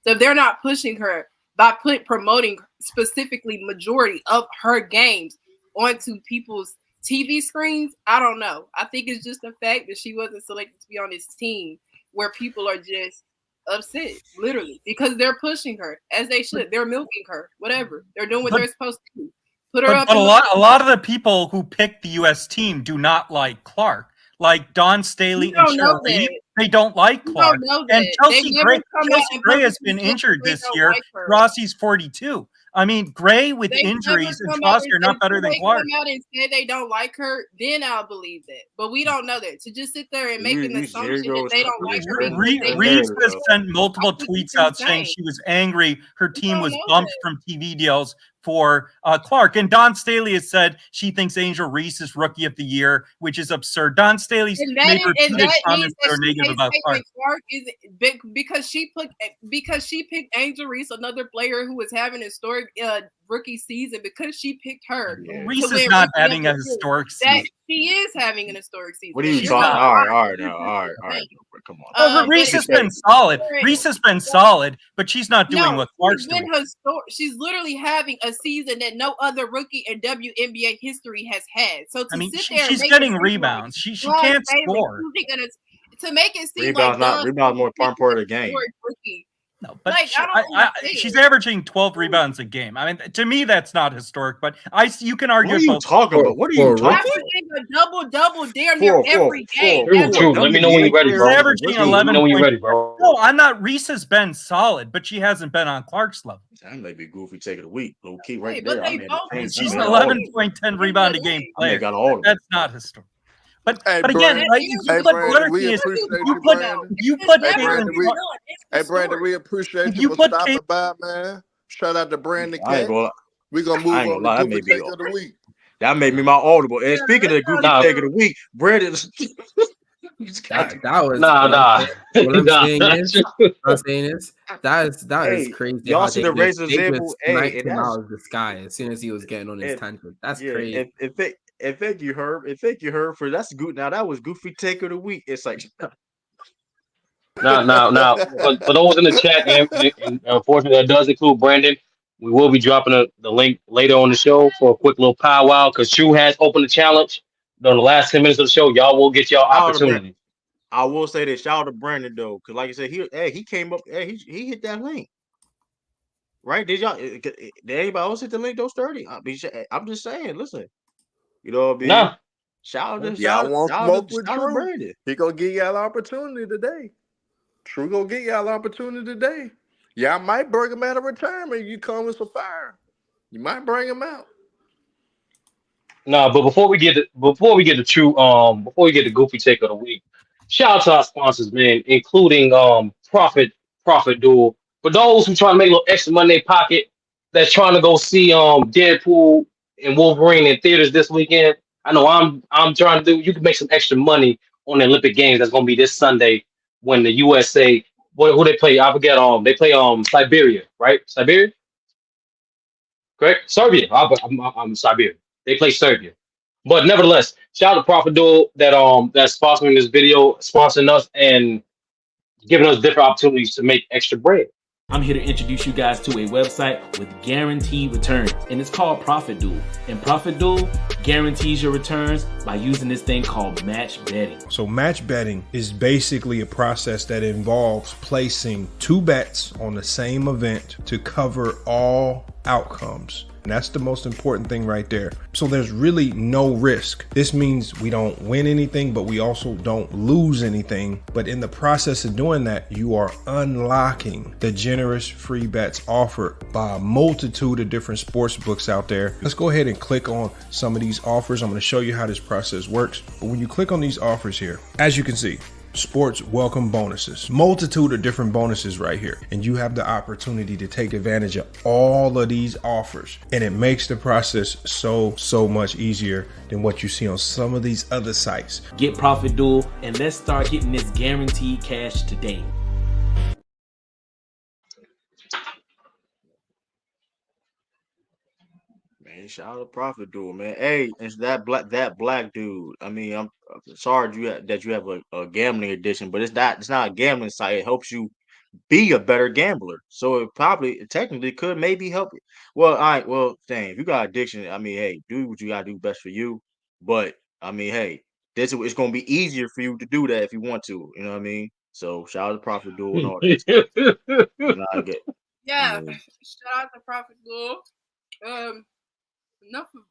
So if they're not pushing her by promoting specifically majority of her games onto people's TV screens, I don't know. I think it's just the fact that she wasn't selected to be on this team where people are just upset, literally, because they're pushing her as they should. They're milking her, whatever. They're doing what they're supposed to do. Put her up. But a lot of the people who picked the U.S. team do not like Clark. Like Dawn Staley and Cheryl Reeve, they don't like Clark. And Chelsea Gray has been injured this year. Rossi's 42. I mean, Gray with injuries and Chaucer are not better than Clark. Come out and say they don't like her, then I'll believe that. But we don't know that. To just sit there and make an assumption that they don't like her. Reeves has sent multiple tweets out saying she was angry her team was bumped from TV deals for Clark. And Dawn Staley has said she thinks Angel Reese is Rookie of the Year, which is absurd. Dawn Staley's made repeated comments that are negative about Clark. Is because she picked Angel Reese, another player who was having a historic rookie season, because she picked her. Reese is not having a historic season. She is having an historic season. What are you talking? All right. Come on. Reese has been solid. Reese has been solid, but she's not doing what Clark's doing. She's literally having a season that no other rookie in WNBA history has had. So she's getting rebounds. She can't score. To make it seem rebounds more important part of the game. No, but she's averaging 12 rebounds a game. I mean, to me, that's not historic. But you can argue. What are you talking about? What are you talking about? A double damn near every game. True. Let me know when you're ready, bro. She's averaging 11. When you're ready, bro. No, I'm not. Reese has been solid, but she hasn't been on Clark's level. That may be goofy take of the week. Low key right there. She's an 11.10 rebound a game player. That's not historic. But again, right, Hey, Brandon, we appreciate you for stopping by, man. Shout out to Brandon K. We're going to move on to Goofy Take of the Week. That made me my audible. And speaking of the Goofy Take of the Week, Brandon... that was I'm saying is that is crazy. Y'all see the razor example? Hey, out of the sky as soon as he was getting on his tangent. That's crazy. And thank you, Herb, for that's good. Now that was Goofy Take of the Week. It's like now for those in the chat, and unfortunately that does include Brandon. We will be dropping the link later on the show for a quick little powwow because True has opened the challenge during the last 10 minutes of the show. Y'all will get y'all opportunity. I will say this, shout out to Brandon though, because like I said, he came up, he hit that link. Right? Did anybody else hit the link? Those 30. I'm just saying, listen. You know what I mean? No. Shout out to Brandon. He gonna give y'all opportunity today. True gonna get y'all opportunity today. Y'all might bring him out of retirement. You come with some fire. You might bring him out. No, but before we get to Goofy Take of the Week, shout out to our sponsors, man, including Profit Duel. For those who trying to make a little extra money in their pocket, that's trying to go see Deadpool and Wolverine in theaters this weekend. I know I'm trying to do. You can make some extra money on the Olympic Games. That's going to be this Sunday when the USA. Who they play? I forget. They play Siberia, right? Siberia, correct? Serbia. I'm Siberia. They play Serbia, but nevertheless, shout out to Profit Duel that's sponsoring this video, sponsoring us, and giving us different opportunities to make extra bread. I'm here to introduce you guys to a website with guaranteed returns, and it's called Profit Duel. And Profit Duel guarantees your returns by using this thing called match betting. So match betting is basically a process that involves placing two bets on the same event to cover all outcomes. And that's the most important thing right there. So there's really no risk. This means we don't win anything, but we also don't lose anything. But in the process of doing that, you are unlocking the generous free bets offered by a multitude of different sports books out there. Let's go ahead and click on some of these offers. I'm going to show you how this process works. But when you click on these offers here, as you can see, sports welcome bonuses, multitude of different bonuses right here, and you have the opportunity to take advantage of all of these offers, and it makes the process so much easier than what you see on some of these other sites. Get Profit Duel, and let's start getting this guaranteed cash today. Man, shout out to Profit Duel, man. Hey, it's that black dude. I mean, I'm sorry that you have a gambling addiction, but it's not a gambling site. It helps you be a better gambler. So it technically could maybe help you. Well, all right, well, dang, if you got addiction, I mean, hey, do what you gotta do best for you. But I mean, hey, it's gonna be easier for you to do that if you want to. You know what I mean? So shout out to Profit Duel and all that stuff. And I get, Yeah, I mean, shout out to Profit Duel. Enough of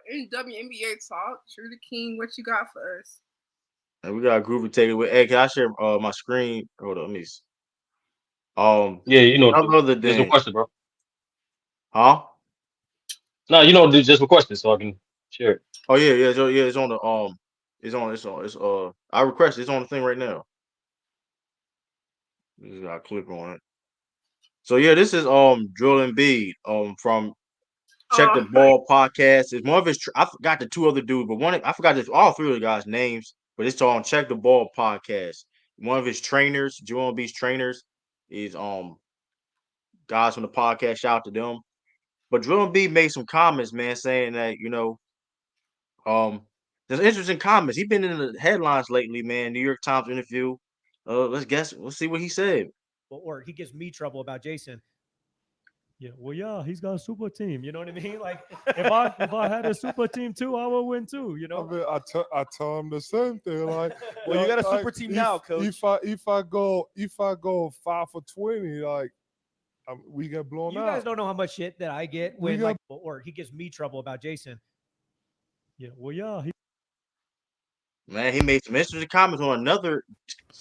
the WNBA talk. True the King, what you got for us? and we got a group of takeaway. Hey, can I share my screen? Hold on, let me see. Yeah, you know, Other just than, request it, bro. huh? No, you know, just request it so I can share it. Oh yeah, it's on the I requested it's on the thing right now. Just gotta click on it. So yeah, this is Joel Embiid from Check the Ball podcast. It's one of his. I forgot the two other dudes, but I forgot all three of the guys' names. But it's on Check the Ball podcast. One of his trainers, Joel Embiid's trainers, is guys from the podcast. Shout out to them. But Joel Embiid made some comments, man, saying that there's interesting comments. He's been in the headlines lately, man. New York Times interview. Let's see what he said. Or he gives me trouble about Jason. Yeah, well, yeah, he's got a super team. You know what I mean? Like, if I had a super team too, I would win too. You know? I mean, I tell him the same thing. Like, well, you got a super team now, coach. If I go 5 for 20, like, we get blown out. You guys don't know how much shit that I get when or he gives me trouble about Jason. Yeah, well, yeah. Man, he made some interesting comments on another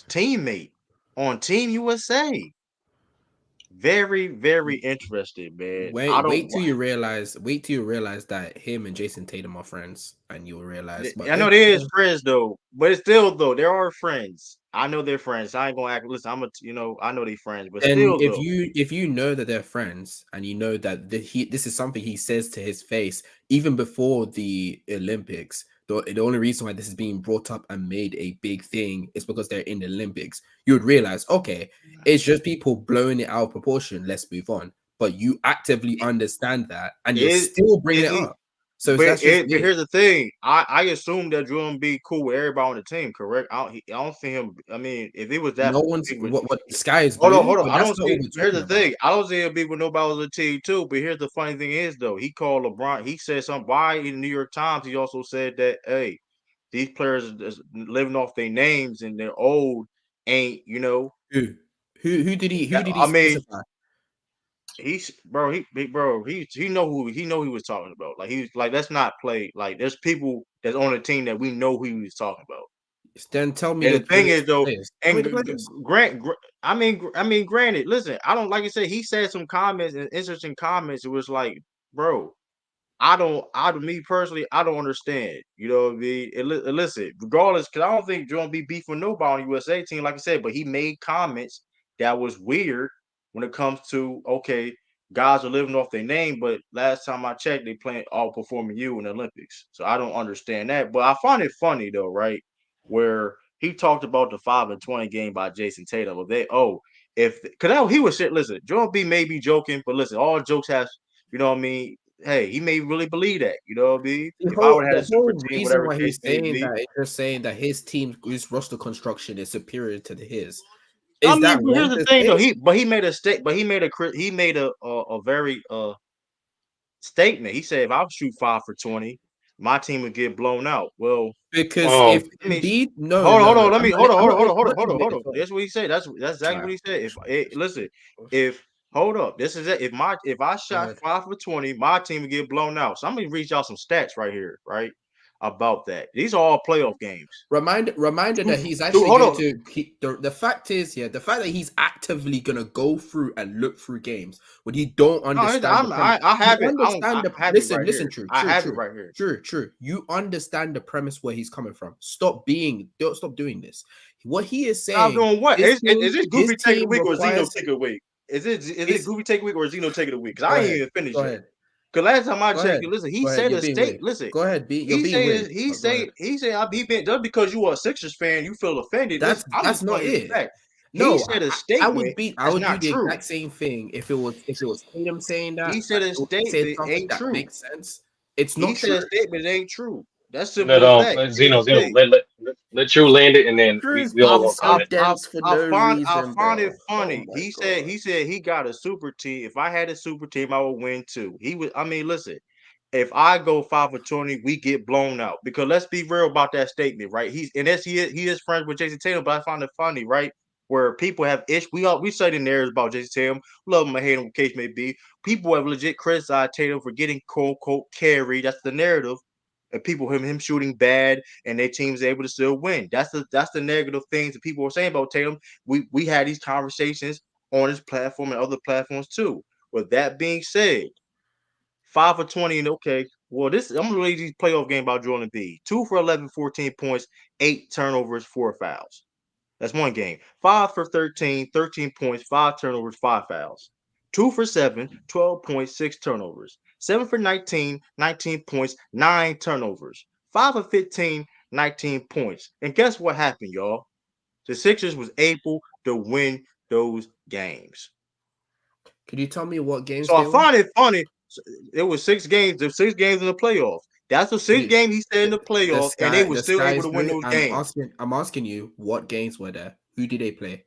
teammate on Team USA. Very, very interested, man. Wait till you realize that him and Jason Tatum are friends, and you'll realize. I know they is friends though, but it's still though there are friends. I know they're friends. I ain't gonna act. Listen, I know they friends, but still, if you know that they're friends, and you know that this is something he says to his face even before the Olympics. The only reason why this is being brought up and made a big thing is because they're in the Olympics. You would realize, okay, it's just people blowing it out of proportion. Let's move on. But you actively understand that, and you're still bringing it up. So but here's the thing. I assume that Joel Embiid cool with everybody on the team, correct? I don't see him. I mean, if it was that, no one's what Sky is. Hold on. I don't see. Here's the thing. I don't see him be with nobody on the team too. But here's the funny thing is though, he called LeBron. He said something. Why in the New York Times? He also said that hey, these players are living off their names and they're old. Ain't you know who did he? Who did he? I mean. He know who he was talking about. Like he was like, let's not play. Like there's people that's on the team that we know who he was talking about. Then tell me. And the thing is though, and granted, listen, I don't like I said. He said some comments and interesting comments. It was like, bro, me personally, I don't understand. You know what I mean? Listen, regardless, because I don't think Joel be beef with nobody on the USA team, like I said, but he made comments that was weird. When it comes to guys are living off their name, but last time I checked, they playing all performing you in the Olympics. So I don't understand that. But I find it funny though, right? Where he talked about the 5 and 20 game by Jason Tatum. Well, he was shit. Listen, Joel B may be joking, but listen, all jokes has, you know what I mean? Hey, he may really believe that, you know what I mean? If I would have had a super team, whatever why he's saying that, it's just saying that his roster construction is superior to his. Here's the thing though. He made a very statement. He said if I shoot 5 for 20, my team would get blown out. Well, because Embiid, hold on. That's what he said. That's exactly what he said. Hold up. This is it. If I shot 5 for 20, my team would get blown out. So I'm gonna read y'all some stats right here, right? About that. These are all playoff games. Reminder that he's actually going to. The fact is, the fact that he's actively going to go through and look through games when you don't understand. I have it. Listen, True. I have it right here. True. You understand the premise where he's coming from. Stop doing this. What he is saying. I'm doing what? Is it Goofy take a week or Zeno take a week? Is it Goofy take a week or Zeno take it a week? Because I ain't even finished yet. Because last time I checked, listen, he said a state. Listen, go ahead, B. He said he been just because you are a Sixers fan, you feel offended. That's not it. No, he said a statement. I would do the exact same thing if it was Tatum saying that. He said a statement ain't true. Makes sense. It's not true. He said a statement ain't true. That's simple. Zeno, let you land it, and then we all won't comment. I find it funny. He said he got a super team. If I had a super team, I would win too. Listen. If I go 5 for 20, we get blown out. Because let's be real about that statement, right? He is friends with Jason Tatum, but I find it funny, right? Where people have we say the narratives about Jason Tatum, love him or hate him, case may be. People have legit criticized Tatum for getting quote unquote carried. That's the narrative. And people him shooting bad and their team's able to still win. That's the negative things that people are saying about Tatum. We had these conversations on this platform and other platforms too. With that being said, 5 for 20 and okay. Well, I'm gonna read these playoff game about Joel Embiid. 2 for 11, 14 points, 8 turnovers, 4 fouls. That's one game. 5 for 13, 13 points, 5 turnovers, 5 fouls. 2 for 7, 12 points, 6 turnovers. 7 for 19, 19 points, 9 turnovers. 5 for 15, 19 points. And guess what happened, y'all? The Sixers was able to win those games. Could you tell me what games? So I find it funny. It was 6 games. There's 6 games in the playoffs. That's the 6th game he said in the playoffs, and they were still able to win those games. I'm asking you, what games were there? Who did they play?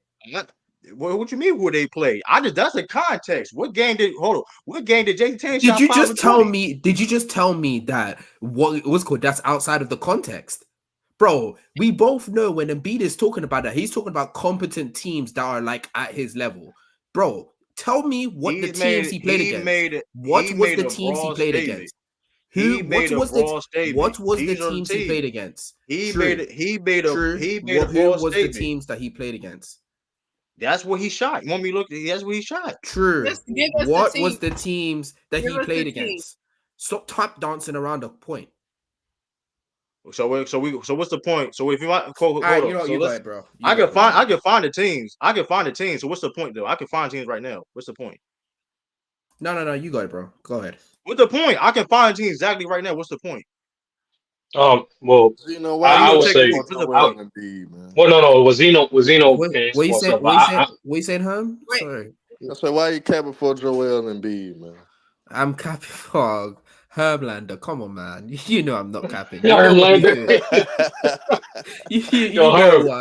What you mean? Who they play? That's the context. What game did Jason Tatum? Did you just tell me? Did you just tell me that what it was called? That's outside of the context, bro. We both know when Embiid is talking about that, he's talking about competent teams that are like at his level, bro. Tell me what the teams he played against. What was the teams he played against? What was the teams he played against? Who was the teams that he played against? That's what he shot. You want me to look? That's what he shot. True. What was the teams that he played against? Stop tap dancing around the point. So what's the point? So if you want, bro. I can find the teams. So what's the point though? I can find teams right now. What's the point? No. You got it, bro. Go ahead. What's the point? I can find teams exactly right now. What's the point? Well, I would say. Well, no. Was Zeno? What you saying, Herm? Sorry. I said, why you capping for Joel Embiid, man? I'm capping for Hermlander. Come on, man. You know I'm not capping. Hermlander.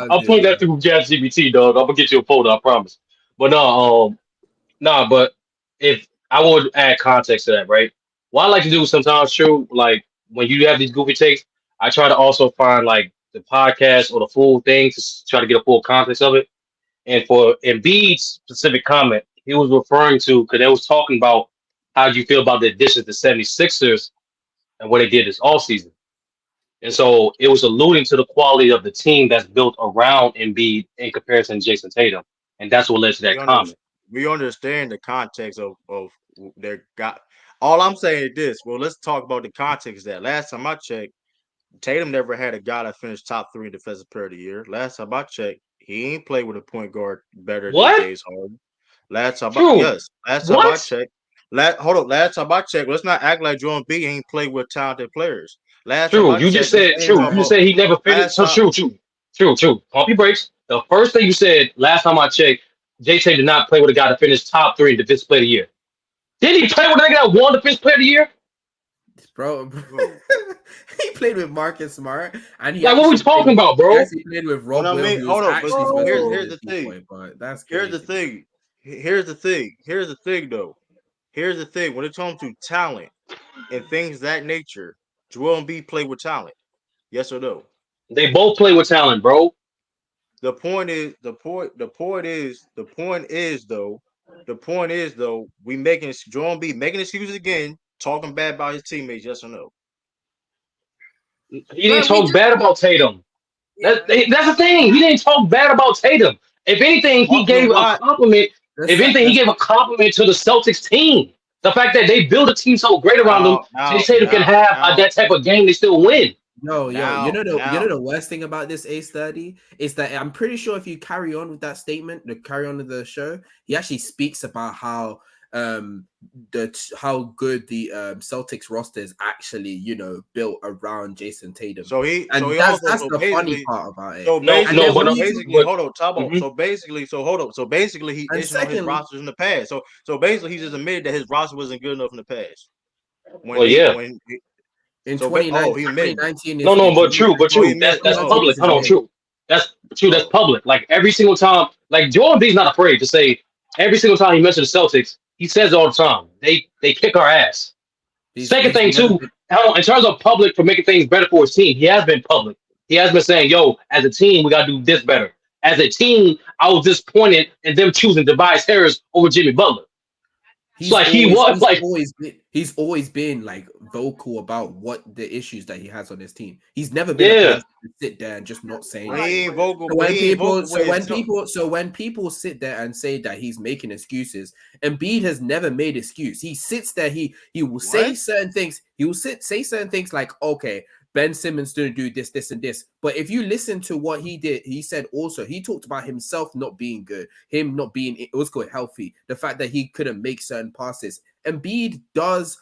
I'll point that through ChatGPT, dog. I'm gonna get you a folder, I promise. But but if I would add context to that, right? What I like to do sometimes, true, like when you have these goofy takes, I try to also find like the podcast or the full thing to try to get a full context of it. And for Embiid's specific comment, he was referring to, because they was talking about how do you feel about the addition to 76ers and what they did this offseason. And so it was alluding to the quality of the team that's built around Embiid in comparison to Jason Tatum. And that's what led to that comment. We understand the context of their guy. All I'm saying is this. Well, let's talk about the context of that. Last time I checked, Tatum never had a guy that finished top 3 in defensive player of the year. Last time I checked, he ain't played with a point guard better than James Harden. Last time I checked. Last time I checked, let's not act like Joel Embiid ain't played with talented players. You just said he never finished. True. Pump your brakes. The first thing you said last time I checked, Jason did not play with a guy that finished top 3 in defensive player of the year. Did he play with a guy that won defensive player of the year? Bro. He played with Marcus Smart, and he what we talking about, bro? He played with Rob. Here's the thing. Here's the thing, though. Here's the thing. When it comes to talent and things of that nature, Joel Embiid played with talent. Yes or no? They both play with talent, bro. The point is though, The point is though, Joel Embiid making excuses again, talking bad about his teammates. Yes or no? He didn't But we talk just bad about Tatum. yeah. That's the thing. He didn't talk bad about Tatum. If anything, he Then gave a why? compliment. If anything, he gave a compliment to the Celtics team. The fact that they built a team so great around them, Tatum can have that type of game, they still win. Yo, you know now. the worst thing about this A-study is that I'm pretty sure if you carry on with that statement, carry on with the show, he actually speaks about how how good the Celtics roster is actually, you know, built around Jason Tatum. So that's the funny part about it. So basically, hold on, Tabo. Mm-hmm. So basically, he issued his rosters in the past. So basically, he just admitted that his roster wasn't good enough in the past. In 2019, but true. That's public. Hold on, true. That's true. That's public. Like every single time, like Joel Embiid's not afraid to say every single time he mentions the Celtics, he says it all the time. They kick our ass. Second thing too, in terms of public for making things better for his team, he has been public. He has been saying, "Yo, as a team, we gotta do this better." As a team, I was disappointed in them choosing Tobias Harris over Jimmy Butler. He's always been like vocal about what the issues that he has on his team. He's never been a person to sit there and just not saying anything. So when people sit there and say that he's making excuses, Embiid has never made excuse. He sits there, he will say certain things. He will say certain things like, okay, Ben Simmons didn't do this, this, and this. But if you listen to what he did, he said also, he talked about himself not being good, him not being, healthy, the fact that he couldn't make certain passes. Embiid does,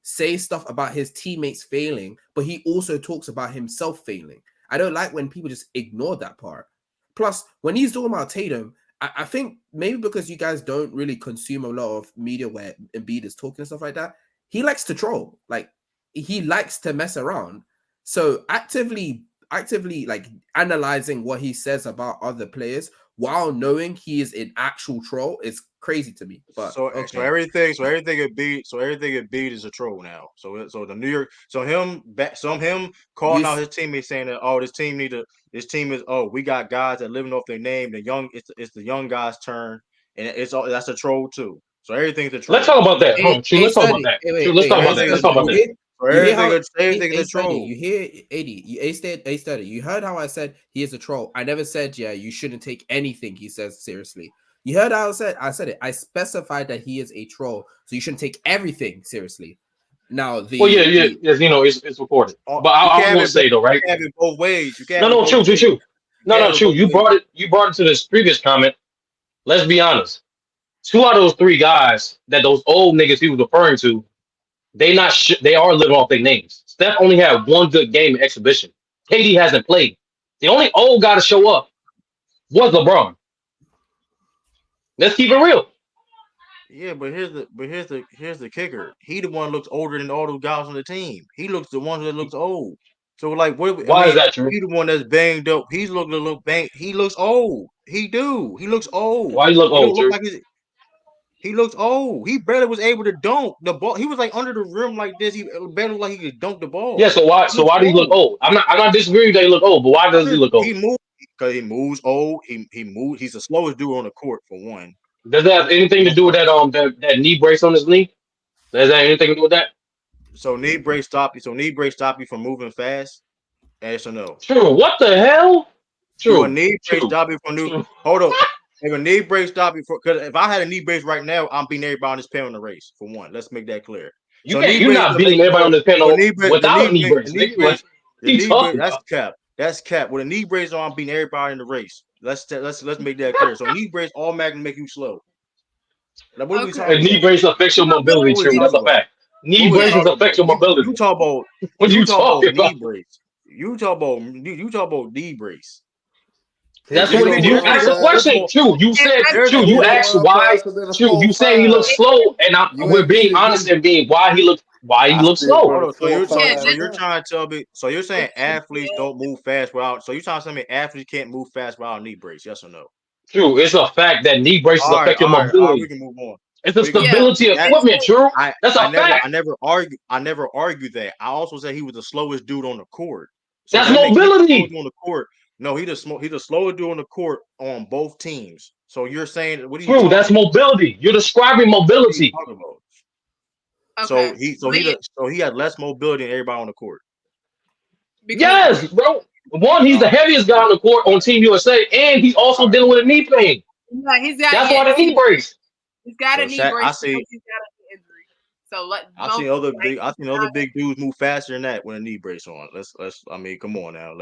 say stuff about his teammates failing, but he also talks about himself failing. I don't like when people just ignore that part. Plus, when he's talking about Tatum, I think maybe because you guys don't really consume a lot of media where Embiid is talking and stuff like that, he likes to troll. Like, he likes to mess around. So actively like analyzing what he says about other players while knowing he is an actual troll is crazy to me. But everything Embiid is a troll now. So the New York, him calling out his teammates saying that this team is we got guys that living off their name. It's the young guys' turn, and that's a troll too. So everything's a troll. Let's talk about that. Let's talk about that. Let's talk about that. You hear A-Study. You heard how I said he is a troll. I never said, you shouldn't take anything he says seriously. You heard how I said it. I specified that he is a troll, so you shouldn't take everything seriously. Now, it's reported. But I want to say though, right? You have it both ways. True. True. You brought it to this previous comment. Let's be honest. 2 out of those 3 guys that those old niggas he was referring to, they are living off their names. Steph only had 1 good game in exhibition. KD hasn't played. The only old guy to show up was LeBron. Let's keep it real. Yeah, but here's the kicker. He the one looks older than all those guys on the team. He looks the one that looks old. So like, why is that true? He the one that's banged up. He's looking to look banged. He looks old. He looks old. Why you look old? He looks old. He barely was able to dunk the ball. He was like under the rim like this. He barely like he could dunk the ball. Yeah. So why do he look old? I'm not disagreeing that he look old, but why does he look old? He moves because he moves old. He moves. He's the slowest dude on the court for one. Does that have anything to do with that knee brace on his knee? Does that have anything to do with that? So knee brace stop you from moving fast? Yes or no? True. What the hell? True. A knee brace stop you from moving. Hold up. If a knee brace stop you because if I had a knee brace right now, I'm beating everybody on this panel in the race. For one, let's make that clear. You're not beating everybody on this panel without a knee brace. That's cap. That's cap. With a knee brace on, I'm beating everybody in the race. Let's make that clear. So knee brace automatically make you slow. Now, what are we talking about? Knee brace affects your mobility. True. That's a fact. Knee braces affect your mobility. You talk about what you talking about? Knee brace. You talk about knee brace. That's what you asked a question. True, you said true. You asked why. True, you say he looks slow, and we're being honest and being why he looks slow. So you're trying to tell me. So you're saying athletes don't move fast without. So you're trying to tell me athletes can't move fast without a knee brace? Yes or no? True, it's a fact that knee braces affect your mobility. We can move on. It's a stability equipment. True, that's a fact. I never argue that. I also said he was the slowest dude on the court. That's mobility on the court. No, he's the slowest dude on the court on both teams. So you're saying what are you True, talking that's about? mobility. You're describing What are you mobility. talking about? Okay. So he had less mobility than everybody on the court. Because Yes, bro. One, he's the heaviest guy on the court on Team USA, and he's also dealing with a knee pain. yeah, he's got That's why the knee brace. he's got So a knee Shaq, brace because he's got an injury. So I've seen other big dudes move faster than that with a knee brace on. Let's I mean, come on now.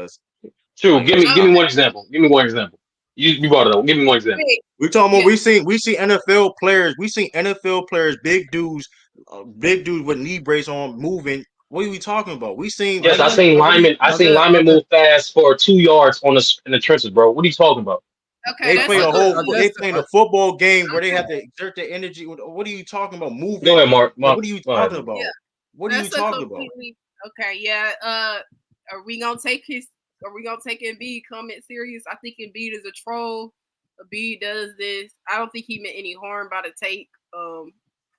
True. Give let's me one example. Give me one example. You brought it up. Give me one example. we're talking about we see NFL players, big dudes with knee brace on moving. What are we talking about? We seen Yes, I seen linemen move fast for 2 yards in the trenches, bro. What are you talking about? Okay, they playing a football game where they have to exert their energy. What are you talking about? Moving. Go ahead, Mark. What are you talking about? Yeah. What are you talking about? Okay, yeah. Are we gonna take Embiid comment serious? I think Embiid is a troll. Embiid does this. I don't think he meant any harm by the take.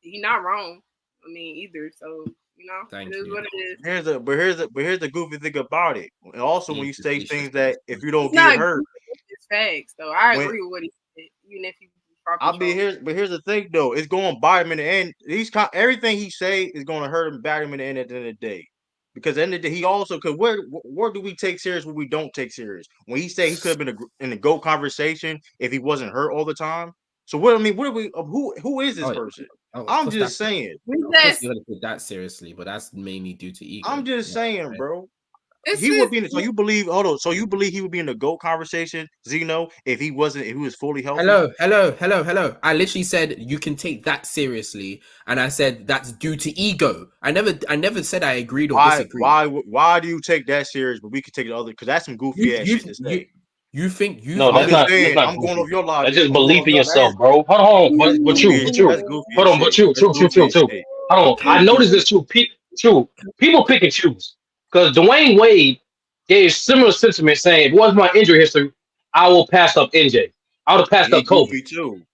He's not wrong. I mean, either. So it is what it is. Here's the goofy thing about it. And also, when you say things that if you don't get hurt, it's facts. Though I agree with what he said. Even if he here's the thing though. It's going to bite him in the end. Everything he say is going to hurt him, bite him in the end at the end of the day. Because at the end of the day, he also because where do we take serious what we don't take serious? When he said he could have been in a GOAT conversation if he wasn't hurt all the time. So what I mean, what are we? Who is this person? I'm just saying. You gotta take that seriously, but that's mainly due to ego. I'm just saying, bro. He would be. So you believe? Hold on. So you believe he would be in the GOAT conversation, Zeno, if he was fully healthy? Hello. I literally said you can take that seriously, and I said that's due to ego. I never said I agreed or disagreed. Why do you take that serious, but we could take the other? Because that's some goofy ass shit to say. You think you? No, that's not. I'm going off your logic. That's just belief in yourself, bro. Hold on, but true. Hold on, but true. Hold on. I noticed this too. People pick and choose because Dwayne Wade gave similar sentiment saying, if it wasn't my injury history, I will pass up NJ. I would have passed up Kobe.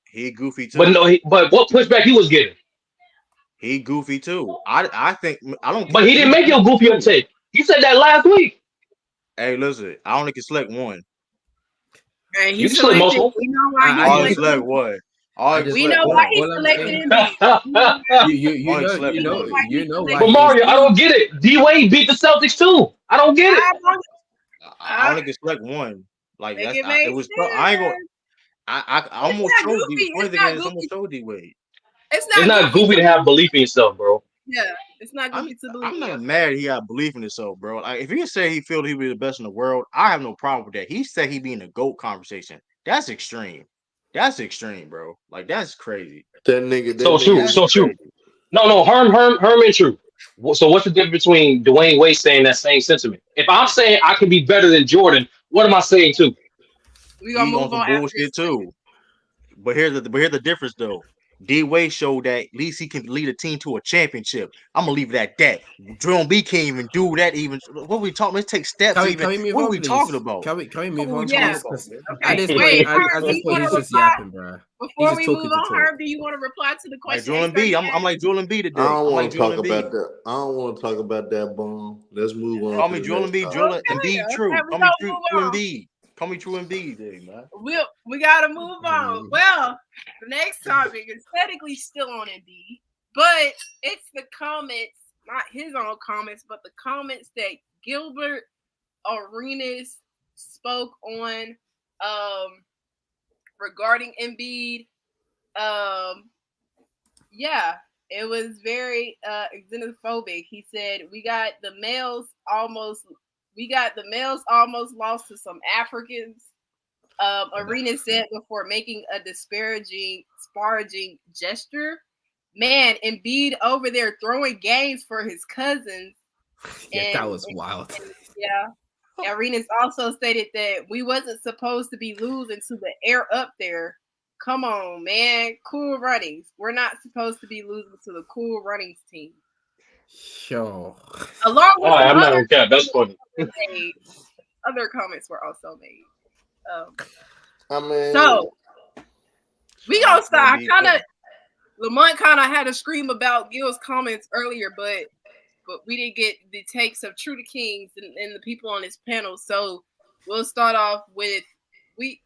He goofy too. But but what pushback he was getting? He goofy too. I think I don't. But he didn't make your goofy on tape. He said that last week. Hey, listen, I only can select one. And you select multiple. We know why I only select one. We know why he selected You know why. But Mario, I don't get it. D Wade beat the Celtics too. I don't get it. I only can select one. Like that's, it was. Sense. I ain't gonna. I almost told D. One thing is almost told D Wade. It's not goofy to have belief in yourself, bro. Yeah, it's not goofy to believe. I'm not mad he got belief in himself, bro. Like if he say he feel he be the best in the world, I have no problem with that. He said he be in a GOAT conversation. That's extreme. That's extreme, bro. Like that's crazy. That nigga. So true. No, Herman true. So what's the difference between Dwayne Wade saying that same sentiment? If I'm saying I can be better than Jordan, what am I saying too? We gonna move on bullshit too. But here's the difference though. D Wade showed that at least he can lead a team to a championship. I'm gonna leave it at that. Joel Embiid can't even do that. Even what are we talking? Let's take steps. What are we talking about? Can we move on? Yeah. At this point, he's just yapping, bro. Before we move on, Herb, do you want to reply to the question? Like Joel Embiid, I'm like Joel Embiid today. I don't want to talk about that. I don't want to talk about that bomb. Let's move on. Call me Joel Embiid. Joel Embiid true. Call me True Embiid. Call me True Embiid today, man. We gotta move on. Well, the next topic is technically still on Embiid, but it's the comments, not his own comments, but the comments that Gilbert Arenas spoke on regarding Embiid. Yeah, it was very xenophobic. He said, we got the males almost lost to some Africans. Arenas said before making a disparaging gesture. Man, Embiid over there throwing games for his cousins. Yeah, that was wild. Yeah. Arenas also stated that we wasn't supposed to be losing to the air up there. Come on, man. Cool Runnings. We're not supposed to be losing to the Cool Runnings team. Sure. Along with I'm not gonna cap. That's funny. Other comments were also made. I mean, so we gonna start. Lamont kind of had a scream about Gil's comments earlier, but we didn't get the takes of True to Kings and the people on this panel. So we'll start off with we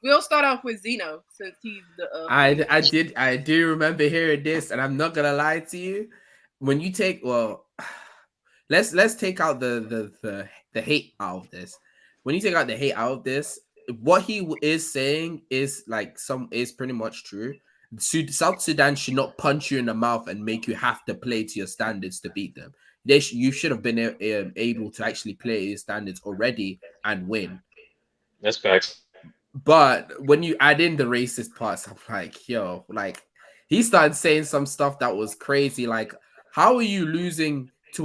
We'll start off with Zeno since he's the. I do remember hearing this, and I'm not gonna lie to you. When you take let's take out the hate out of this. When you take out the hate out of this, what he is saying is is pretty much true. South Sudan should not punch you in the mouth and make you have to play to your standards to beat them. You should have been able to actually play your standards already and win. That's facts. But when you add in the racist parts, I'm like, yo, he started saying some stuff that was crazy. Like, how are you losing to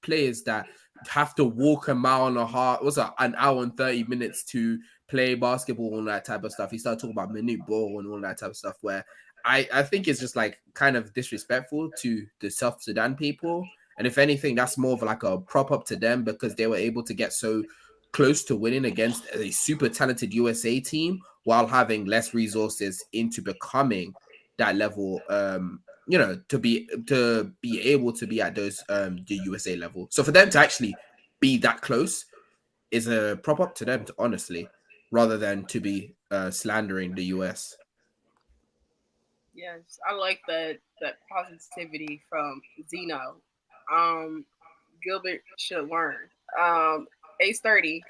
players that have to walk a mile and a half? What's that? An hour and 30 minutes to play basketball and that type of stuff. He started talking about minute ball and all that type of stuff. Where I think it's just kind of disrespectful to the South Sudan people. And if anything, that's more of a prop up to them because they were able to get so close to winning against a super talented USA team while having less resources into becoming that level, to be able to be at those the USA level. So for them to actually be that close is a prop up to them, honestly, rather than to be slandering the US. Yes, I like that positivity from Zeno. Gilbert should learn. Ace 30.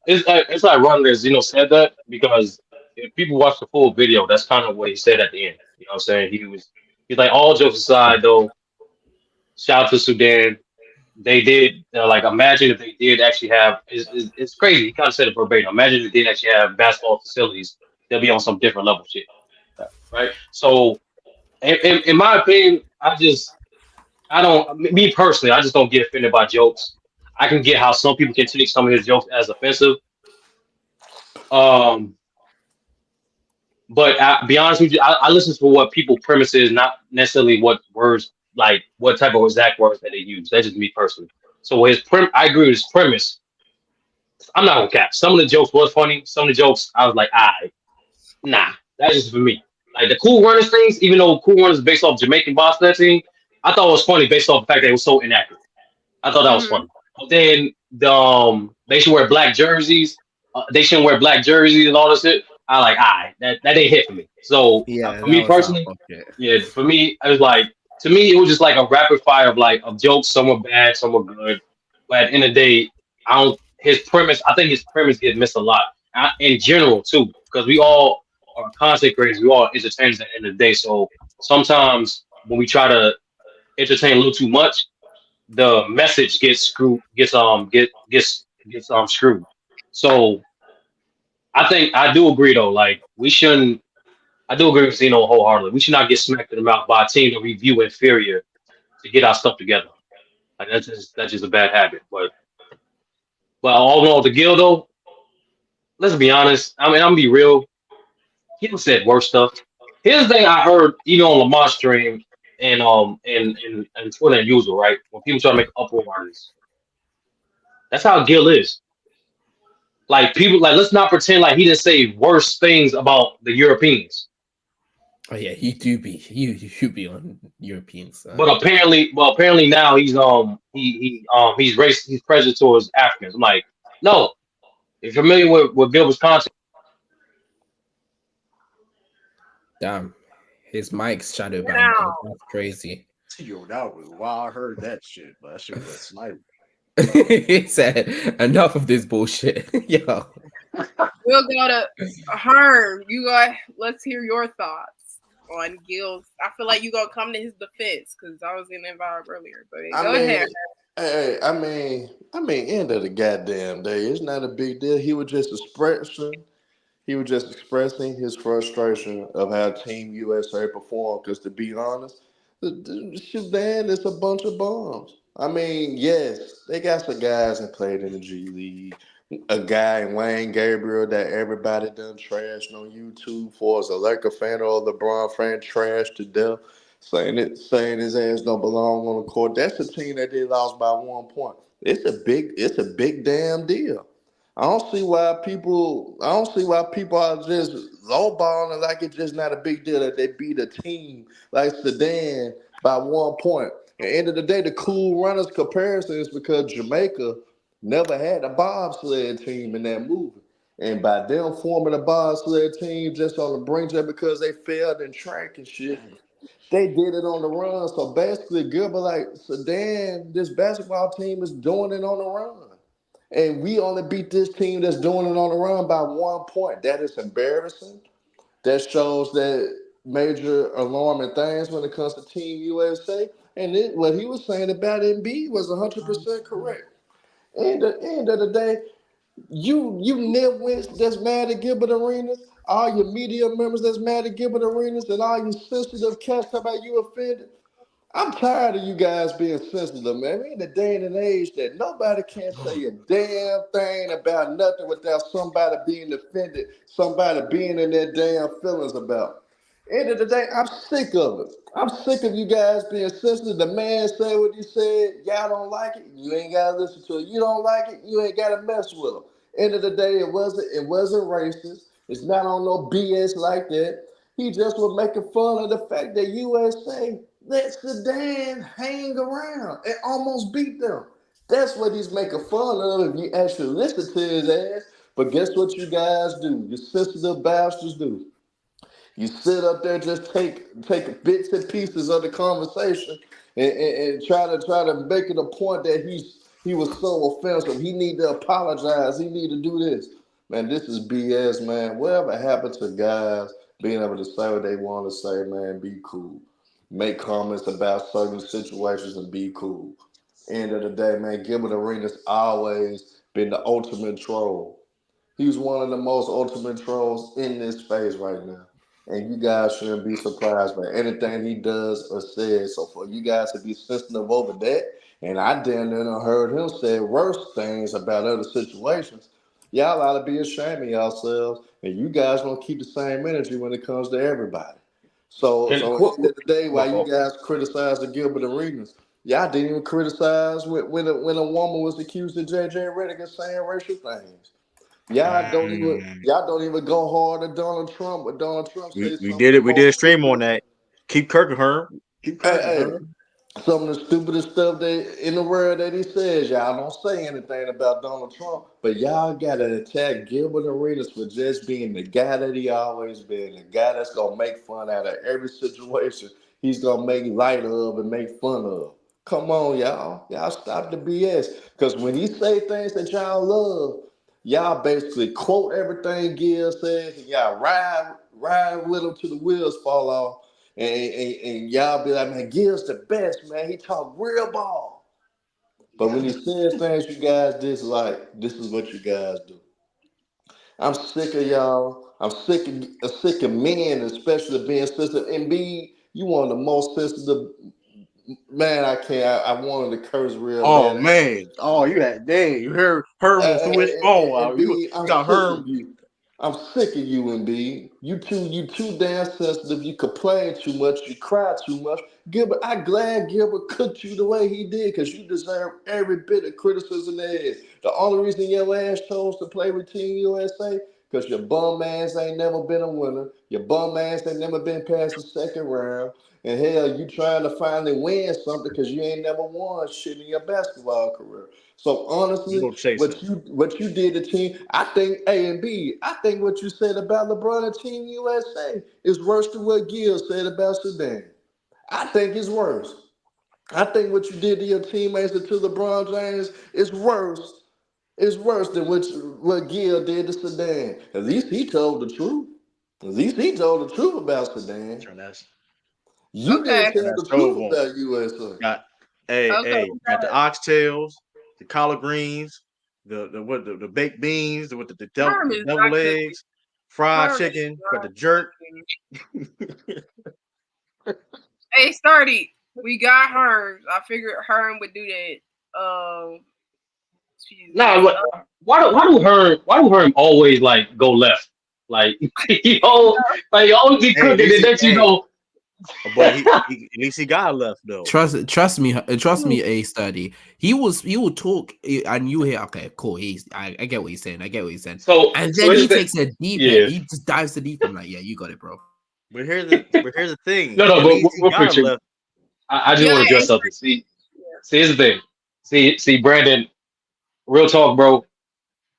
It's ironic that Zeno said that because if people watch the full video, that's kind of what he said at the end. You know what I'm saying? He's like, all jokes aside, though, shout out to Sudan. They did imagine if they did actually have it's crazy. He kind of said it verbatim. Imagine if they did actually have basketball facilities, they'll be on some different level shit, right? So, in my opinion, me personally, I just don't get offended by jokes. I can get how some people can take some of his jokes as offensive. But I'll be honest with you, I listen to what people premises, not necessarily what words, what type of exact words that they use. That's just me personally. So I agree with his premise. I'm not gonna cap. Some of the jokes was funny. Some of the jokes I was like, nah, that's just for me. Like the Cool Runners things, even though Cool Runners is based off Jamaican bobsled team, I thought it was funny based off the fact that it was so inaccurate. I thought that was funny. But then they should wear black jerseys. They shouldn't wear black jerseys and all this shit. I like, that ain't hit for me. So for me personally, for me, I was like, to me, it was just like a rapid fire of jokes. Some were bad, some were good. But at the end of the day, I think his premise gets missed a lot in general too, because we all are content creators. We all entertainers at the end of the day. So sometimes when we try to entertain a little too much, the message gets screwed. So I do agree though. I do agree with Zeno wholeheartedly. We should not get smacked in the mouth by a team that we view inferior to get our stuff together. Like that's just a bad habit. But all in all, the Gil though, let's be honest. I mean, I'm gonna be real. He said worse stuff. Here's the thing I heard even on Lamar's stream and Twitter and usual, right? When people try to make uproar artists. That's how Gil is. Like people let's not pretend like he didn't say worse things about the Europeans. Oh yeah, he do be on Europeans. But apparently now he's racist, he's prejudiced towards Africans. I'm like, no. If you're familiar with Gilbert's content. Damn. His mic's shadow banned. That's crazy. Yo, that was wild. I heard that shit, but that shit was sniper. He said, enough of this bullshit. Yo. We'll go to Herm. Let's hear your thoughts on Gil's. I feel like you're gonna come to his defense because I was in that vibe earlier. But go ahead. Hey, I mean, end of the goddamn day. It's not a big deal. He was just expressing his frustration of how Team USA performed. Because to be honest, the Sudan is a bunch of bums. I mean, yes, they got some guys that played in the G League. A guy in Wayne Gabriel that everybody done trashed on YouTube for as a Laker fan or a LeBron fan, trashed to death, saying his ass don't belong on the court. That's a team that they lost by 1 point. It's a big damn deal. I don't see why people are just lowballing like it's just not a big deal that they beat a team like Sudan by 1 point. At the end of the day, the cool runners comparison is because Jamaica never had a bobsled team in that movie. And by them forming a bobsled team just on the brink, just because they failed in track and shit, they did it on the run. So basically, Gilbert, like, Sudan, this basketball team is doing it on the run. And we only beat this team that's doing it on the run by 1 point. That is embarrassing. That shows that major alarming things when it comes to Team USA. And what he was saying about Embiid was 100% correct. And at the end of the day, you nitwits that's mad at Gilbert Arenas, all your media members that's mad at Gilbert Arenas, and all you sensitive cats talk about you offended. I'm tired of you guys being sensitive, man. We're in a day and an age that nobody can say a damn thing about nothing without somebody being offended, somebody being in their damn feelings about. End of the day, I'm sick of it. I'm sick of you guys being sensitive. The man said what he said. Y'all don't like it. You ain't gotta listen to it. You don't like it. You ain't gotta mess with him. End of the day, it wasn't racist. It's not on no BS like that. He just was making fun of the fact that USA let Sudan hang around and almost beat them. That's what he's making fun of if you actually listen to his ass. But guess what you guys do? You sensitive bastards do. You sit up there, just take bits and pieces of the conversation and try to make it a point that he was so offensive. He need to apologize. He need to do this. Man, this is BS, man. Whatever happened to guys being able to say what they want to say, man, be cool. Make comments about certain situations and be cool. End of the day, man, Gilbert Arenas always been the ultimate troll. He's one of the most ultimate trolls in this space right now. And you guys shouldn't be surprised by anything he does or says. So for you guys to be sensitive over that, and I damn near heard him say worse things about other situations, y'all ought to be ashamed of yourselves. And you guys gonna keep the same energy when it comes to everybody. So at the end of the day, while you guys criticize the Gilbert Arenas, y'all didn't even criticize when a woman was accused of JJ Redick of saying racial things. Y'all don't even go hard at Donald Trump. But Donald Trump says we did it. We did a stream on that. Keep kirking her. Some of the stupidest stuff that in the world that he says. Y'all don't say anything about Donald Trump, but y'all gotta attack Gilbert Arenas for just being the guy that he always been, the guy that's gonna make fun out of every situation. He's gonna make light of and make fun of. Come on, y'all. Y'all stop the BS. Because when he say things that y'all love, y'all basically quote everything Gil says, and y'all ride with him till the wheels fall off. And y'all be like, man, Gil's the best, man. He talk real ball. But when he says things you guys dislike, this is what you guys do. I'm sick of y'all. I'm sick of men, especially being sensitive. Embiid, you one of the most sensitive. Man, I can't. I wanted to curse real bad. Oh man! Oh, you heard Herm on Switch phone. You got Herm. I'm sick of you, Embiid. You too damn sensitive. You complain too much. You cry too much. Gilbert, I'm glad Gilbert cooked you the way he did, because you deserve every bit of criticism there is. The only reason your ass chose to play with Team USA, because your bum ass ain't never been a winner. Your bum ass ain't never been past the second round. And hell, you trying to finally win something because you ain't never won shit in your basketball career. So honestly, what you did to Team, I think A and B, I think what you said about LeBron and Team USA is worse than what Gil said about Sudan. I think it's worse. I think what you did to your teammates and to LeBron James is worse. It's worse than what Gil did to Sudan. At least he told the truth. At least he told the truth about Sudan. You didn't tell the truth about USA. Got the oxtails, the collard greens, the baked beans, the devil eggs, fried chicken, got the jerk. Hey, Stardy, we got Herm. I figured Herm would do that. Why do Herm always like go left? Like he always be cooking and then you go. But at least he got left though. Trust me, a study. He will talk and you hear, okay, cool. I get what he's saying. So and then he takes a deep end. He just dives the deep. I'm like, yeah, you got it, bro. But here's the thing. No, but we'll fix it. I just Y'all want to address ain't something. See, here's the thing. See, Brandon, real talk, bro.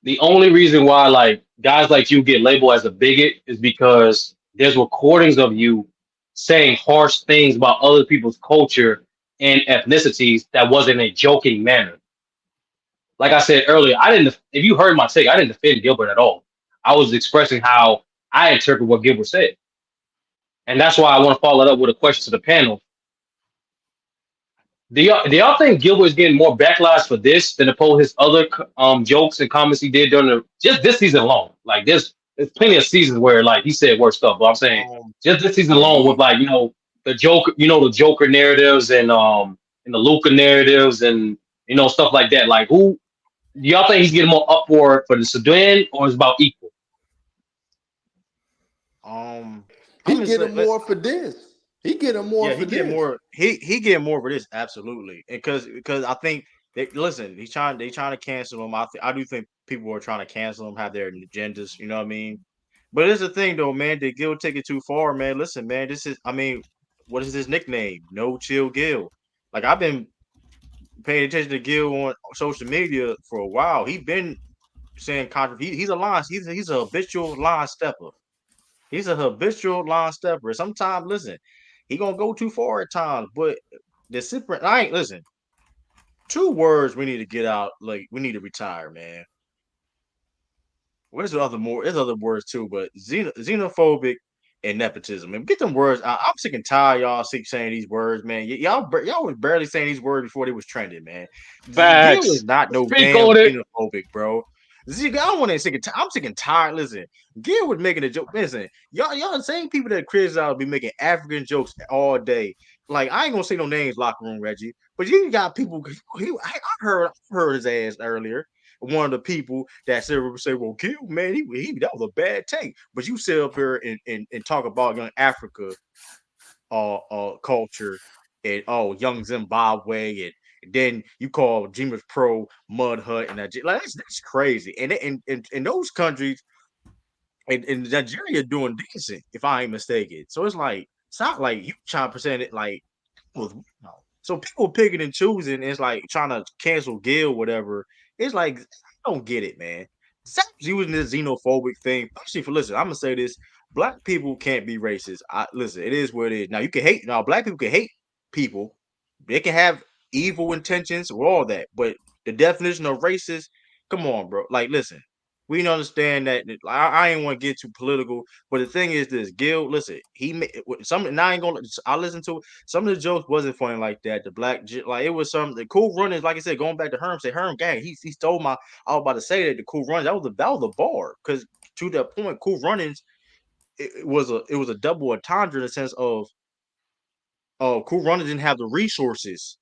The only reason why like guys like you get labeled as a bigot is because there's recordings of you saying harsh things about other people's culture and ethnicities that wasn't a joking manner. Like I said earlier, I didn't. If you heard my take, I didn't defend Gilbert at all. I was expressing how I interpret what Gilbert said, and that's why I want to follow it up with a question to the panel. Do y'all think Gilbert is getting more backlash for this than opposed his other jokes and comments he did during the just this season alone? Like there's plenty of seasons where like he said worse stuff, but I'm saying just this season alone with like the Joker, the Joker narratives and the Luca narratives and stuff like that. Like who do y'all think he's getting more up for the Sudan or is about equal? I'm He gonna get say, him more for this. He get him more yeah, for he get this. more. He get more for this, absolutely. And because I think listen, they trying to cancel him. I do think people are trying to cancel him, have their agendas. You know what I mean? But it's the thing though, man. Did Gil take it too far, man? Listen, man. This is, I mean, what is his nickname? No Chill Gil. Like I've been paying attention to Gil on social media for a while. He's been saying he's a line. He's a habitual line stepper. He's a habitual line stepper. Sometimes, listen, he gonna go too far at times, but the super. I ain't listen. Two words we need to get out. Like we need to retire, man. Where's the other more? There's other words too, but xenophobic and nepotism. Man, get them words. I'm sick and tired. Y'all keep saying these words, man. Y'all was barely saying these words before they was trending, man. Gil is Facts. not no Speak damn on it. xenophobic, bro. I don't want to sick and I'm sick and tired. Listen, Gil was making a joke. Listen, y'all the same people that criticize be making African jokes all day. Like I ain't gonna say no names, locker room Reggie, but you got people. I heard his ass earlier. One of the people that said, well, Gil, man, he that was a bad take. But you sit up here and talk about young Africa culture and young Zimbabwe and then you call Jima's Pro Mud Hut and that like that's crazy. And in those countries in Nigeria doing decent, if I ain't mistaken. So it's not like you trying to present it like was so people picking and choosing. It's like trying to cancel Gil, whatever. It's like I don't get it, man. Stop using this xenophobic thing. Especially for listen, I'm gonna say this: black people can't be racist. Listen, it is what it is. Now you can hate. Now black people can hate people. They can have evil intentions or all that, but the definition of racist. Come on, bro. Like, listen. We can understand that. I ain't want to get too political, but the thing is this: Gil, listen, he made some. Now I ain't gonna. I listen to it. Some of the jokes wasn't funny like that. The black, like it was some. The cool runners, like I said, going back to Herm, say Herm, gang, he stole my. I was about to say that the cool runners that was a bar because to that point, cool runnings it was a double entendre in the sense of cool runners didn't have the resources.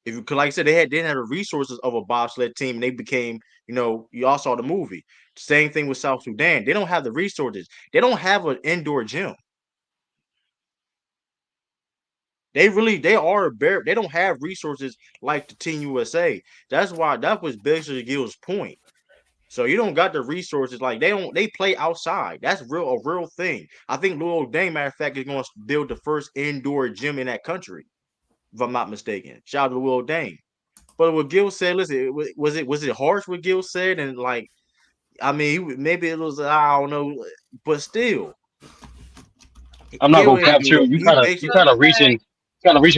If you, like I said, they didn't have the resources of a bobsled team, and they became, you all saw the movie. Same thing with South Sudan. They don't have the resources. They don't have an indoor gym. They don't have resources like the Team USA. That's why that was basically Gil's point. So you don't got the resources like they play outside. That's a real thing. I think Lil Dane, matter of fact, is going to build the first indoor gym in that country, if I'm not mistaken. Shout out to Lil Dane. But what Gil said, listen, was it harsh what Gil said? And like, I mean, maybe it was, I don't know, but still, I'm not Gil gonna ain't capture do you. it. You He kind of you basically kind of reaching,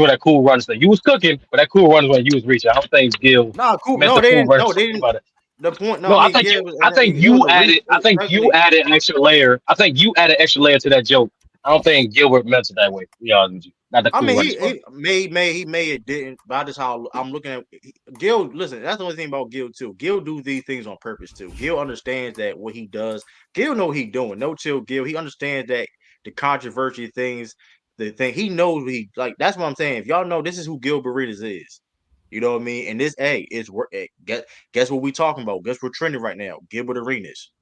with that cool runs thing. You was cooking, but that cool runs when you was reaching. I don't think Gil cool. meant No, the they cool didn't. runs No, they talking didn't. about it. The point. No, No, I I mean, think yeah, you. I think it was you a added. I think you regularly. added an extra layer. I think you added extra layer to that joke. I don't think Gilbert meant it that way. To be honest with you, not the I cool mean, runners part. he may it didn't, but that's how I'm looking at Gil. Listen, that's the only thing about Gil too. Gil do these things on purpose too. Gil understands that what he does. Gil know what he doing. No chill, Gil. He understands that the controversy things, the thing he knows. What he like. That's what I'm saying. If y'all know, this is who Gil Burritos is. You know what I mean? And this, hey, is work. Guess what we talking about? Guess we're trending right now. Gilbert Arenas.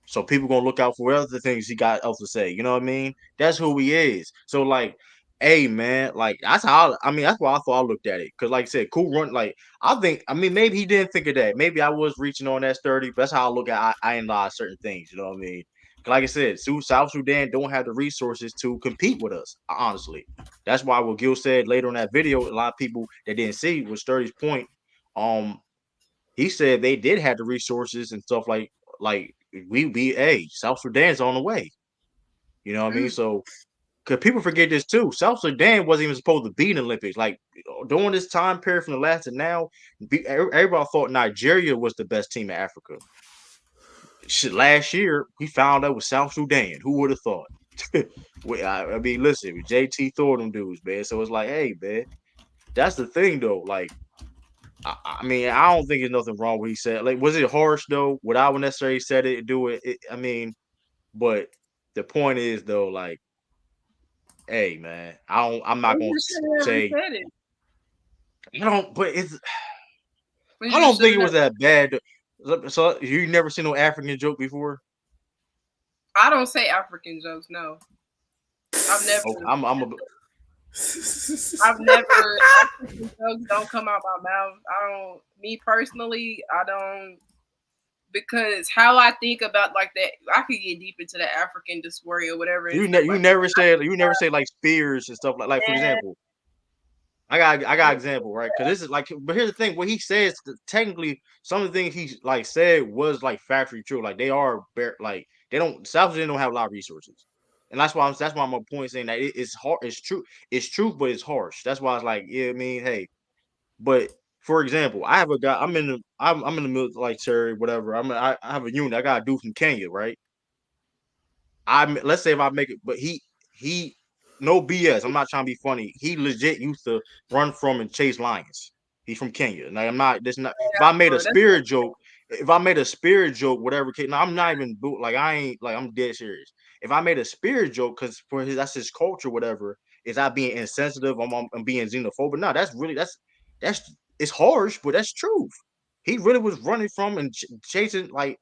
So people gonna look out for other things he got else to say. You know what I mean? That's who he is. So like, hey man, like that's how I mean that's why I thought I looked at it. Cause like I said, cool run. Like I mean maybe he didn't think of that. Maybe I was reaching on that 30, but that's how I look at I analyze certain things. You know what I mean? like I said, South Sudan don't have the resources to compete with us. Honestly, that's why what Gil said later in that video, a lot of people that didn't see was Sturdy's point. He said they did have the resources and stuff like South Sudan's on the way. You know what I mean? So, because people forget this too, South Sudan wasn't even supposed to be in the Olympics. Like during this time period from the last to now, everybody thought Nigeria was the best team in Africa. Shit, last year we found out with South Sudan. Who would have thought? I mean, listen, JT Thor them dudes, man. So it's like, hey, man, that's the thing though. Like, I mean, I don't think there's nothing wrong with what he said. Like, was it harsh though? Would I necessarily said it do it? I mean, but the point is though, like, hey, man, I'm not gonna say. I don't, but it's. I don't think it was that bad. So you never seen no African joke before? I don't say African jokes. No, I've never. Oh, I've never. African jokes don't come out my mouth. I don't. Me personally, I don't. Because how I think about like that, I could get deep into the African dysphoria or whatever. You never say like spears and stuff like for example. I got example, right? Because this is like, but here's the thing: what he says, technically, some of the things he like said was like factually true. Like they are like they don't South Sudan don't have a lot of resources, and that's why I'm on point saying that it's hard. It's true, but it's harsh. That's why I was like, yeah, I mean, hey, but for example, I have a guy. I'm in the military, whatever. I have a unit. I got a dude from Kenya, right? Let's say if I make it, but he no BS. I'm not trying to be funny. He legit used to run from and chase lions. He's from Kenya. Like I'm not. This not. If I made a spirit joke, whatever. No, I'm not even like I ain't like I'm dead serious. If I made a spirit joke, because that's his culture, whatever. Is I being insensitive? I'm being xenophobic. No, that's it's harsh, but that's truth. He really was running from and chasing like.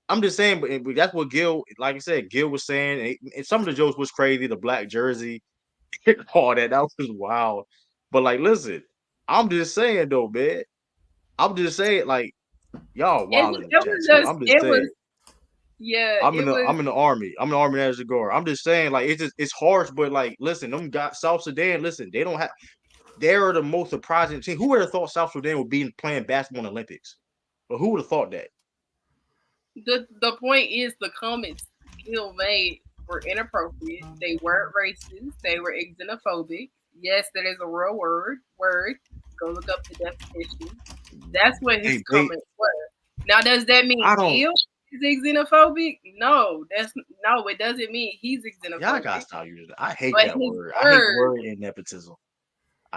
I'm just saying, but that's what Gil, like I said, Gil was saying. And some of the jokes was crazy. The black jersey, all that was wild. But like, listen, I'm just saying though, man. I'm just saying, like, y'all wild in the chat. I'm just saying. Yeah, I'm in the army. I'm in the army as a guard. I'm just saying, like, it's harsh, but like, listen, them got South Sudan. Listen, they don't have. They're the most surprising team. Who would have thought South Sudan would be playing basketball in the Olympics? But who would have thought that? The point is the comments Gil made were inappropriate. They weren't racist. They were xenophobic. Yes, that is a real word. Go look up the definition. That's what his comments were. Now, does that mean Gil is xenophobic? No, it doesn't mean he's xenophobic. Y'all gotta stop using that. I hate that word. I hate word and nepotism.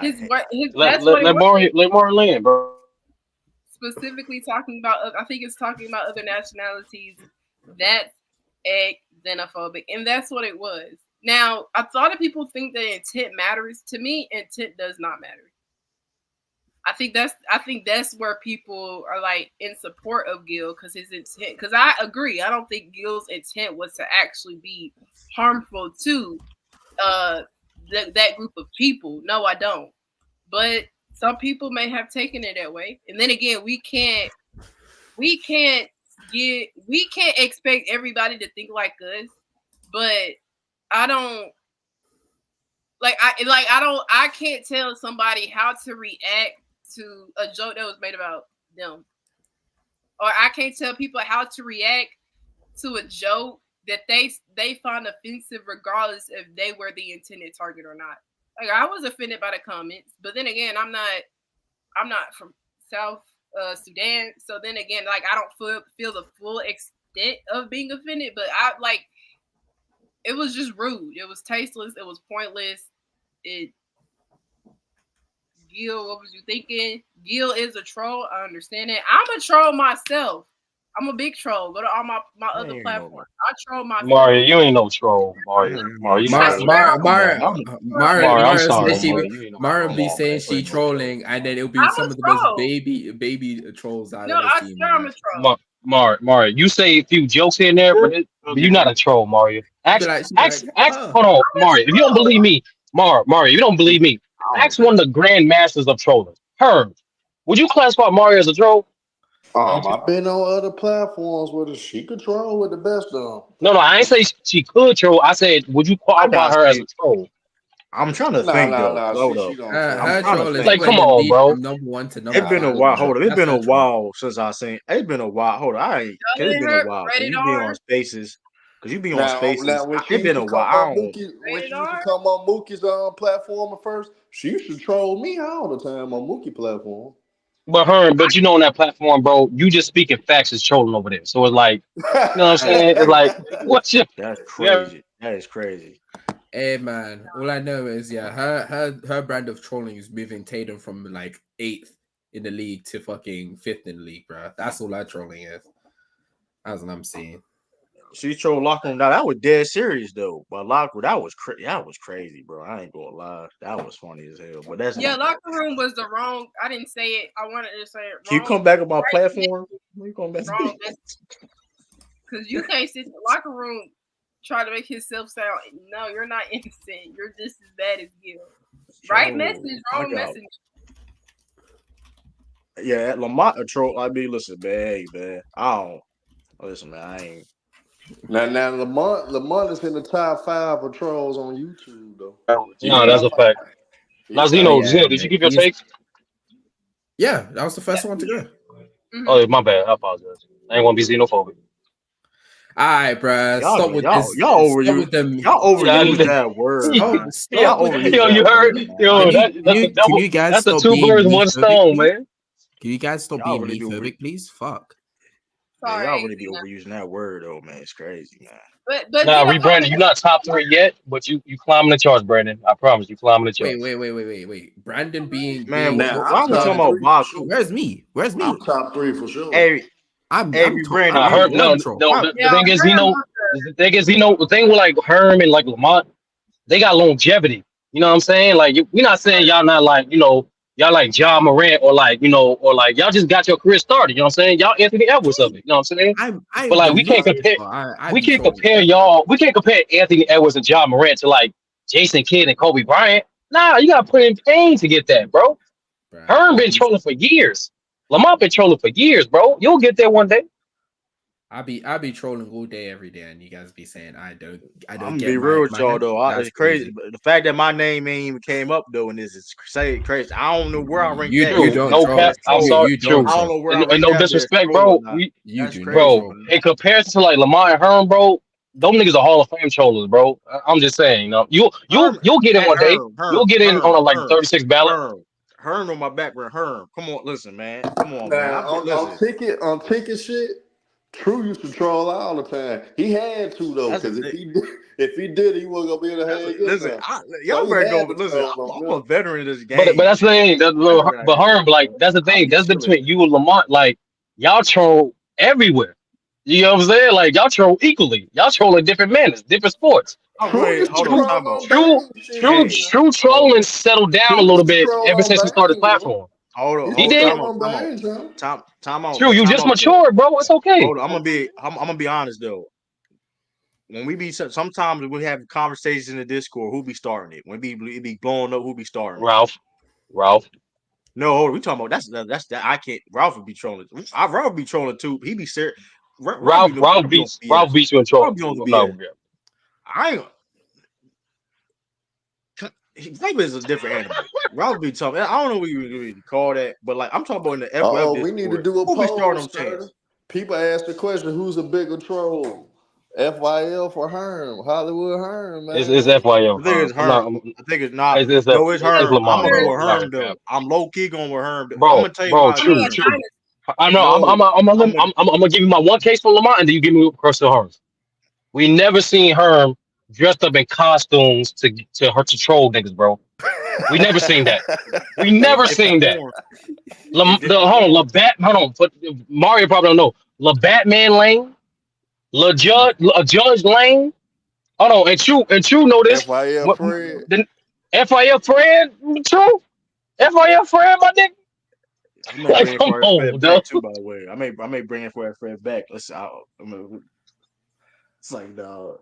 Let Maury land, bro. Specifically talking about, I think it's talking about other nationalities. That's xenophobic, and that's what it was. Now, a lot of people think that intent matters. To me, intent does not matter. I think that's where people are like in support of Gil because his intent. Because I agree, I don't think Gil's intent was to actually be harmful to that group of people. No, I don't. But some people may have taken it that way. And then again, we can't expect everybody to think like us. But I can't tell somebody how to react to a joke that was made about them. Or I can't tell people how to react to a joke that they find offensive regardless if they were the intended target or not. Like I was offended by the comments, but then again, I'm not from South Sudan, so then again, like I don't feel the full extent of being offended, but it was just rude. It was tasteless. It was pointless. Gil, what was you thinking? Gil is a troll. I understand it. I'm a troll myself. I'm a big troll. Go to all my other platforms. I troll myself. Mario, you ain't no troll. Mario, I'm sorry. Mario be saying she trolling, and then it'll be some of the most baby trolls I've ever seen. I'm a troll. Mario, you say a few jokes here and there, but you're not a troll, Mario. Hold on, Mario. If you don't believe me, Mario, you don't believe me. Ask one of the grand masters of trolling. Herb, would you classify Mario as a troll? I've been on other platforms where she could troll with the best of them. No, I ain't say she could troll. I said, would you I qualify gotta her as say, a troll? I'm trying to think though. Hold She up. don't I'm Her trying to troll is think. Like, come putting on, Embiid bro. from number 1 to number It's been a 5. while. Hold up. It's That's been a her troll. while since I seen. It's been a while. Hold on. Cause it's been a while. Cause Rated you be R. on spaces. Cause you be on Now spaces. when she It's used been to a come while. on Mookie, when Rated she used to R? come on Mookie's platform at first, she used to troll me all the time on Mookie platform. But you know, on that platform, bro, you just speaking facts is trolling over there. So it's like, you know what I'm That is saying? It's like, crazy. what's your That's yeah? crazy. That is crazy. Hey man, all I know is her brand of trolling is moving Tatum from like 8th in the league to fucking 5th in the league, bro. That's all that trolling is. That's what I'm seeing. She trolled locker room. Now that was dead serious though. But locker that was crazy, bro. I ain't gonna lie. That was funny as hell. But that's Locker room was the wrong. I didn't say it. I wanted to say it Can you wrong. come back on my Right platform? You come back? Wrong. Because you can't sit in the locker room try to make himself sound. No, you're not innocent. You're just as bad as Gil. Right message, wrong message. Yeah, Lamont a troll. I mean, listen, man, I don't listen, man. I ain't. Now Lamont is in the top 5 of trolls on YouTube though. No, that's a fact. Now, Zeno, did you give your take? Yeah, that was the first one to go. Oh, my bad. I apologize. I ain't want to be xenophobic. All right, bro. Stop with this. Y'all overuse that word. Yo, you heard? Yo, can you guys that's the stop 2 being birds, 1 stone, me-phobic, man. Can you guys stop being me-phobic, please? Fuck. Man, y'all really be overusing that word, though, man. It's crazy, man. But nah, Brandon, you're not top 3 yet, but you climbing the charts, Brandon. I promise you climbing the charts. Wait. Brandon being man. why are we talking about box? Where's me? I'm top 3 for sure. Brandon. The thing is, the thing with like Herm and like Lamont, they got longevity. You know what I'm saying? Like, we're not saying y'all not like, y'all like Ja Morant or like, or like y'all just got your career started. You know what I'm saying? Y'all Anthony Edwards of it. You know what I'm saying? But like, we can't compare. We can't compare y'all. We can't compare Anthony Edwards and Ja Morant to like Jason Kidd and Kobe Bryant. Nah, you gotta put in pain to get that, bro. Herm been trolling for years. Lamont been trolling for years, bro. You'll get there one day. I be trolling all day, every day, and you guys be saying I don't. I'm gonna be real with y'all though. It's crazy. But the fact that my name ain't even came up though, and this is crazy. I don't know where I rank that. You don't. No cap. I'm sorry. True. I don't know where I rank no disrespect, bro. Bro, in comparison to like Lamont and Herm, bro, those niggas are Hall of Fame trollers, bro. I'm just saying. You'll get in one day. You'll get in on like 36 ballot. Herm on my background. Herm, come on, listen, man. Come on, man. Man. On ticket shit. True used to troll all the time. He had to though, because if he did, he wasn't gonna be able to hang. Listen, y'all better go. Listen, I'm a veteran of this game. But that's the thing. But Herm, like that's the thing. That's the difference between you and Lamont. Like y'all troll everywhere. You know what I'm saying? Like y'all troll equally. Y'all troll in different manners, different sports. True trolling settled down a little bit ever since he started his platform. Hold on. He did. Time out. True, you just matured, bro. It's okay. Hold on. I'm gonna be honest though. When we be sometimes we have conversations in the Discord, who be starting it? When it be blowing up, who be starting? Ralph. No, hold on. We talking about that's that. I can't. Ralph would be trolling. Ralph be trolling too. He be serious. Ralph beats you in trolling. I ain't. Maybe it's a different animal. Ralph be talking. I don't know what you call that, but like I'm talking about in the FYF. We need to do a poll. People ask the question: who's a bigger troll, FYF or Herm? Hollywood Herm, man. It's FYF. I think it's Herm. I think it's not. It's Herm. It's I'm gonna go with Herm though. I'm low key going with Herm. Bro, I'm gonna tell you true. I know. I'm gonna give you my one case for Lamont, and then you give me across the Herms. We never seen Herm dressed up in costumes to troll niggas, bro. We never seen that. We never seen that. Hold on. But Mario probably don't know. Batman Lane, Judge Lane. Hold on, and True know this. FYF Fred. The FYF Fred, True. FYF Fred, my nigga. Like, come on, back too, by the way. I may bring FYF back. Let's it's like dog.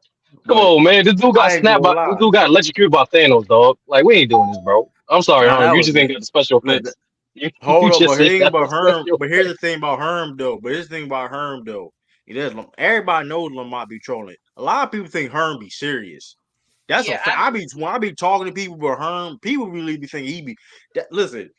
Come on, man. This dude got snapped by. This dude got electrocuted by Thanos, dog. Like, we ain't doing this, bro. I'm sorry, Herm. You just ain't got the special effects. You Hold up, just but said here's that about was Herm. special. But here's the thing about Herm though. Everybody knows Lamont be trolling. A lot of people think Herm be serious. That's a Yeah, fact. When I be talking to people about Herm, people really be thinking he be. Listen,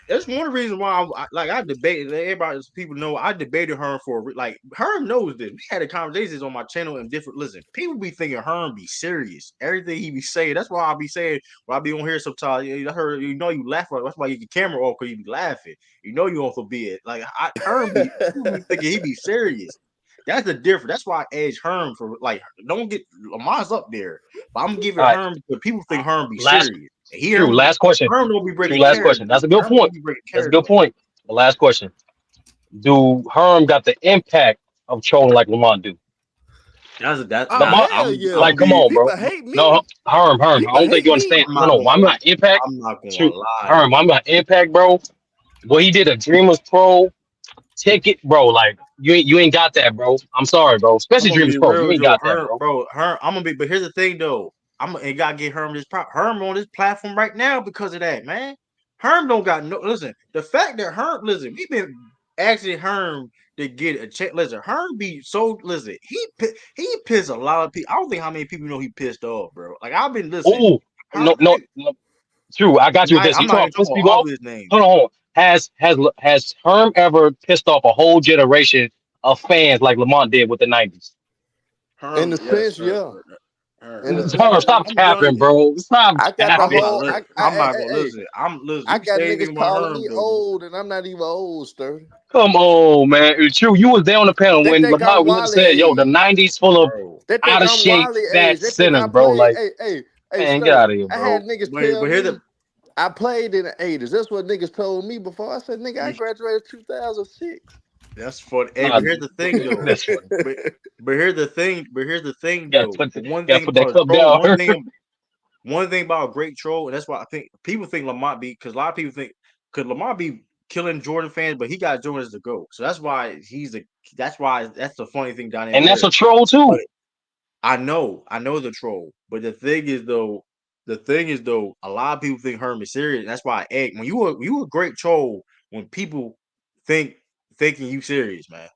that's one of the reasons why I debated. Everybody, people know I debated Herm like Herm knows this. We had a conversations on my channel and different. Listen, people be thinking Herm be serious. Everything he be saying. That's why I be saying when I be on here sometimes. I heard you laugh. That's why you get camera off because you be laughing. You also be it. Like Herm be people be thinking he be serious. That's the difference. That's why I edge Herm for like. Don't get Lamar's up there, but I'm giving All right, Herm because people think Herm be last serious. true. Last question. Herm don't be True. breaking Last character. question. That's a good Herm don't point. be breaking That's a character good point. The last question. Do Herm got the impact of trolling like Lamont do? Oh Lamont, hell yeah! like, come on, bro. People hate No, me. Herm. I People don't think hate you me. understand. No. I'm not impact. I'm not gonna True. lie. Herm, I'm not impact, bro. What he did a Dreamers Pro ticket, bro. Like you ain't got that, bro. I'm sorry, bro. I'm Especially gonna Dreamers be Pro. You real, ain't Joe. got that, bro. I'm gonna be. But here's the thing, though. It gotta get Herm Herm on this platform right now because of that, man. Herm don't got no. Listen, the fact that Herm, listen, we've been asking Herm to get a check. Listen, Herm be so. Listen, he pissed a lot of people. I don't think how many people know he pissed off, bro. Like I've been listening. Oh, Herm, no. True, I got you with this. I'm You not talking even about piss talking people about off? obvious names. Hold on. Has Herm ever pissed off a whole generation of fans like Lamont did with the '90s? In the Herm, yes, sense, sir. yeah. In the Herm, sense, Herm, yeah. stop capping, bro. Stop I got the capping. whole. I'm not gonna listen. Listen. I You got say anything niggas about calling Herm me though. old, and I'm not even old, Sturdy. Come on, man. It's true. You was there on the panel They when think I'm Lamont really Wally said, "Yo, the age. '90s full of Bro. They out think of I'm shape, Wally fat age. They think I sinners, bro." played. Like, Hey, man, get Sturdy. out of here, I bro. had niggas But tell here's the me I played in the '80s. That's what niggas told me before. I said, nigga, I graduated 2006. that's funny. Hey, Nah, but here's the thing though. that's funny. But here's the thing. But here's the thing Yeah, though. One gotta thing put that about a cup troll. down. One thing about a great troll, and that's why I think people think Lamont be because a lot of people think could Lamont be killing Jordan fans, but he got Jordan as the GOAT. So that's why that's the funny thing down And that's there. a troll But too. I know the troll. But the thing is though, a lot of people think Herm is serious. And that's why I egg when you a great troll when people thinking you serious, man.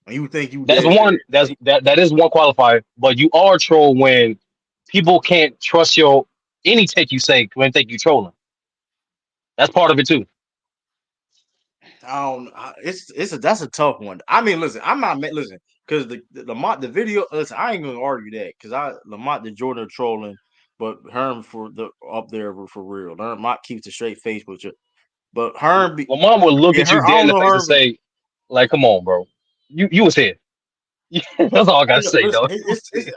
When you think you That's dead one. serious. That's Like that is one qualifier. But you are a troll when people can't trust your any take you say when they think you trolling. That's part of it too. I don't. That's a tough one. I mean, listen, I'm not listen because the Lamont the video. Listen, I ain't gonna argue that because Lamont the Jordan trolling, but Herm for the up there for real. Lamont keeps a straight face with you, but Herm be Well, mom would look yeah. at you I dead in don't the know face and Herm. say, "Like, come on, bro. You was here." That's all I I gotta know, say, listen, though.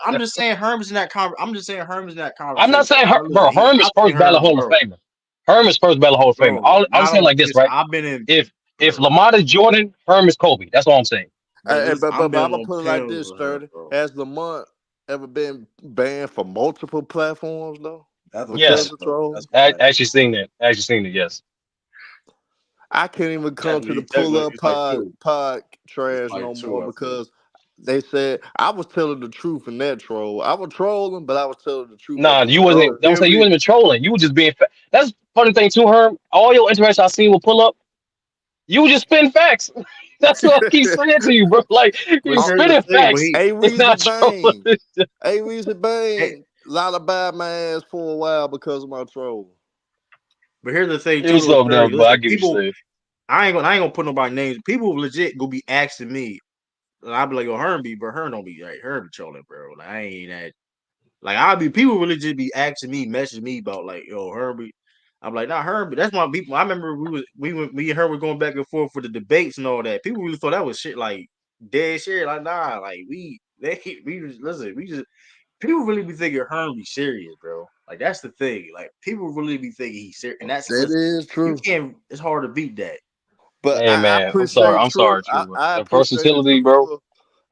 I'm just saying Herm's in that I'm just saying Herm's in that I'm not conversation, saying bro. bro. Listen, Herm is I've seen first ballot Herm, Hall of bro. Famer. Herm is first ballot Hall of Famer. Bro, I'm not saying on. like this, Listen, right? I've been in, If bro. Lamar is Jordan, Herm is Kobe. That's all I'm saying. But listen, But I've I'm been gonna on put it like panels this, with her, Sturdy. bro. Has Lamont ever been banned for multiple platforms though? That's a Because fact, Yes, of though. trolling? That's a fact. actually seen that. Actually seen it. Yes. I can't even come to the pull Technically, up it's like two. pod It's trash like no two, more I think. because they said I was telling the truth in that troll. I was trolling, but I was telling the truth at Nah, the you same Bro, wasn't. time. Don't say you wasn't even trolling. You were just being. That's the funny thing too, Herm. All your interactions I seen with pull up, you were just spitting facts. That's what I keep saying to you, bro. Like but you Oh, here's the spitting thing. But facts. he, A It's Weezy not trolling. Bang. A Weezy hey, Bang lullaby my ass for a while because of my troll. but here's the thing It too, was though, something Sturdy. else, but I Listen, get what you're people. saying. I ain't gonna put nobody names. People legit go be asking me, and I'll be like, "Yo, Herm be, but Herm don't be like Herm be trolling, bro. Like I ain't that. Like I'll be people really just be asking me, messaging me about like, yo, Herbie. I'm like, nah, Herbie. That's my people. I remember me and her were going back and forth for the debates and all that. People really thought that was shit, like dead shit. Like, nah, like we just listen. We just people really be thinking Herbie serious, bro. Like that's the thing. Like people really be thinking he's serious, and that's That listen. is You true. can't. It's hard to beat that. But Hey I man, I'm sorry. appreciate I'm sorry, Truth. true. I The appreciate the versatility, truth bro. for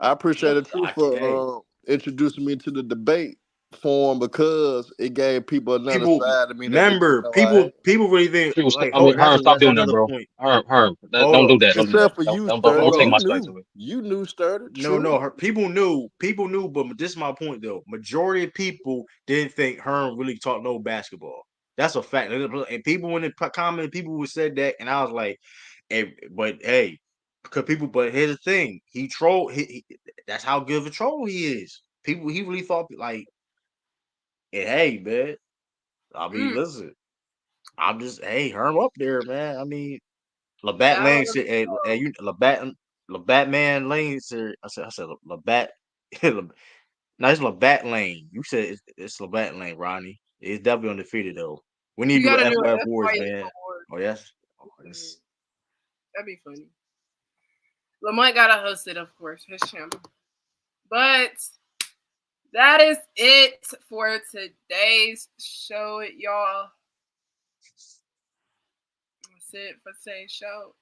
I appreciate the truth Hey, for introducing me to the debate forum because it gave people another people side of me that they didn't remember know I had. people really think True. like I mean, Herm, stop that's doing that, another bro. point. Herm, Hold don't up. do that. Don't do that. Except for you, Don't Sturdy. Hold take up. my stripes away. You knew Sturdy. No, True. people knew, but this is my point though. Majority of people didn't think Herm really taught no basketball. That's a fact. And people in the comment, people who said that, and I was like, but here's the thing. He trolled. That's how good of a troll he is. He really thought like, hey, man. I mean, listen. I'm just, Herm up there, man. I mean, Labatt Lane said, you Labatt man Lane said, I said Labatt. No, it's Labatt Lane. You said it's Labatt Lane, Ronnie. It's definitely undefeated though. We need to do FYF Wars, man. Oh yes. That'd be funny. Lamont gotta host it, of course, his channel. But that is it for today's show, y'all. That's it for today's show.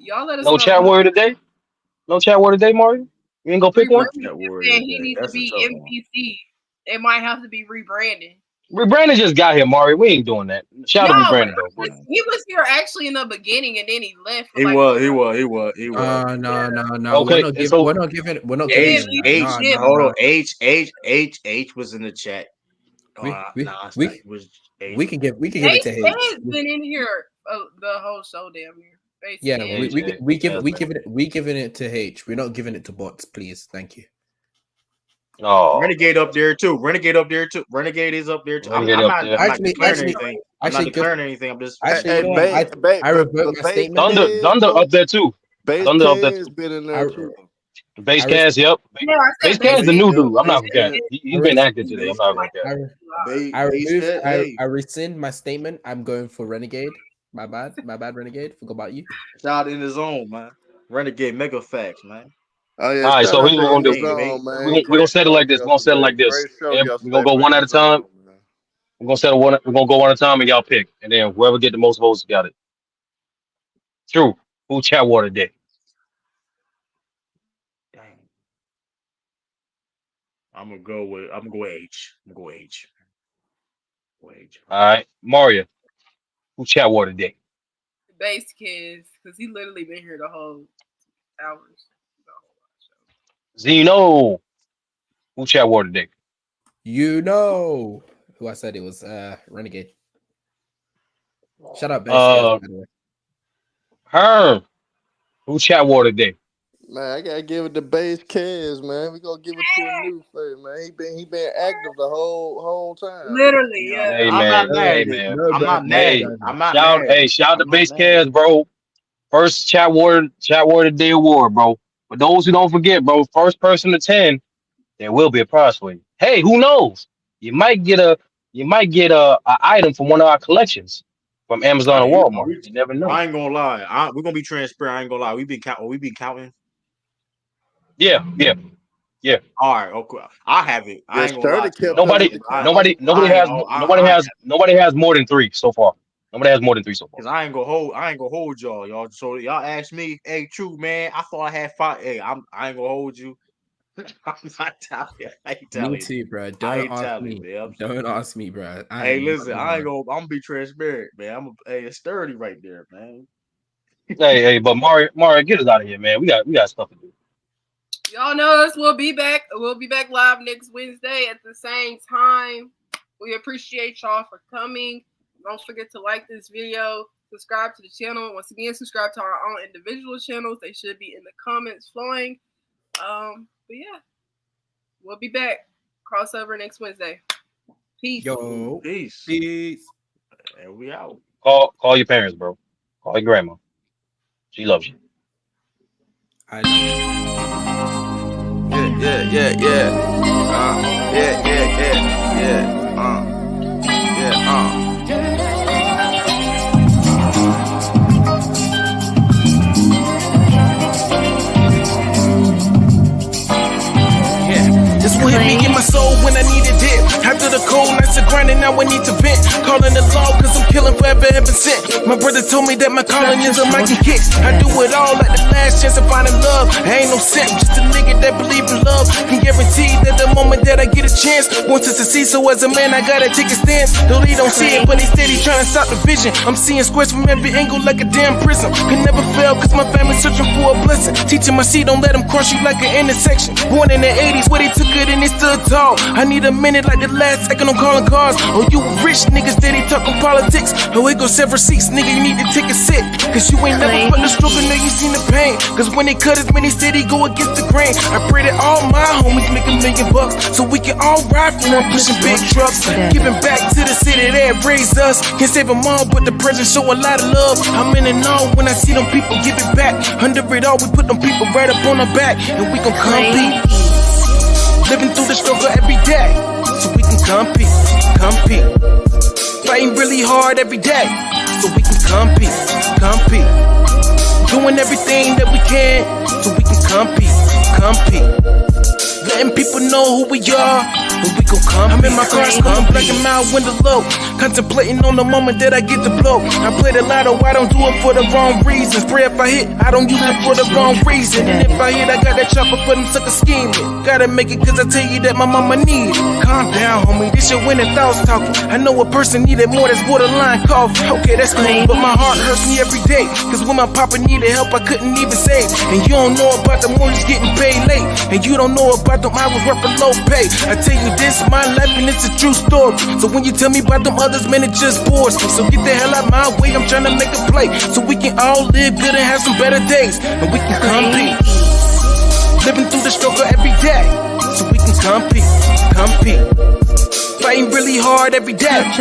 Y'all let us know. No chat word today? No chat word today, Mario? You ain't gonna pick one? He needs to be MPC. It might have to be rebranded. Rebrandon just got here, Mario. We ain't doing that. Shout out to Rebrandon though. He was here actually in the beginning, and then he left. He was. No. Okay, We're not giving it. Hold on. H was in the chat. We can give it to H. Has been in here the whole show, damn near. Yeah, we giving it to H. We're not giving it to bots, please. Thank you. Oh, Renegade up there too. Renegade is up there too. I'm not declaring anything. I'm just I revert my statement. Thunder up there too. Thunder up there too. Been in there too. Basecast, yep. Basecast is the new dude. I'm not gonna care. He's been active today. I'm not gonna care. I rescind my statement. I'm going for Renegade. My bad, Renegade. Forgot about you. Shout in his own, man. Renegade, mega facts, man. Oh, yeah, all right, so we're gonna do. We're gonna set it like this. We're gonna set it like this. We're gonna go one at a time. We're gonna go one at a time, and y'all pick, and then whoever get the most votes got it. True. Who chat war today? I'm gonna go H. All right, Mario. Who chat war today? Base kids, because he literally been here the whole hours. Zeno. Who chat war today? You know who I said it was. Renegade. Shut up, Base. By the way. Herm. Who chat war today? Man, I gotta give it to Base Kez, man. We gonna give it to a new face, man. He been active the whole time. Literally, yeah. Hey, I'm not mad. Shout out to Base Kez, bro. First chat war today award, bro. For those who don't forget, bro, first person to 10, there will be a prize for you. Hey, who knows? You might get a item from one of our collections from Amazon or Walmart. You never know. I ain't gonna lie. We're gonna be transparent. I ain't gonna lie. We been counting. Yeah. All right, okay. I have it. I ain't gonna lie. Nobody has more than 3 so far. Nobody has more than 3 so far. Cause I ain't gonna hold y'all. So y'all asked me, hey, true man. I thought I had 5. Hey, I ain't gonna hold you. I'm not telling you. I ain't telling you. Me too, bro. Don't ask me, bro. Hey, listen, I'm gonna be transparent, man. It's sturdy right there, man. hey, but Mario, get us out of here, man. We got stuff to do. Y'all know us. We'll be back live next Wednesday at the same time. We appreciate y'all for coming. Don't forget to like this video, subscribe to the channel. Once again, subscribe to our own individual channels. They should be in the comments flowing. But yeah, we'll be back. Crossover next Wednesday. Peace. Yo, peace. And we out. Call your parents, bro. Call your grandma. She loves you. This will hit me in my soul when I need a dip. After the cold nights of grinding, now I need to vent. Calling the law cause I'm killing forever ever since. My brother told me that my calling is a mighty kick. I do it all at the last chance of finding love. I ain't no simp, just a nigga that believe in love. Can guarantee that the moment that I get a chance, once it's to see, so as a man I gotta take a stance. Though they don't see it, but they steady trying to stop the vision. I'm seeing squares from every angle like a damn prism. Can never fail cause my family's so searching for a blessing. Teaching my seed, don't let them cross you like an intersection. Born in the 80s, where they took it and they stood tall. I need a minute like the last second I'm calling cars. Oh, you rich niggas, steady talking politics. Oh, it goes several seats, nigga, you need to take a sit. Cause you ain't never felt the struggle, now you seen the pain. Cause when they cut us, man, they steady go against the grain. I pray that all my homies make $1 million bucks, so we can all ride from one pushing big trucks. Giving back to the city that raised us. Can't save them all, but the present show a lot of love. I'm in and all when I see them people give it back. Under it all, we put them people right up on our back, and we gon' compete. Living through the struggle every day, so we can compete. Fighting really hard every day, so we can compete. Doing everything that we can, so we can compete. Letting people know who we are, and we gon' compete. I'm in my car, scrolling black and mild window low, contemplating on the moment that I get the blow. I play the lotto, I don't do it for the wrong reasons. Pray if I hit, I don't use it for the wrong reason. And if I hit, I got that chopper for them sucker scheming. Gotta make it cause I tell you that my mama need it. Calm down, homie, this your winning thoughts talking. I know a person needed more, that's borderline cough. Okay, that's cool, but my heart hurts me every day. Cause when my papa needed help, I couldn't even save. And you don't know about the mortgage getting paid late. And you don't know about them hours worth for low pay. I tell you this, my life and it's a true story. So when you tell me about them others, man, it just bores me. So get the hell out my way, I'm trying to make a play. So we can all live good and have some better days. And we can compete. Living through the struggle every day, so we can compete. Fighting really hard every day.